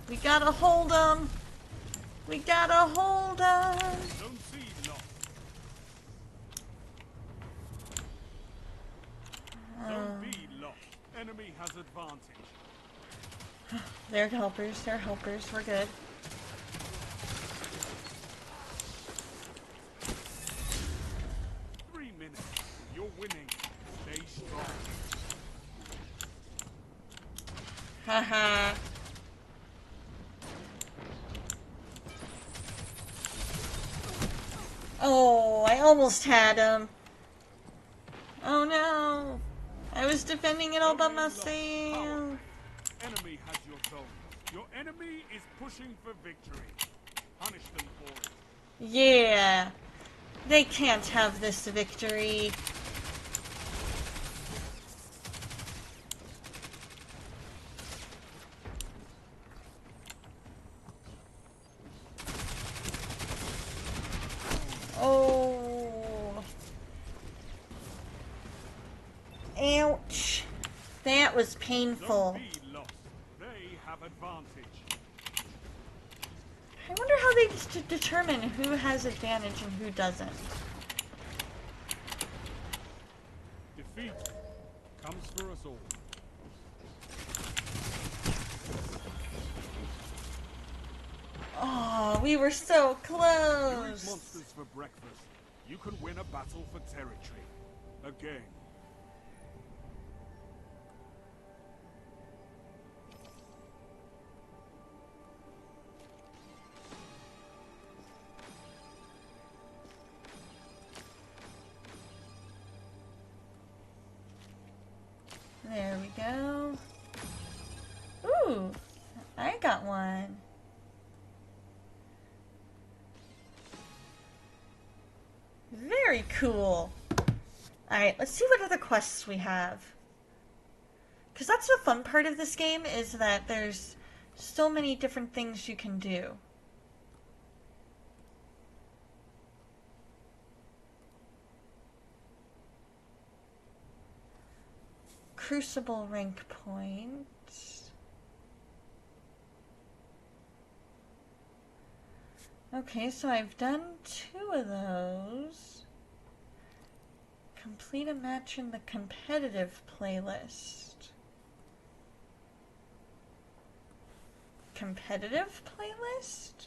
We gotta hold them. We gotta hold them. Zone C lost. Zone B lost. Enemy has advantage. They're helpers. They're helpers. We're good. Three minutes. You're winning. Stay strong. Haha. Oh, I almost had him. Oh no. I was defending it all by myself. Enemy has your zone. Your enemy is pushing for victory. Punish them for it. Yeah. They can't have this victory. Oh. Ouch. That was painful. Zone B lost. They have advantage. I wonder how they determine who has advantage and who doesn't. Defeat comes for us all. Oh, we were so You eat close. monsters for breakfast. You can win a battle for territory. Again. There we go. Ooh, I got one. Very cool. Alright, let's see what other quests we have. Because that's the fun part of this game, is that there's so many different things you can do. Crucible rank points. Okay, so I've done 2 of those. Complete a match in the competitive playlist. Competitive playlist?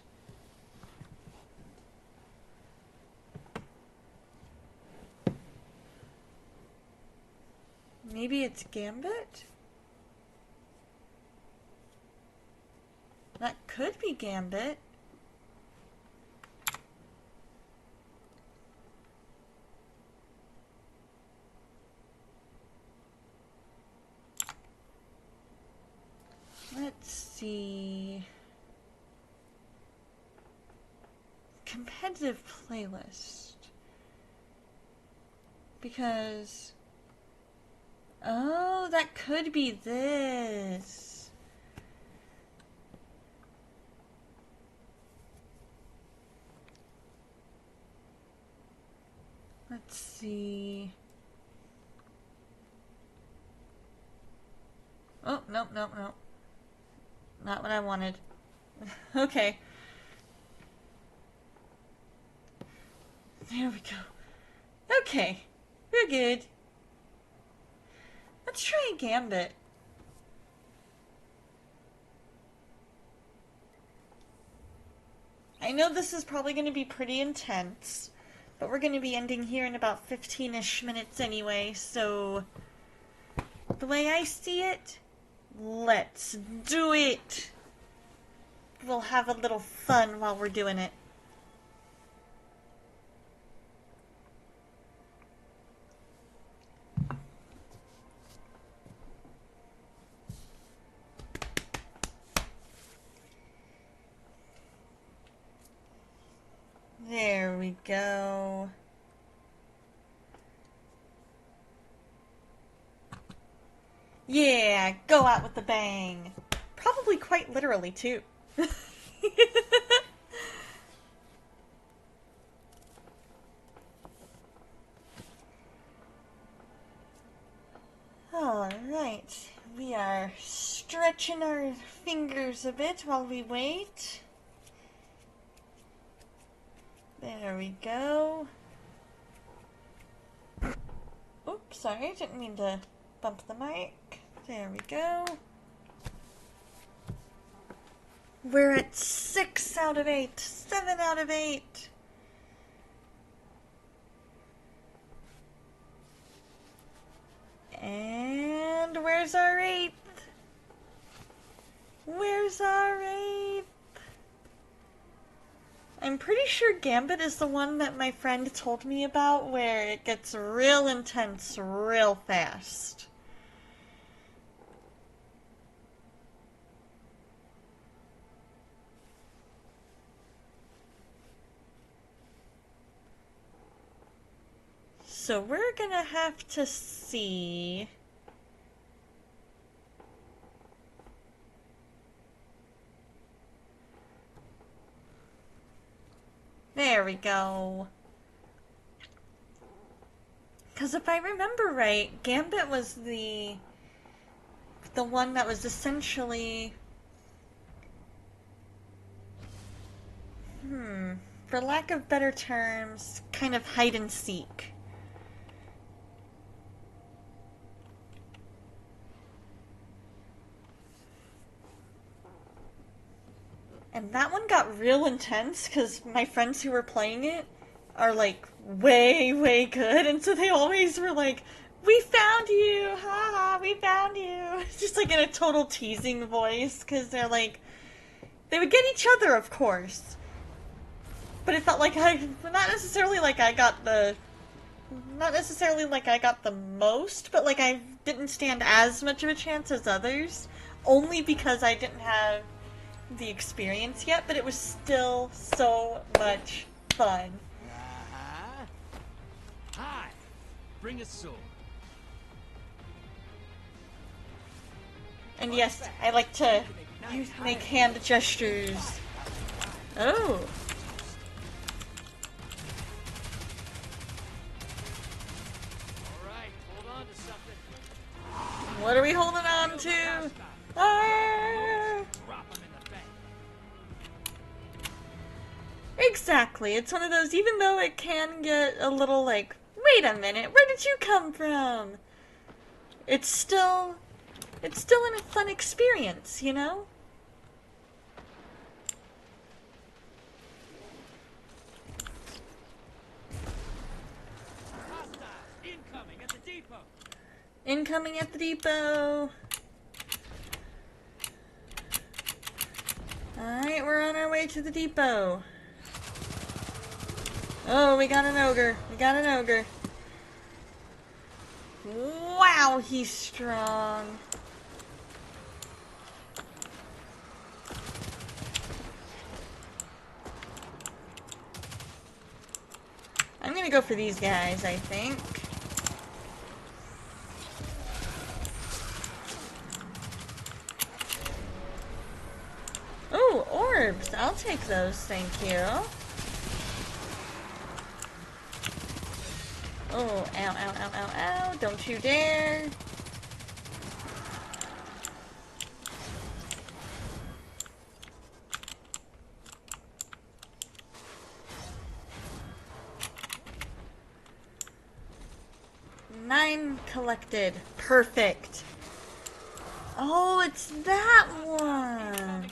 Maybe it's Gambit? That could be Gambit. see. Competitive playlist. Because... Oh, that could be this. Let's see. Oh, nope, nope, nope. Not what I wanted. Okay. There we go. Okay. We're good. Let's try a Gambit. I know this is probably going to be pretty intense, but we're going to be ending here in about 15-ish minutes anyway, so the way I see it, let's do it! We'll have a little fun while we're doing it. There we go. Yeah, go out with the bang. Probably quite literally, too. Alright, we are stretching our fingers a bit while we wait. There we go. Oops, sorry, didn't mean to bump the mic. There we go. We're at 6 out of 8, 7 out of 8. And where's our 8th? Where's our 8th? I'm pretty sure Gambit is the one that my friend told me about where it gets real intense real fast. So we're gonna have to see. There we go. Because if I remember right, Gambit was the one that was essentially, for lack of better terms, kind of hide and seek. And that one got real intense because my friends who were playing it are like way, way good. And so they always were like, "We found you! Ha ha, we found you!" Just like in a total teasing voice because they're like, they would get each other, of course. But it felt like not necessarily like I got the most, but like I didn't stand as much of a chance as others. Only because I didn't have the experience yet, but it was still so much fun. Hi, bring a sword. And yes, I like to make hand gestures. Oh. Alright, hold on to something. What are we holding on to? Ah! Drop 'em in the bank. Exactly. It's one of those, even though it can get a little like, wait a minute, where did you come from? It's still a fun experience, you know? Hostiles incoming at the depot. Incoming at the depot. Alright, we're on our way to the depot. Oh, we got an ogre. We got an ogre. Wow, he's strong. I'm gonna go for these guys, I think. Oh, orbs. I'll take those, thank you. Oh, ow, ow, ow, ow, ow. Don't you dare. Nine collected. Perfect. Oh, it's that one.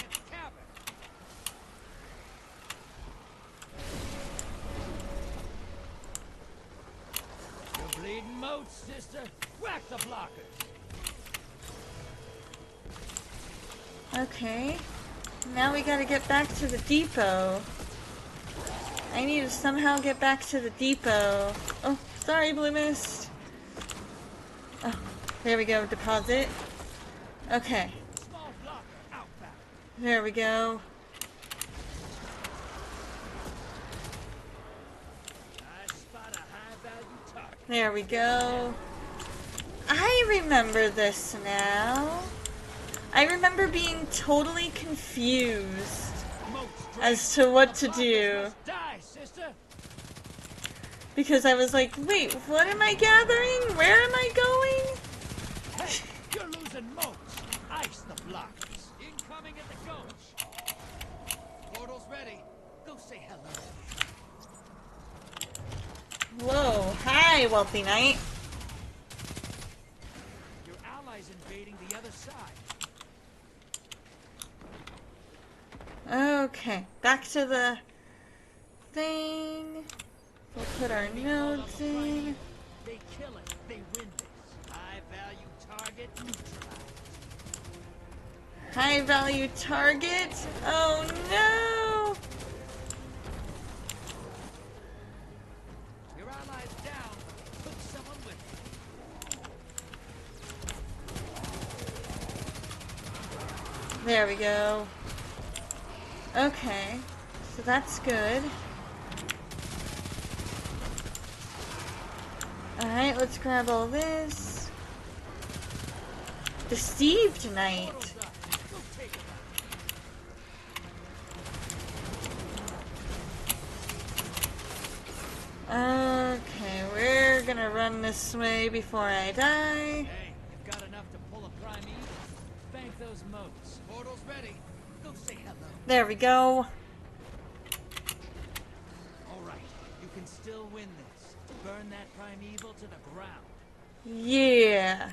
You're bleeding moats, sister. Whack the blockers. Okay. Now we gotta get back to the depot. I need to somehow get back to the depot. Oh, sorry, Blue Mist. Oh, there we go. Deposit. Okay. Small blocker out back. There we go. I spot a high-value target. There we go. I remember this now. I remember being totally confused as to what to do. Die, sister. Because I was like, wait, what am I gathering? Where am I going? Hey, you're losing moats. Ice the blockers. Incoming at the gulch. Portal's ready. Go say hello. Whoa, hi, Wealthy Knight. Your allies invading the other side. Okay, back to the thing. We'll put our notes in. They kill it. They win this. High-value target neutralized. High value target. Oh no! Your allies down. Put someone with them. There we go. Okay, so that's good. Alright, let's grab all this. Deceived Knight. Portal's up. Go take it out. Okay, we're gonna run this way before I die. Hey, you've got enough to pull a primeval? Bank those moats. Portal's ready. Go say hello. There we go. All right, you can still win this. Burn that primeval to the ground. Yeah.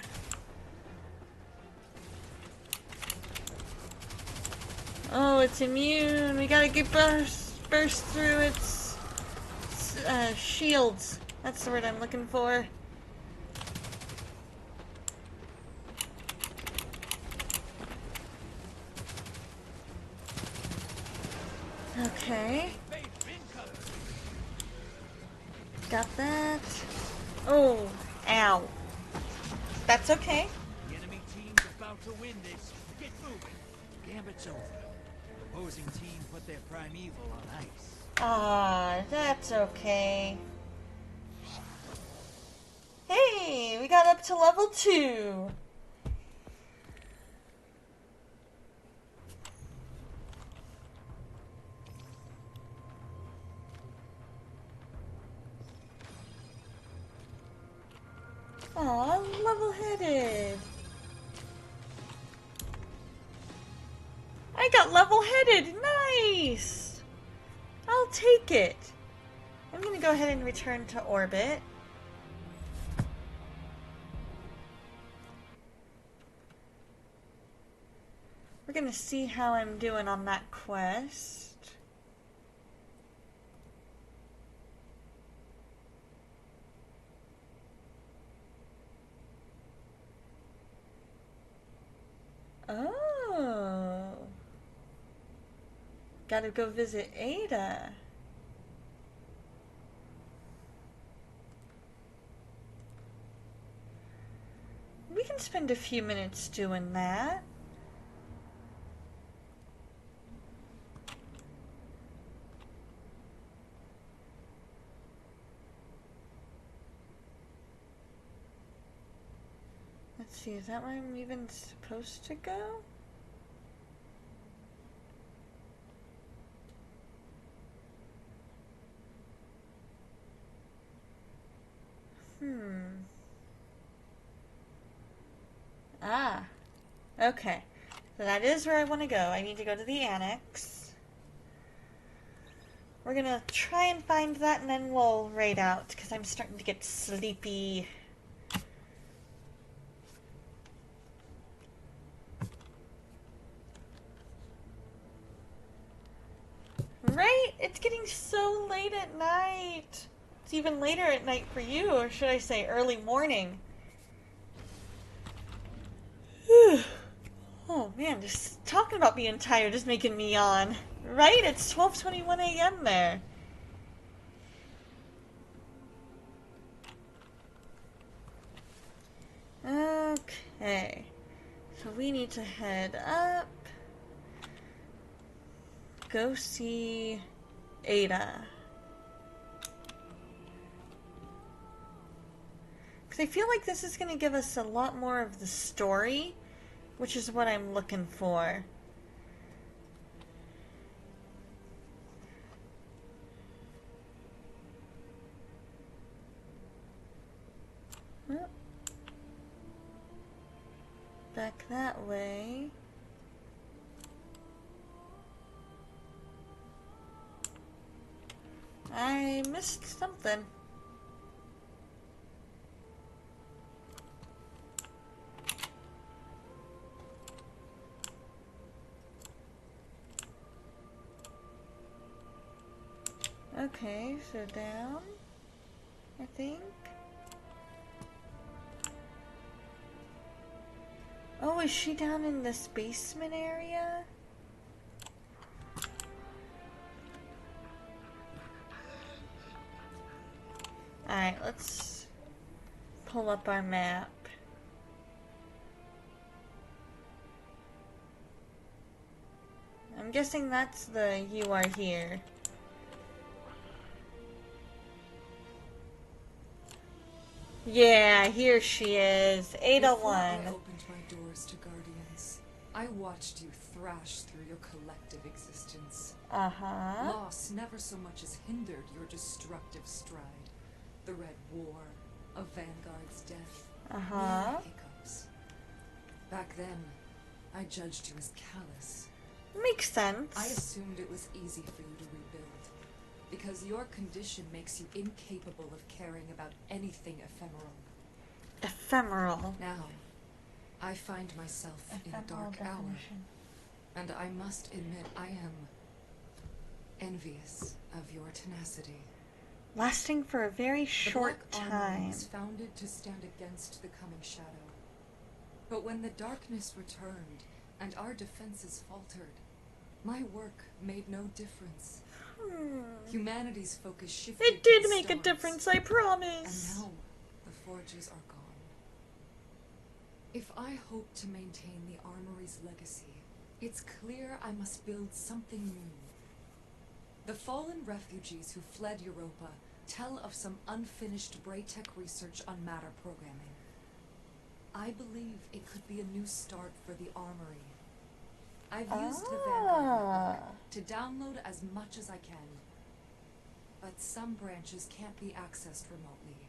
Oh, it's immune. We gotta get burst through its shields. That's the word I'm looking for. Okay. Faith incoming. Got that. Oh, ow. That's okay. The enemy team's about to win this. Get moving. Gambit's over. Opposing team put their primeval on ice. Ah, that's okay. Hey, we got up to level 2. Aw, level-headed. I got level-headed. Nice. I'll take it. I'm gonna go ahead and return to orbit. We're gonna see how I'm doing on that quest. Oh. Gotta go visit Ada. We can spend a few minutes doing that. Let's see, is that where I'm even supposed to go? Ah, okay. So that is where I want to go. I need to go to the annex. We're gonna try and find that and then we'll raid out because I'm starting to get sleepy. Right? It's getting so late at night. It's even later at night for you, or should I say early morning. Oh man, just talking about being tired is making me yawn. Right? It's 12:21 a.m. there. Okay. So we need to head up. Go see Ada. Because I feel like this is going to give us a lot more of the story, which is what I'm looking for. Well, back that way. I missed something. Okay, so down, I think. Oh, is she down in this basement area? Alright, let's pull up our map. I'm guessing that's the "you are here." Yeah, here she is. Ada Before I 1. opened my doors to Guardians, I watched you thrash through your collective existence. Uh-huh. Loss never so much as hindered your destructive stride. The Red War, a Vanguard's death, Uh-huh. mere hiccups. Back then, I judged you as callous. Makes sense. I assumed it was easy for you to rebuild, because your condition makes you incapable of caring about anything ephemeral. Ephemeral. Now, I find myself in a dark hour, and I must admit I am envious of your tenacity. Lasting for a very short The Black Armory time. was founded to stand against the coming shadow. But when the darkness returned and our defenses faltered, my work made no difference. Humanity's focus shifted It to did the make a stars, difference, I and promise. now the forges are gone. If I hope to maintain the Armory's legacy, it's clear I must build something new. The fallen refugees who fled Europa tell of some unfinished Braytech research on matter programming. I believe it could be a new start for the Armory. I've used the Vanguard network to download as much as I can. But some branches can't be accessed remotely.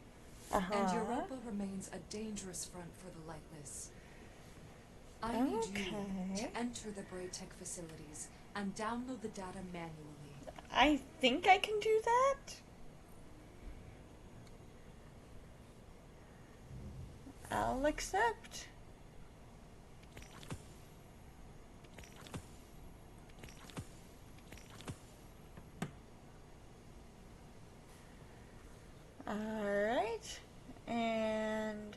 And Europa remains a dangerous front for the Lightless. I need you to enter the Braytech facilities and download the data manually. I think I can do that. I'll accept. Alright. And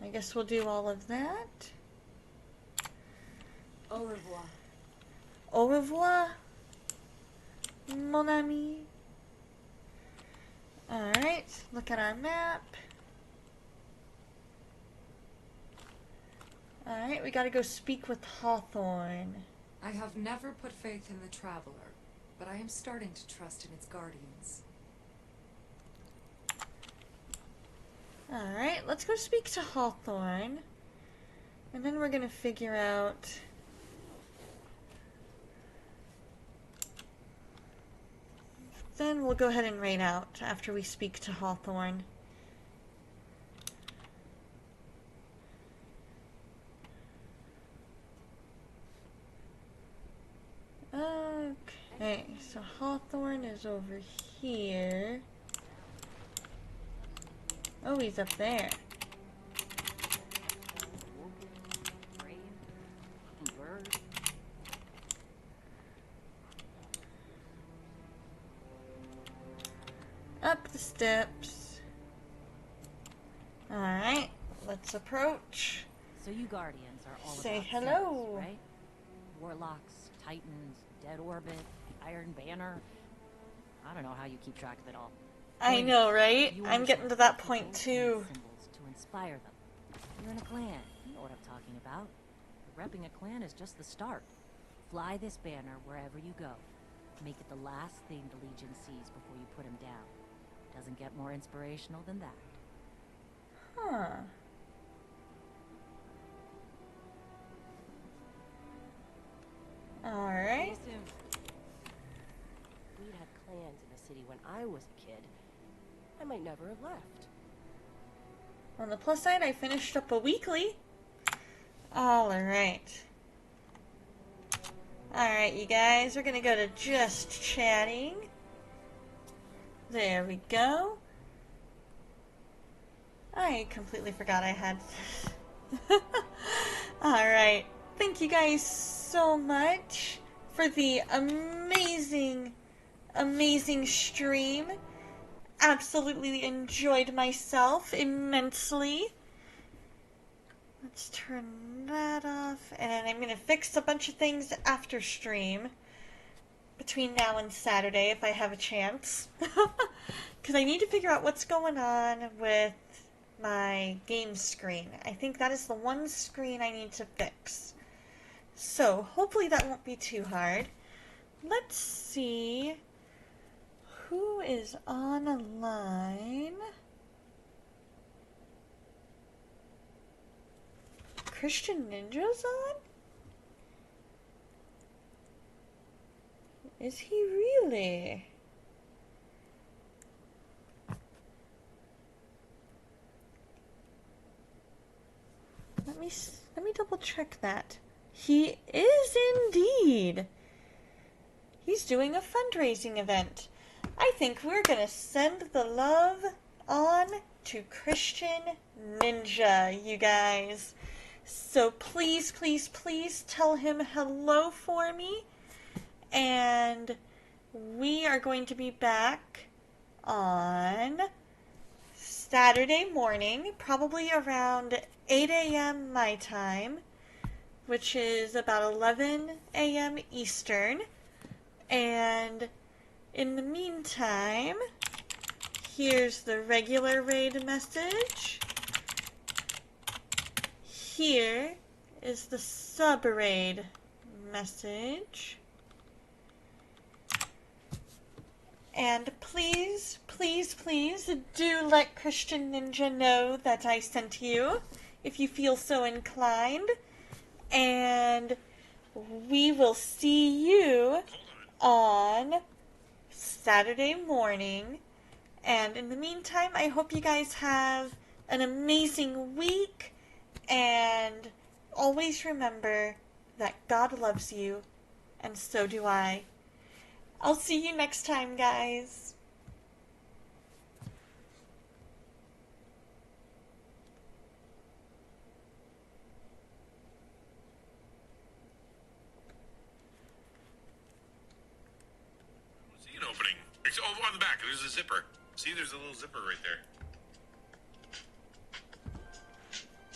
I guess we'll do all of that. Au revoir. Au revoir, mon ami. Alright, look at our map. Alright, we gotta go speak with Hawthorne. I have never put faith in the Traveler, but I am starting to trust in its guardians. Alright, let's go speak to Hawthorne. And then we're gonna figure out... Then we'll go ahead and raid out after we speak to Hawthorne. Okay, so Hawthorne is over here. Oh, he's up there. Up the steps. Alright, let's approach. So you Guardians are all Say about hello. symbols, right? Warlocks, Titans, Dead Orbit, Iron Banner. I don't know how you keep track of it all. I know, right? You I'm getting to that point too. Symbols to inspire them. You're in a clan. You know what I'm talking about. Repping a clan is just the start. Fly this banner wherever you go. Make it the last thing the Legion sees before you put him down. Doesn't get more inspirational than that. Huh. Alright. We'd had clans in the city when I was a kid. I might never have left. On the plus side, I finished up a weekly. Alright. Alright, you guys, we're gonna go to just chatting. There we go. I completely forgot I had... Alright. Thank you guys so much for the amazing, amazing stream. Absolutely enjoyed myself immensely. Let's turn that off. And I'm going to fix a bunch of things after stream. Between now and Saturday, if I have a chance. Because I need to figure out what's going on with my game screen. I think that is the one screen I need to fix. So, hopefully that won't be too hard. Let's see who is online. Christian Ninja's on? Is he really? Let me double check that. He is indeed. He's doing a fundraising event. I think we're gonna send the love on to Christian Ninja, you guys. So please, please, please tell him hello for me. And we are going to be back on Saturday morning, probably around 8 a.m. my time, which is about 11 a.m. Eastern. And in the meantime, here's the regular raid message. Here is the sub-raid message. And please, please, please do let Christian Ninja know that I sent you, if you feel so inclined. And we will see you on Saturday morning. And in the meantime, I hope you guys have an amazing week. And always remember that God loves you, and so do I. I'll see you next time, guys. See an opening. It's on the back. There's a zipper. See, there's a little zipper right there.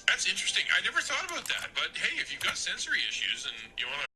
That's interesting. I never thought about that. But hey, if you've got sensory issues and you want